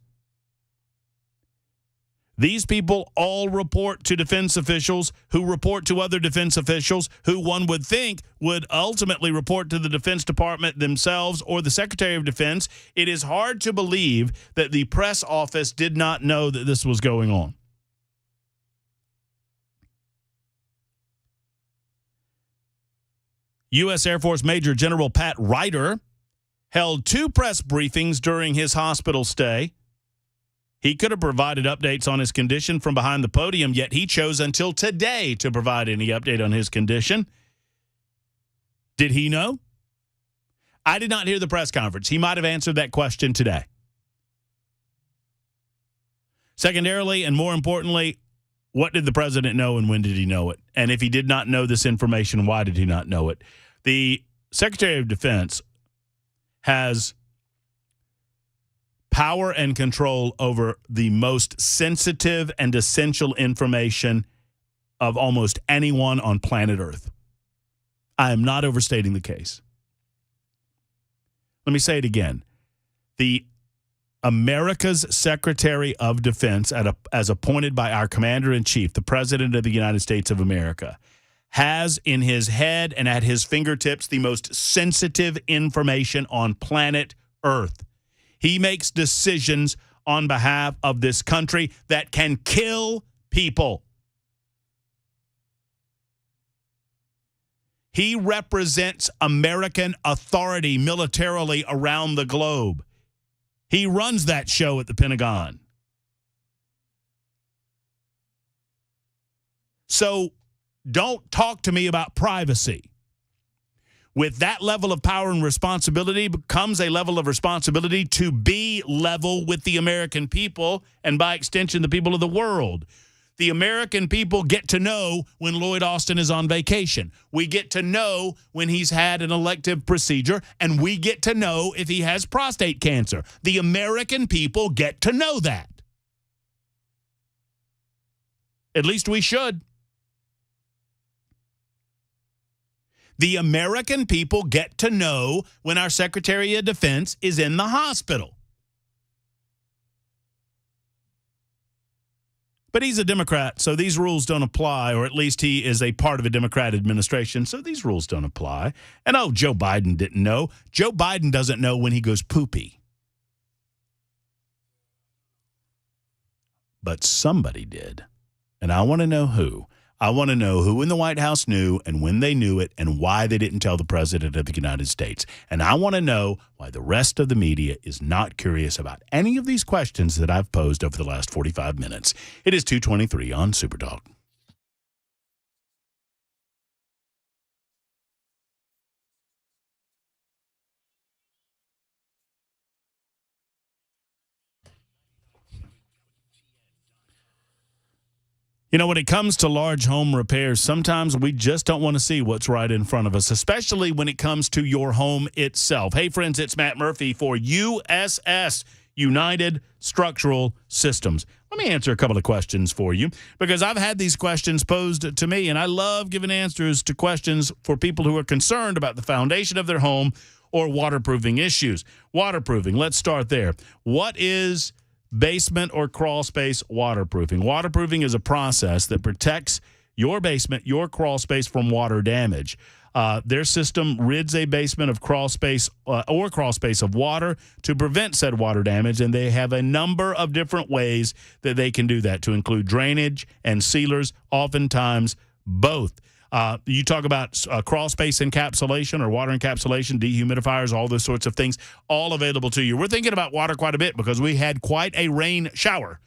These people all report to defense officials who report to other defense officials who one would think would ultimately report to the Defense Department themselves or the Secretary of Defense. It is hard to believe that the press office did not know that this was going on. U.S. Air Force Major General Pat Ryder held 2 press briefings during his hospital stay. He could have provided updates on his condition from behind the podium, yet he chose until today to provide any update on his condition. Did he know? I did not hear the press conference. He might have answered that question today. Secondarily, and more importantly, what did the president know and when did he know it? And if he did not know this information, why did he not know it? The Secretary of Defense has power and control over the most sensitive and essential information of almost anyone on planet Earth. I am not overstating the case. Let me say it again. The America's Secretary of Defense, as appointed by our Commander-in-Chief, the President of the United States of America, has in his head and at his fingertips the most sensitive information on planet Earth. He makes decisions on behalf of this country that can kill people. He represents American authority militarily around the globe. He runs that show at the Pentagon. So don't talk to me about privacy. With that level of power and responsibility becomes a level of responsibility to be level with the American people and by extension the people of the world. The American people get to know when Lloyd Austin is on vacation. We get to know when he's had an elective procedure, and we get to know if he has prostate cancer. The American people get to know that. At least we should. The American people get to know when our Secretary of Defense is in the hospital. But he's a Democrat, so these rules don't apply, or at least he is a part of a Democrat administration, so these rules don't apply. And Joe Biden didn't know. Joe Biden doesn't know when he goes poopy. But somebody did. And I want to know who. I want to know who in the White House knew and when they knew it and why they didn't tell the President of the United States. And I want to know why the rest of the media is not curious about any of these questions that I've posed over the last 45 minutes. It is 2:23 on Superdog. You know, when it comes to large home repairs, sometimes we just don't want to see what's right in front of us, especially when it comes to your home itself. Hey, friends, it's Matt Murphy for USS, United Structural Systems. Let me answer a couple of questions for you because I've had these questions posed to me, and I love giving answers to questions for people who are concerned about the foundation of their home or waterproofing issues. Waterproofing, let's start there. What is basement or crawl space waterproofing? Waterproofing is a process that protects your basement, your crawl space from water damage. Their system rids a basement of crawl space or crawl space of water to prevent said water damage, and they have a number of different ways that they can do that, to include drainage and sealers, oftentimes both. You talk about crawl space encapsulation or water encapsulation, dehumidifiers, all those sorts of things, all available to you. We're thinking about water quite a bit because we had quite a rain shower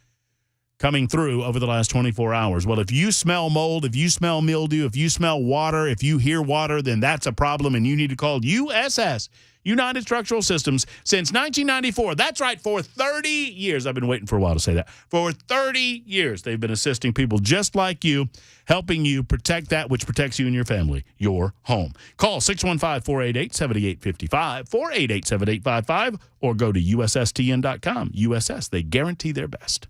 coming through over the last 24 hours. Well, if you smell mold, if you smell mildew, if you smell water, if you hear water, then that's a problem, and you need to call USS, United Structural Systems, since 1994. That's right, for 30 years. I've been waiting for a while to say that. For 30 years, they've been assisting people just like you, helping you protect that which protects you and your family, your home. Call 615-488-7855, 488-7855, or go to USSTN.com. USS, they guarantee their best.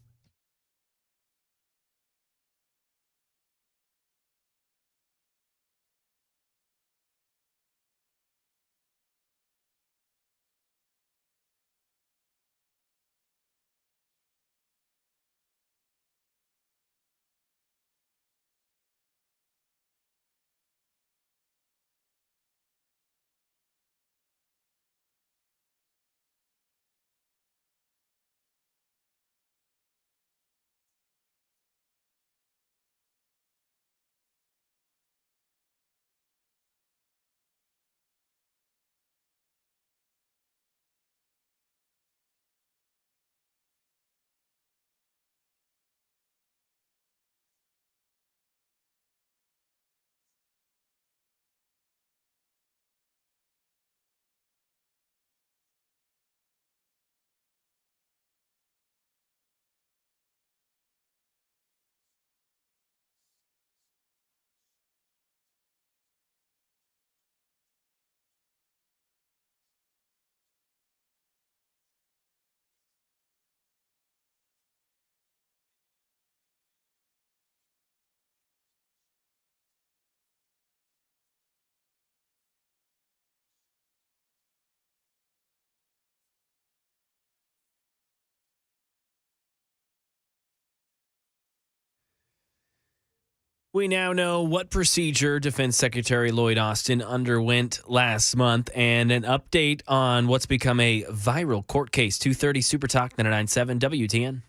We now know what procedure Defense Secretary Lloyd Austin underwent last month and an update on what's become a viral court case. 2:30 Super Talk 99.7 WTN.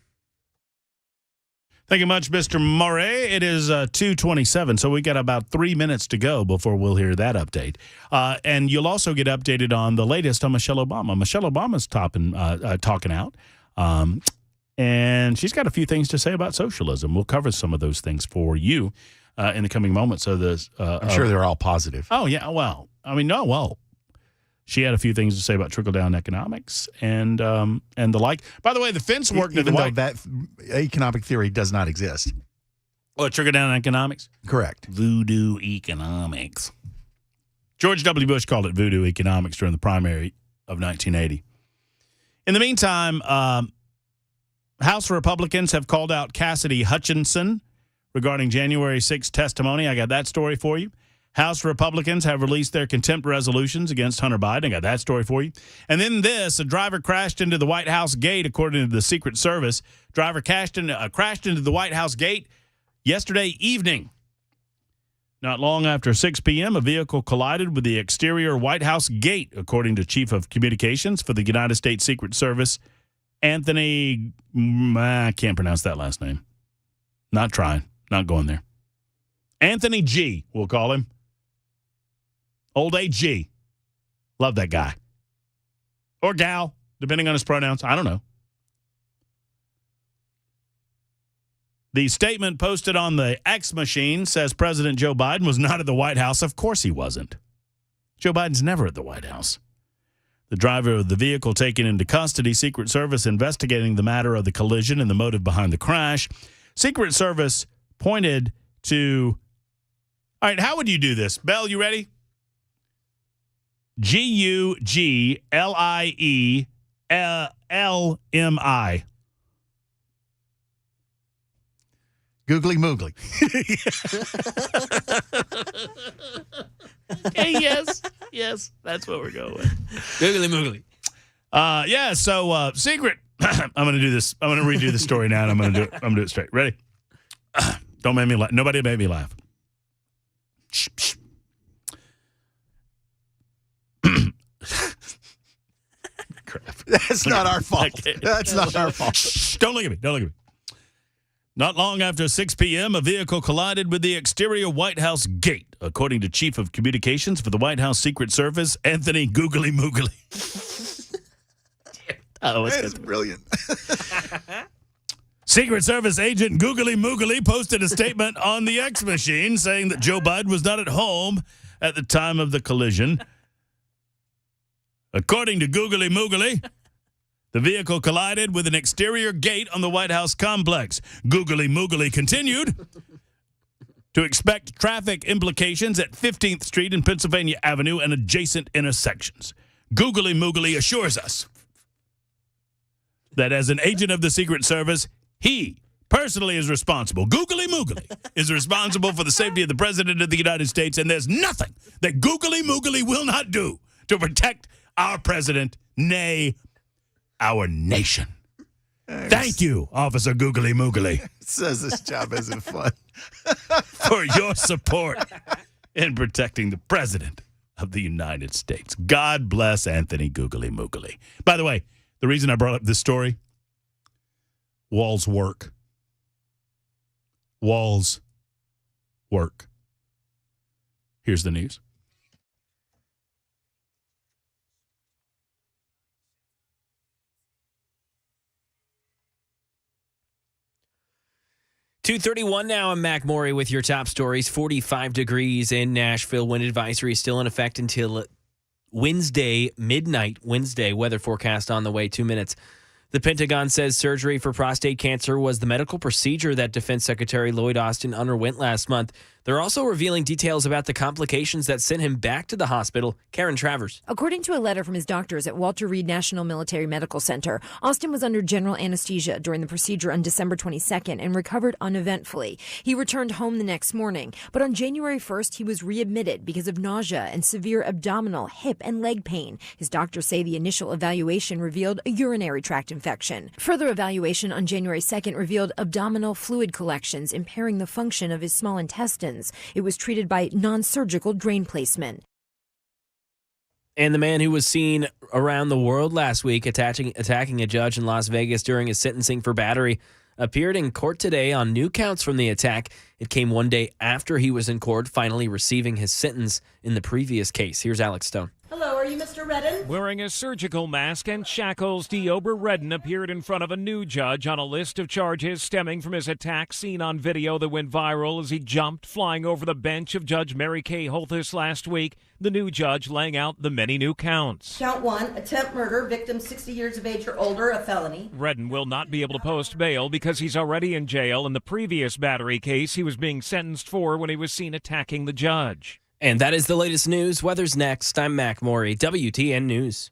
Thank you much, Mr. Murray. It is 2:27, so we got about 3 minutes to go before we'll hear that update. And you'll also get updated on the latest on Michelle Obama. Michelle Obama's talking out, and she's got a few things to say about socialism. We'll cover some of those things for you in the coming moments. So I'm sure they're all positive. Oh, yeah. Well, I mean, no, well. She had a few things to say about trickle-down economics and the like. By the way, the fence worked even though that economic theory does not exist. Oh, trickle-down economics? Correct. Voodoo economics. George W. Bush called it voodoo economics during the primary of 1980. In the meantime, House Republicans have called out Cassidy Hutchinson regarding January 6th testimony. I got that story for you. House Republicans have released their contempt resolutions against Hunter Biden. I got that story for you. And then a driver crashed into the White House gate, according to the Secret Service. Driver crashed into the White House gate yesterday evening. Not long after 6 p.m., a vehicle collided with the exterior White House gate, according to Chief of Communications for the United States Secret Service, Anthony, I can't pronounce that last name. Not trying. Not going there. Anthony G., we'll call him. Old AG. Love that guy. Or gal, depending on his pronouns. I don't know. The statement posted on the X machine says President Joe Biden was not at the White House. Of course he wasn't. Joe Biden's never at the White House. The driver of the vehicle taken into custody, Secret Service investigating the matter of the collision and the motive behind the crash. Secret Service pointed to. All right, how would you do this? Belle, you ready? GUGLIELMI. Googly moogly. Hey, yes, that's what we're going with. Googly moogly. So secret. I'm going to do this. I'm going to redo the story now, and I'm going to do it straight. Ready? Don't make me laugh. Nobody made me laugh. Shh, shh. Crap. That's not our fault. That's not our fault. Shh, don't look at me. Don't look at me. Not long after 6 p.m., a vehicle collided with the exterior White House gate, according to Chief of Communications for the White House Secret Service, Anthony Googly Moogly. That's brilliant. Secret Service agent Googly Moogly posted a statement on the X machine saying that Joe Biden was not at home at the time of the collision. According to Googly Moogly, the vehicle collided with an exterior gate on the White House complex. Googly Moogly continued to expect traffic implications at 15th Street and Pennsylvania Avenue and adjacent intersections. Googly Moogly assures us that as an agent of the Secret Service, he personally is responsible. Googly Moogly is responsible for the safety of the President of the United States, and there's nothing that Googly Moogly will not do to protect our president, nay, our nation. Thank you, Officer Googly Moogly. Says this job isn't fun. For your support in protecting the President of the United States. God bless Anthony Googly Moogly. By the way, the reason I brought up this story, walls work. Walls work. Here's the news. .231 now. I'm Mac Maury with your top stories. 45 degrees in Nashville. Wind advisory still in effect until Wednesday, midnight Wednesday. Weather forecast on the way. 2 minutes. The Pentagon says surgery for prostate cancer was the medical procedure that Defense Secretary Lloyd Austin underwent last month. They're also revealing details about the complications that sent him back to the hospital. Karen Travers. According to a letter from his doctors at Walter Reed National Military Medical Center, Austin was under general anesthesia during the procedure on December 22nd and recovered uneventfully. He returned home the next morning, but on January 1st, he was readmitted because of nausea and severe abdominal, hip, and leg pain. His doctors say the initial evaluation revealed a urinary tract infection. Further evaluation on January 2nd revealed abdominal fluid collections impairing the function of his small intestines. It was treated by non-surgical drain placement. And the man who was seen around the world last week attacking a judge in Las Vegas during his sentencing for battery appeared in court today on new counts from the attack. It came one day after he was in court, finally receiving his sentence in the previous case. Here's Alex Stone. Hello, are you Mr. Redden? Wearing a surgical mask and shackles, Deober Redden appeared in front of a new judge on a list of charges stemming from his attack seen on video that went viral as he jumped, flying over the bench of Judge Mary Kay Holthus last week. The new judge laying out the many new counts. Count 1, attempt murder, victim 60 years of age or older, a felony. Redden will not be able to post bail because he's already in jail in the previous battery case he was being sentenced for when he was seen attacking the judge. And that is the latest news. Weather's next. I'm Mac Maury, WTN News.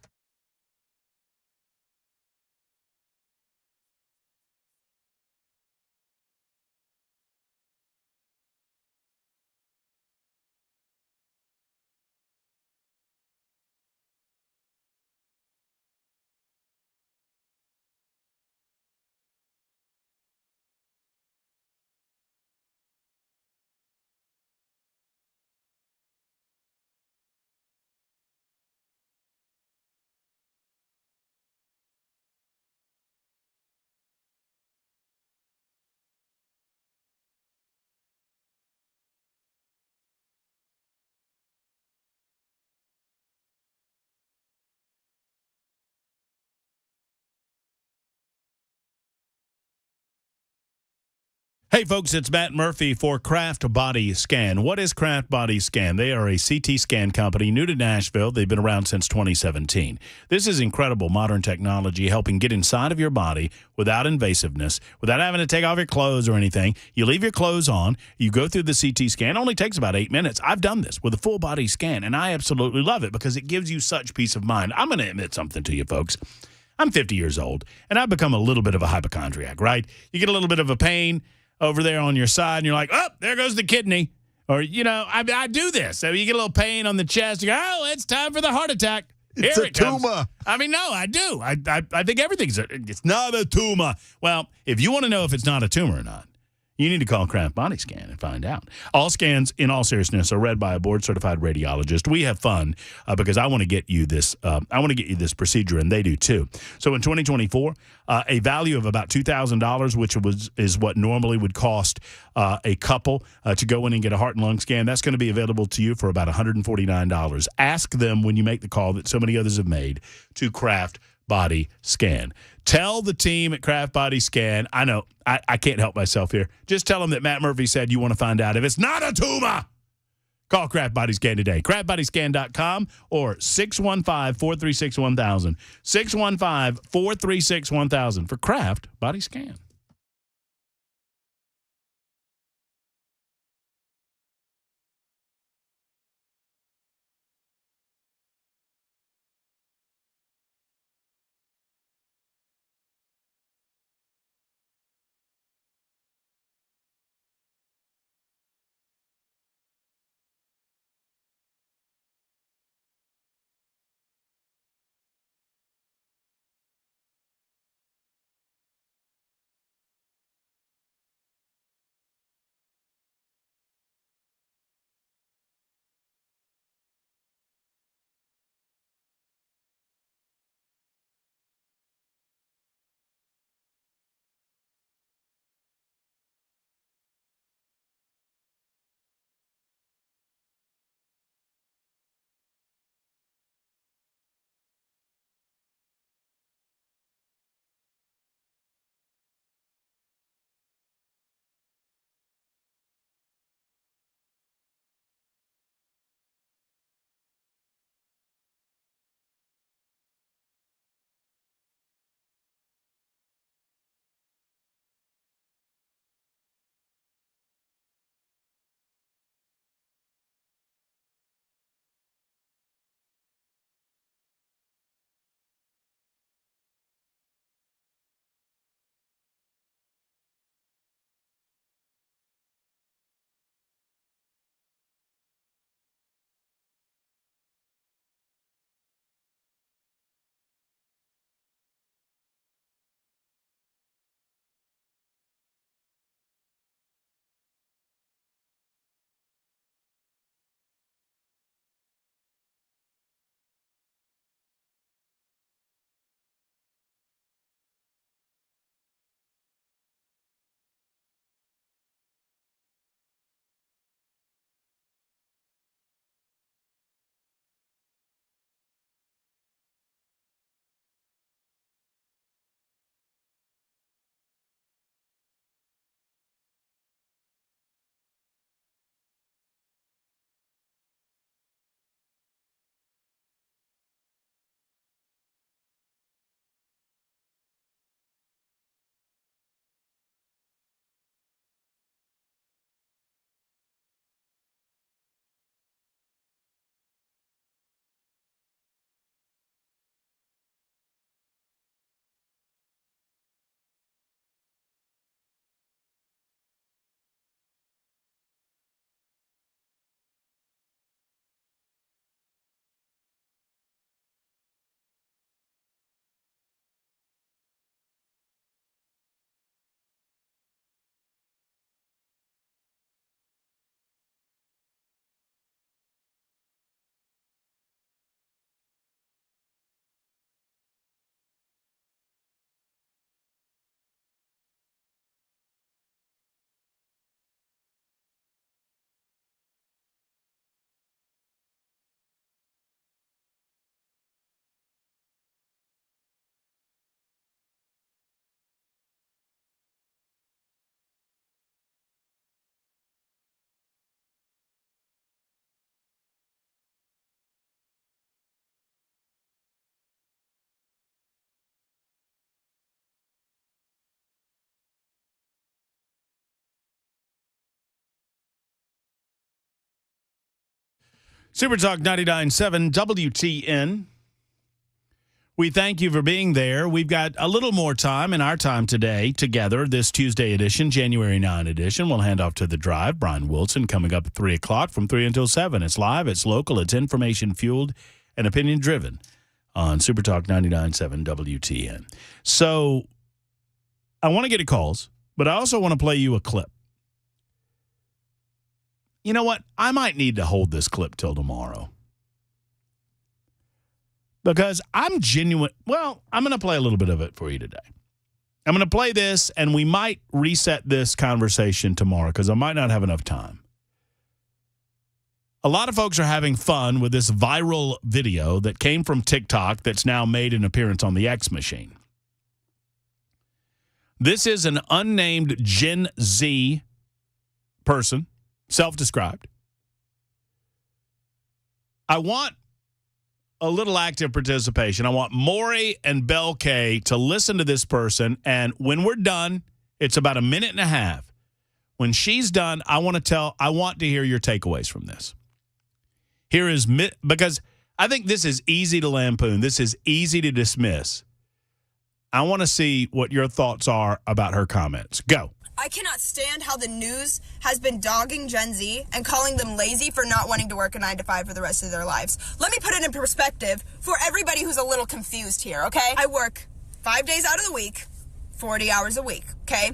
Hey, folks, it's Matt Murphy for Craft Body Scan. What is Craft Body Scan? They are a CT scan company new to Nashville. They've been around since 2017. This is incredible modern technology helping get inside of your body without invasiveness, without having to take off your clothes or anything. You leave your clothes on. You go through the CT scan. It only takes about 8 minutes. I've done this with a full body scan, and I absolutely love it because it gives you such peace of mind. I'm going to admit something to you, folks. I'm 50 years old, and I've become a little bit of a hypochondriac, right? You get a little bit of a pain over there on your side, and you're like, oh, there goes the kidney. Or, I do this. So you get a little pain on the chest. You go, oh, it's time for the heart attack. It's Here a it comes. tumor. I mean, no, I do. I think it's not a tumor. Well, if you want to know if it's not a tumor or not, you need to call Craft Body Scan and find out. All scans, in all seriousness, are read by a board-certified radiologist. We have fun because I want to get you this. I want to get you this procedure, and they do too. So in 2024, a value of about $2,000, which is what normally would cost a couple to go in and get a heart and lung scan. That's going to be available to you for about $149. Ask them when you make the call that so many others have made to Craft Body Scan. Tell the team at Craft Body Scan, I know, I can't help myself here. Just tell them that Matt Murphy said you want to find out if it's not a tumor. Call Craft Body Scan today. CraftBodyScan.com or 615-436-1000. 615-436-1000 for Craft Body Scan. Super Talk 99.7 WTN. We thank you for being there. We've got a little more time in our time today together, this Tuesday edition, January 9 edition. We'll hand off to The Drive. Brian Wilson coming up at 3 o'clock from 3 until 7. It's live, it's local, it's information-fueled, and opinion-driven on Super Talk 99.7 WTN. So I want to get to calls, but I also want to play you a clip. You know what? I might need to hold this clip till tomorrow. Because I'm genuine. Well, I'm going to play a little bit of it for you today. I'm going to play this, and we might reset this conversation tomorrow because I might not have enough time. A lot of folks are having fun with this viral video that came from TikTok that's now made an appearance on the X machine. This is an unnamed Gen Z person, self-described. I want a little active participation. I want Maury and Bell K to listen to this person, and when we're done, it's about a minute and a half. When she's done, I want to hear your takeaways from this. Here is, because I think this is easy to lampoon. This is easy to dismiss. I want to see what your thoughts are about her comments. Go. I cannot stand how the news has been dogging Gen Z and calling them lazy for not wanting to work a 9-to-5 for the rest of their lives. Let me put it in perspective for everybody who's a little confused here, okay? I work 5 days out of the week, 40 hours a week, okay?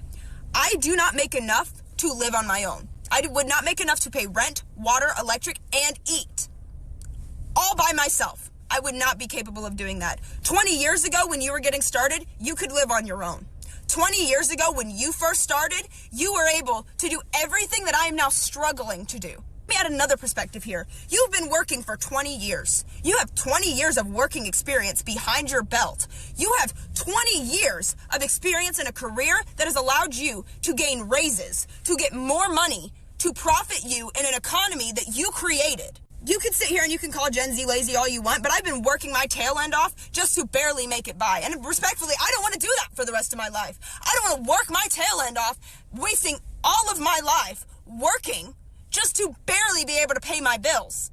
I do not make enough to live on my own. I would not make enough to pay rent, water, electric, and eat. All by myself. I would not be capable of doing that. 20 years ago when you were getting started, you could live on your own. 20 years ago when you first started, you were able to do everything that I am now struggling to do. Let me add another perspective here. You've been working for 20 years. You have 20 years of working experience behind your belt. You have 20 years of experience in a career that has allowed you to gain raises, to get more money, to profit you in an economy that you created. You can sit here and you can call Gen Z lazy all you want, but I've been working my tail end off just to barely make it by. And respectfully, I don't want to do that for the rest of my life. I don't want to work my tail end off, wasting all of my life working just to barely be able to pay my bills.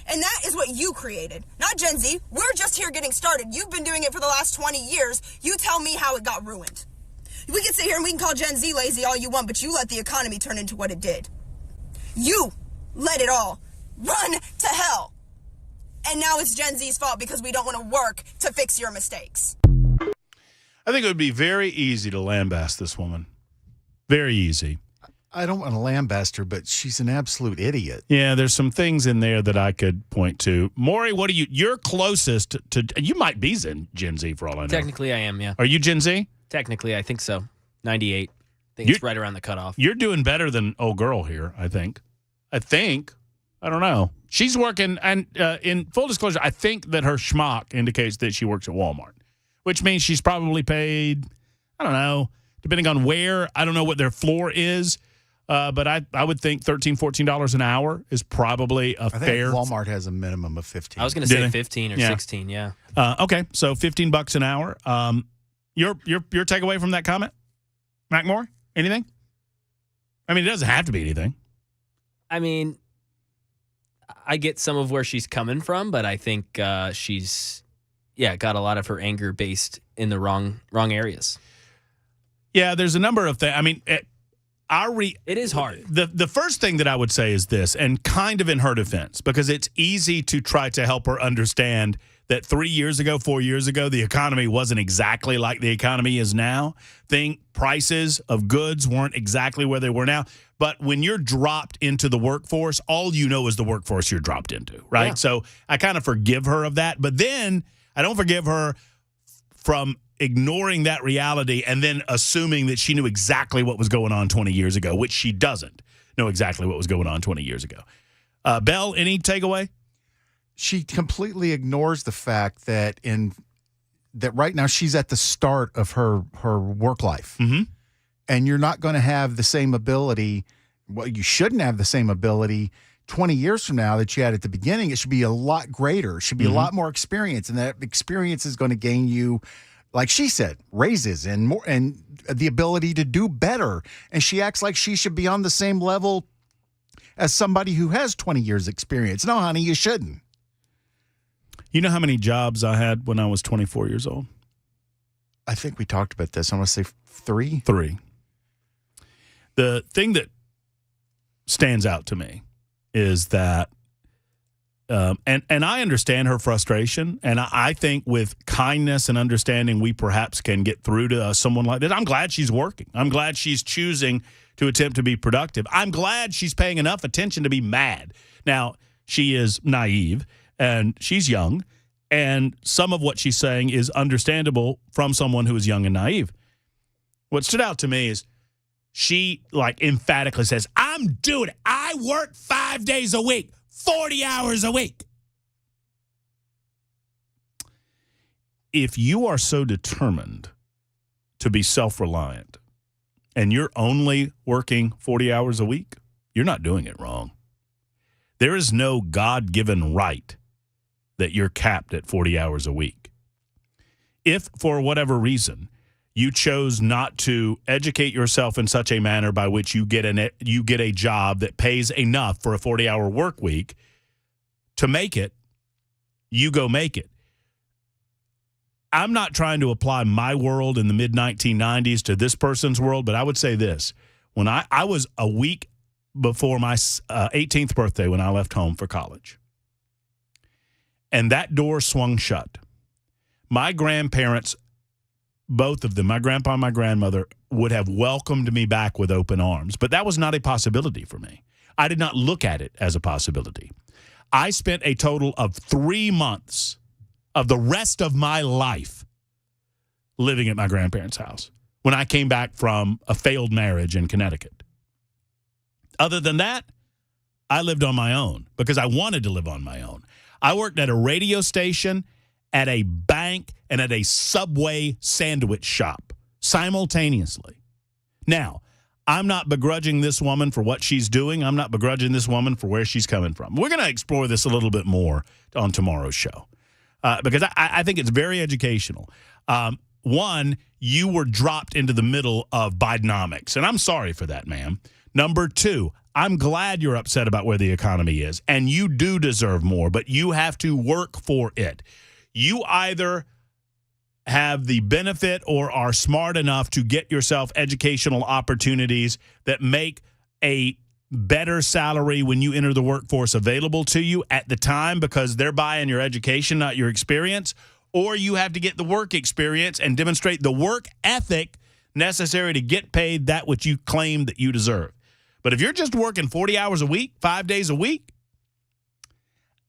And that is what you created, not Gen Z. We're just here getting started. You've been doing it for the last 20 years. You tell me how it got ruined. We can sit here and we can call Gen Z lazy all you want, but you let the economy turn into what it did. You let it all run to hell. And now it's Gen Z's fault because we don't want to work to fix your mistakes. I think it would be very easy to lambaste this woman. Very easy. I don't want to lambaste her, but she's an absolute idiot. Yeah, there's some things in there that I could point to. Maury, what are you're closest to, you might be Gen Z for all I know. Technically, I am, yeah. Are you Gen Z? Technically, I think so. 98. I think it's right around the cutoff. You're doing better than old girl here, I think. I don't know. She's working, and in full disclosure, I think that her schmuck indicates that she works at Walmart, which means she's probably paid, I don't know, depending on where. I don't know what their floor is, but I would think $13, $14 an hour is probably a fair. I think Walmart has a minimum of 15. I was going to say 15 or 16, yeah. Okay, so $15 an hour. Your takeaway from that comment, Mac Moore? Anything? I mean, it doesn't have to be anything. I mean, I get some of where she's coming from, but I think she's, got a lot of her anger based in the wrong areas. Yeah, there's a number of things. I mean, it is hard. The first thing that I would say is this, and kind of in her defense, because it's easy to try to help her understand that 3 years ago, 4 years ago, the economy wasn't exactly like the economy is now. Prices of goods weren't exactly where they were now. But when you're dropped into the workforce, all you know is the workforce you're dropped into, right? Yeah. So I kind of forgive her of that. But then I don't forgive her from ignoring that reality and then assuming that she knew exactly what was going on 20 years ago, which she doesn't know exactly what was going on 20 years ago. Belle, any takeaway? She completely ignores the fact that right now she's at the start of her work life. Mm-hmm. And you're not going to have the same ability. Well, you shouldn't have the same ability 20 years from now that you had at the beginning. It should be a lot greater. It should be a lot more experience. And that experience is going to gain you, like she said, raises and more, and the ability to do better. And she acts like she should be on the same level as somebody who has 20 years experience. No, honey, you shouldn't. You know how many jobs I had when I was 24 years old? I think we talked about this. I want to say 3. 3. The thing that stands out to me is that, and I understand her frustration, and I think with kindness and understanding, we perhaps can get through to someone like that. I'm glad she's working. I'm glad she's choosing to attempt to be productive. I'm glad she's paying enough attention to be mad. Now, she is naive, and she's young, and some of what she's saying is understandable from someone who is young and naive. What stood out to me is she, emphatically says, I'm doing it. I work 5 days a week, 40 hours a week. If you are so determined to be self-reliant and you're only working 40 hours a week, you're not doing it wrong. There is no God-given right that you're capped at 40 hours a week. If, for whatever reason, you chose not to educate yourself in such a manner by which you get a job that pays enough for a 40-hour work week to make it, you go make it. I'm not trying to apply my world in the mid-1990s to this person's world, but I would say this. When I was a week before my 18th birthday when I left home for college, and that door swung shut. My grandparents, both of them, my grandpa and my grandmother, would have welcomed me back with open arms. But that was not a possibility for me. I did not look at it as a possibility. I spent a total of 3 months of the rest of my life living at my grandparents' house when I came back from a failed marriage in Connecticut. Other than that, I lived on my own because I wanted to live on my own. I worked at a radio station, at a bank, and at a Subway sandwich shop simultaneously. Now, I'm not begrudging this woman for what she's doing. I'm not begrudging this woman for where she's coming from. We're going to explore this a little bit more on tomorrow's show because I think it's very educational. One, you were dropped into the middle of Bidenomics, and I'm sorry for that, ma'am. Number 2, I'm glad you're upset about where the economy is, and you do deserve more, but you have to work for it. You either have the benefit or are smart enough to get yourself educational opportunities that make a better salary when you enter the workforce available to you at the time because they're buying your education, not your experience, or you have to get the work experience and demonstrate the work ethic necessary to get paid that which you claim that you deserve. But if you're just working 40 hours a week, 5 days a week,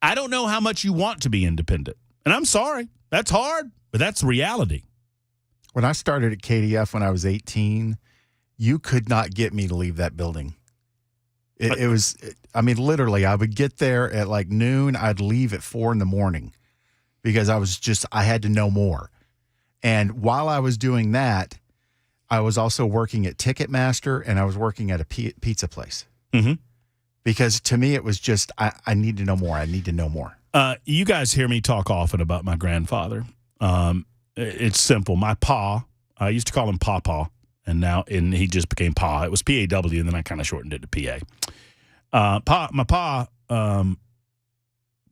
I don't know how much you want to be independent. And I'm sorry. That's hard, but that's reality. When I started at KDF when I was 18, you could not get me to leave that building. It was, I mean, literally, I would get there at like noon. I'd leave at 4 a.m. because I had to know more. And while I was doing that, I was also working at Ticketmaster and I was working at a pizza place. Mm-hmm. Because to me, it was just, I need to know more. I need to know more. You guys hear me talk often about my grandfather. It's simple. My pa, I used to call him Pawpaw, and he just became Pa. It was P-A-W, and then I kind of shortened it to P-A. My pa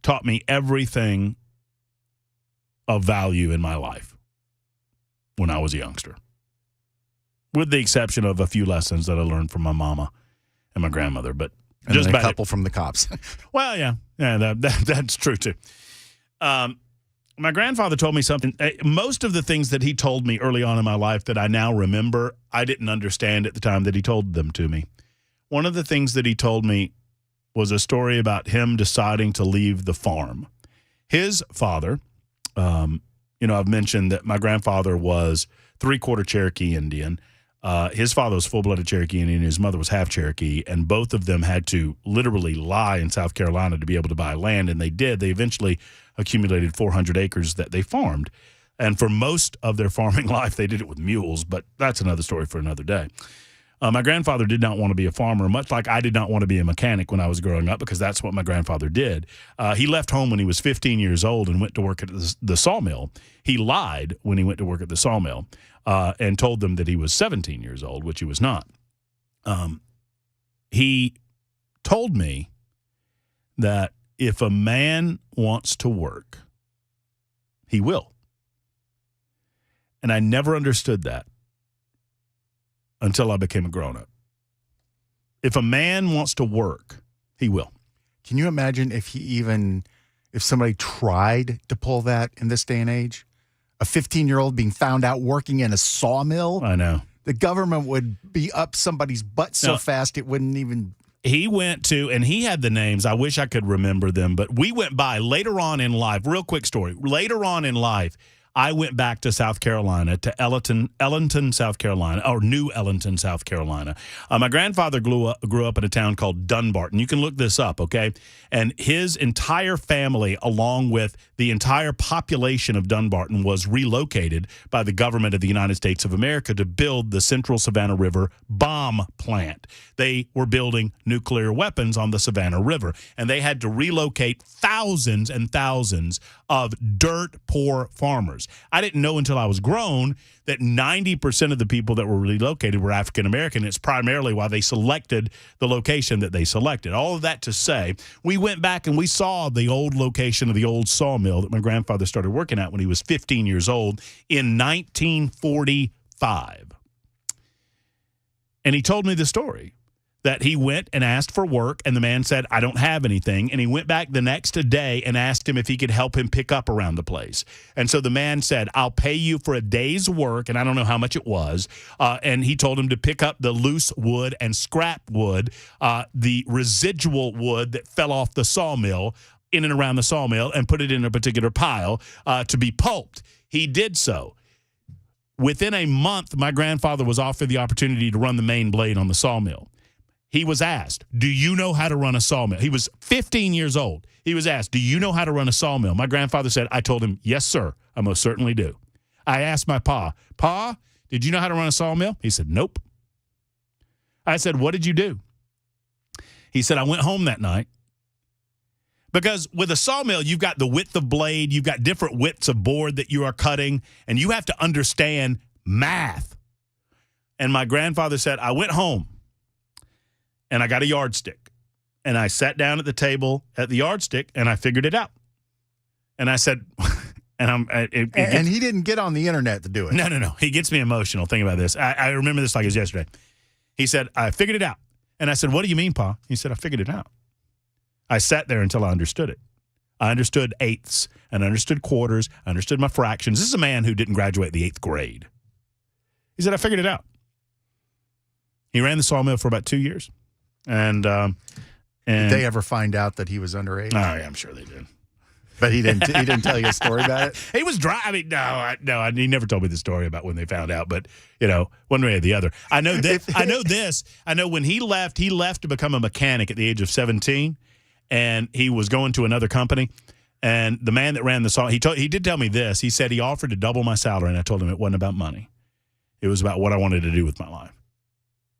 taught me everything of value in my life when I was a youngster, with the exception of a few lessons that I learned from my mama and my grandmother, but and just a couple from the cops. Well, yeah, that's true too. My grandfather told me something. Most of the things that he told me early on in my life that I now remember, I didn't understand at the time that he told them to me. One of the things that he told me was a story about him deciding to leave the farm. His father, I've mentioned that my grandfather was 3/4 Cherokee Indian. His father was full-blooded Cherokee Indian. His mother was half Cherokee, and both of them had to literally lie in South Carolina to be able to buy land, and they did. They eventually accumulated 400 acres that they farmed, and for most of their farming life, they did it with mules, but that's another story for another day. My grandfather did not want to be a farmer, much like I did not want to be a mechanic when I was growing up, because that's what my grandfather did. He left home when he was 15 years old and went to work at the sawmill. He lied when he went to work at the sawmill and told them that he was 17 years old, which he was not. He told me that if a man wants to work, he will. And I never understood that until I became a grown-up. If a man wants to work, he will. Can you imagine if somebody tried to pull that in this day and age? A 15-year-old being found out working in a sawmill? I know. The government would be up somebody's butt so fast it wouldn't even... He went to, and he had the names. I wish I could remember them, but we went by later on in life. Real quick story. Later on in life, I went back to South Carolina, to Ellington, South Carolina, or New Ellington, South Carolina. My grandfather grew up in a town called Dunbarton. You can look this up, okay? And his entire family, along with the entire population of Dunbarton, was relocated by the government of the United States of America to build the Central Savannah River bomb plant. They were building nuclear weapons on the Savannah River, and they had to relocate thousands and thousands of dirt-poor farmers. I didn't know until I was grown that 90% of the people that were relocated were African-American. It's primarily why they selected the location that they selected. All of that to say, we went back and we saw the old location of the old sawmill that my grandfather started working at when he was 15 years old in 1945. And he told me the story that he went and asked for work, and the man said, I don't have anything. And he went back the next day and asked him if he could help him pick up around the place. And so the man said, I'll pay you for a day's work, and I don't know how much it was. And he told him to pick up the loose wood and scrap wood, the residual wood that fell off the sawmill, in and around the sawmill, and put it in a particular pile to be pulped. He did so. Within a month, my grandfather was offered the opportunity to run the main blade on the sawmill. He was asked, do you know how to run a sawmill? He was 15 years old. He was asked, do you know how to run a sawmill? My grandfather said, I told him, yes, sir, I most certainly do. I asked my Pa, did you know how to run a sawmill? He said, nope. I said, what did you do? He said, I went home that night. Because with a sawmill, you've got the width of blade, you've got different widths of board that you are cutting, and you have to understand math. And my grandfather said, I went home. And I got a yardstick, and I sat down at the table at the yardstick, and I figured it out. And I said, and he didn't get on the internet to do it. No. He gets me emotional. Think about this. I remember this like it was yesterday. He said, I figured it out. And I said, what do you mean, Pa? He said, I figured it out. I sat there until I understood it. I understood eighths, and I understood quarters, I understood my fractions. This is a man who didn't graduate the 8th grade. He said, I figured it out. He ran the sawmill for about 2 years. And did they ever find out that he was underage? Oh, yeah, I'm sure they did. But he didn't. He didn't tell you a story about it. He was dry. I mean, no. He never told me the story about when they found out. But one way or the other. I know this. I know when he left to become a mechanic at the age of 17, and he was going to another company. And the man that ran the saw, he did tell me this. He said he offered to double my salary, and I told him it wasn't about money. It was about what I wanted to do with my life,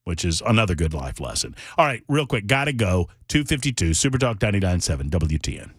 which is another good life lesson. All right, real quick, got to go. 252, Super Talk 99.7, WTN.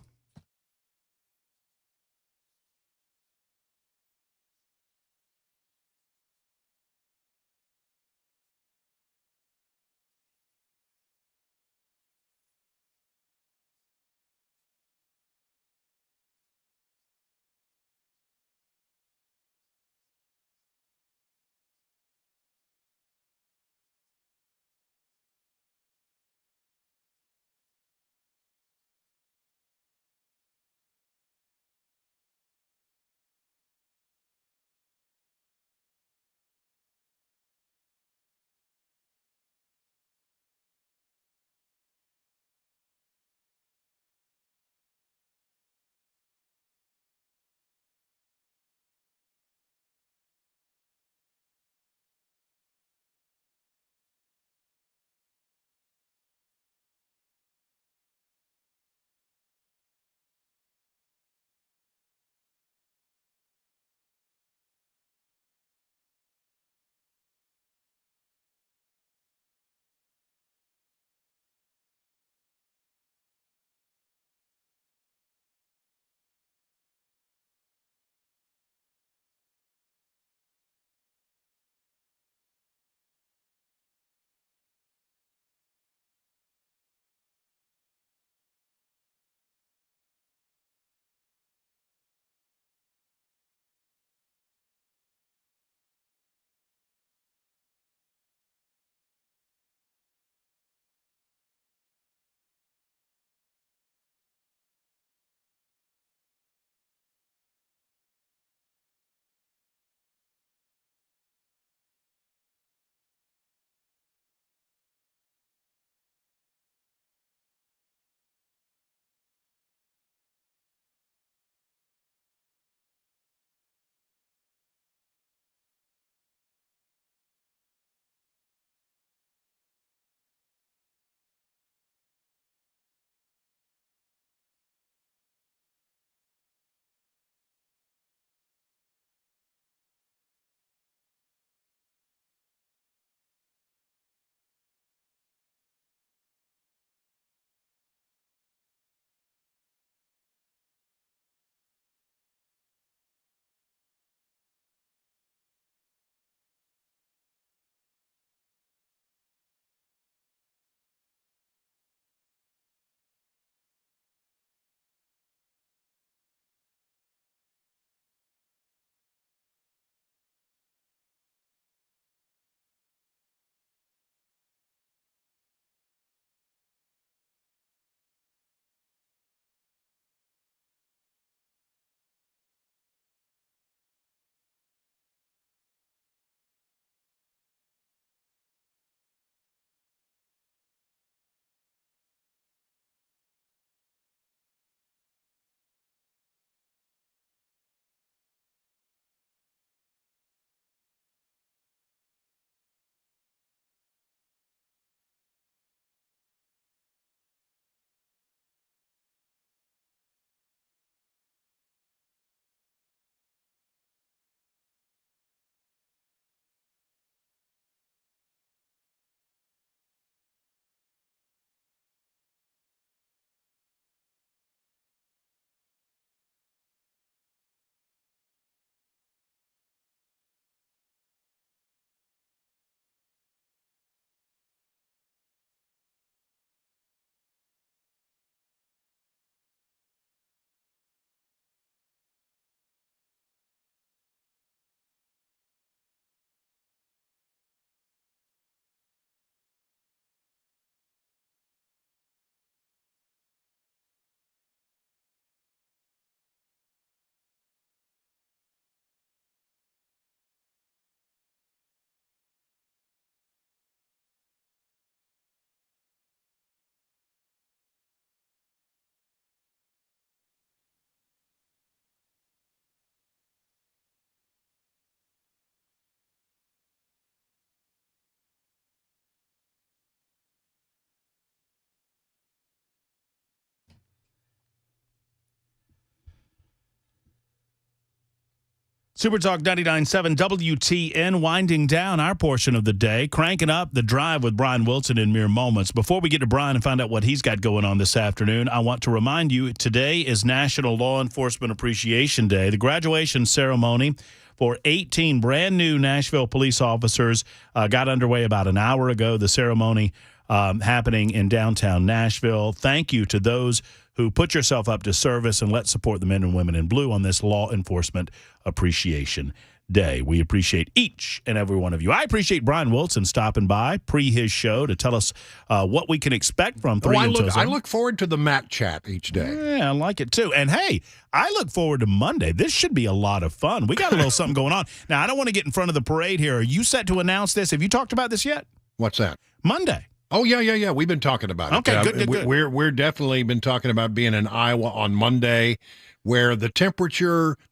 Super Talk 99.7 WTN winding down our portion of the day, cranking up the drive with Brian Wilson in mere moments. Before we get to Brian and find out what he's got going on this afternoon, I want to remind you today is National Law Enforcement Appreciation Day. The graduation ceremony for 18 brand new Nashville police officers got underway about an hour ago. The ceremony happening in downtown Nashville. Thank you to those who put yourself up to service, and let's support the men and women in blue on this Law Enforcement Appreciation Day. We appreciate each and every one of you. I appreciate Brian Wilson stopping by pre his show to tell us what we can expect from 3 until 7. I look forward to the Matt chat each day. Yeah, I like it too. And hey, I look forward to Monday. This should be a lot of fun. We got a little something going on. Now, I don't want to get in front of the parade here. Are you set to announce this? Have you talked about this yet? What's that? Monday. Oh, yeah. We've been talking about it. Okay, good. We're definitely been talking about being in Iowa on Monday, where the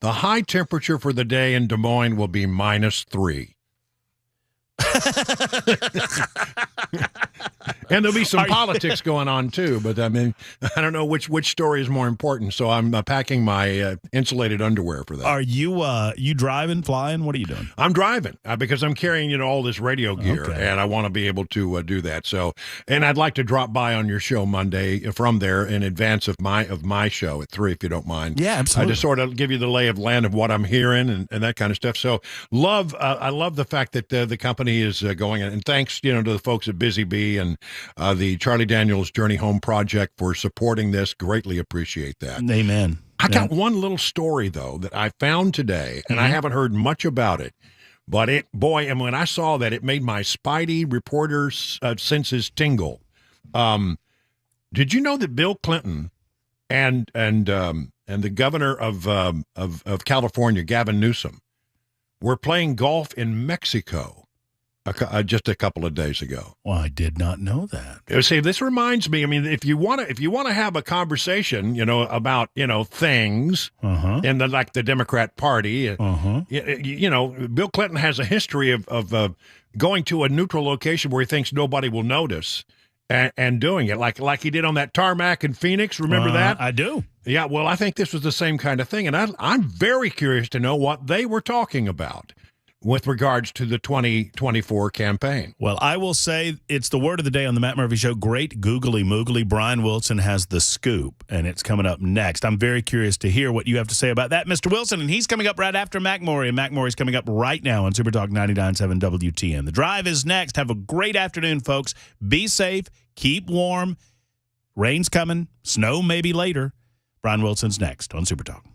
high temperature for the day in Des Moines will be -3. And there'll be some politics going on too, but I mean, I don't know which story is more important. So I'm packing my insulated underwear for that. Are you driving, flying? What are you doing? I'm driving because I'm carrying all this radio gear, and I want to be able to do that. So, and I'd like to drop by on your show Monday from there in advance of my show at 3, if you don't mind. Yeah, absolutely. I just sort of give you the lay of land of what I'm hearing and that kind of stuff. So, I love the fact that the company is going, and thanks to the folks at Busy Bee and the Charlie Daniels Journey Home Project for supporting this. Greatly appreciate that. Amen. I got one little story, though, that I found today, and I haven't heard much about it. But and when I saw that, it made my Spidey reporter's senses tingle. Did you know that Bill Clinton and the governor of California, Gavin Newsom, were playing golf in Mexico just a couple of days ago? Well, I did not know that. See, this reminds me. I mean, if you want to have a conversation, about things in the Democrat Party, Bill Clinton has a history of going to a neutral location where he thinks nobody will notice and doing it, like he did on that tarmac in Phoenix. Remember that? I do. Yeah. Well, I think this was the same kind of thing, and I'm very curious to know what they were talking about with regards to the 2024 campaign. Well, I will say it's the word of the day on the Matt Murphy Show. Great googly moogly. Brian Wilson has the scoop, and it's coming up next. I'm very curious to hear what you have to say about that, Mr. Wilson, and he's coming up right after McMorey, and McMorey's coming up right now on Super Talk 99.7 WTN. The drive is next. Have a great afternoon, folks. Be safe. Keep warm. Rain's coming. Snow maybe later. Brian Wilson's next on Super Talk.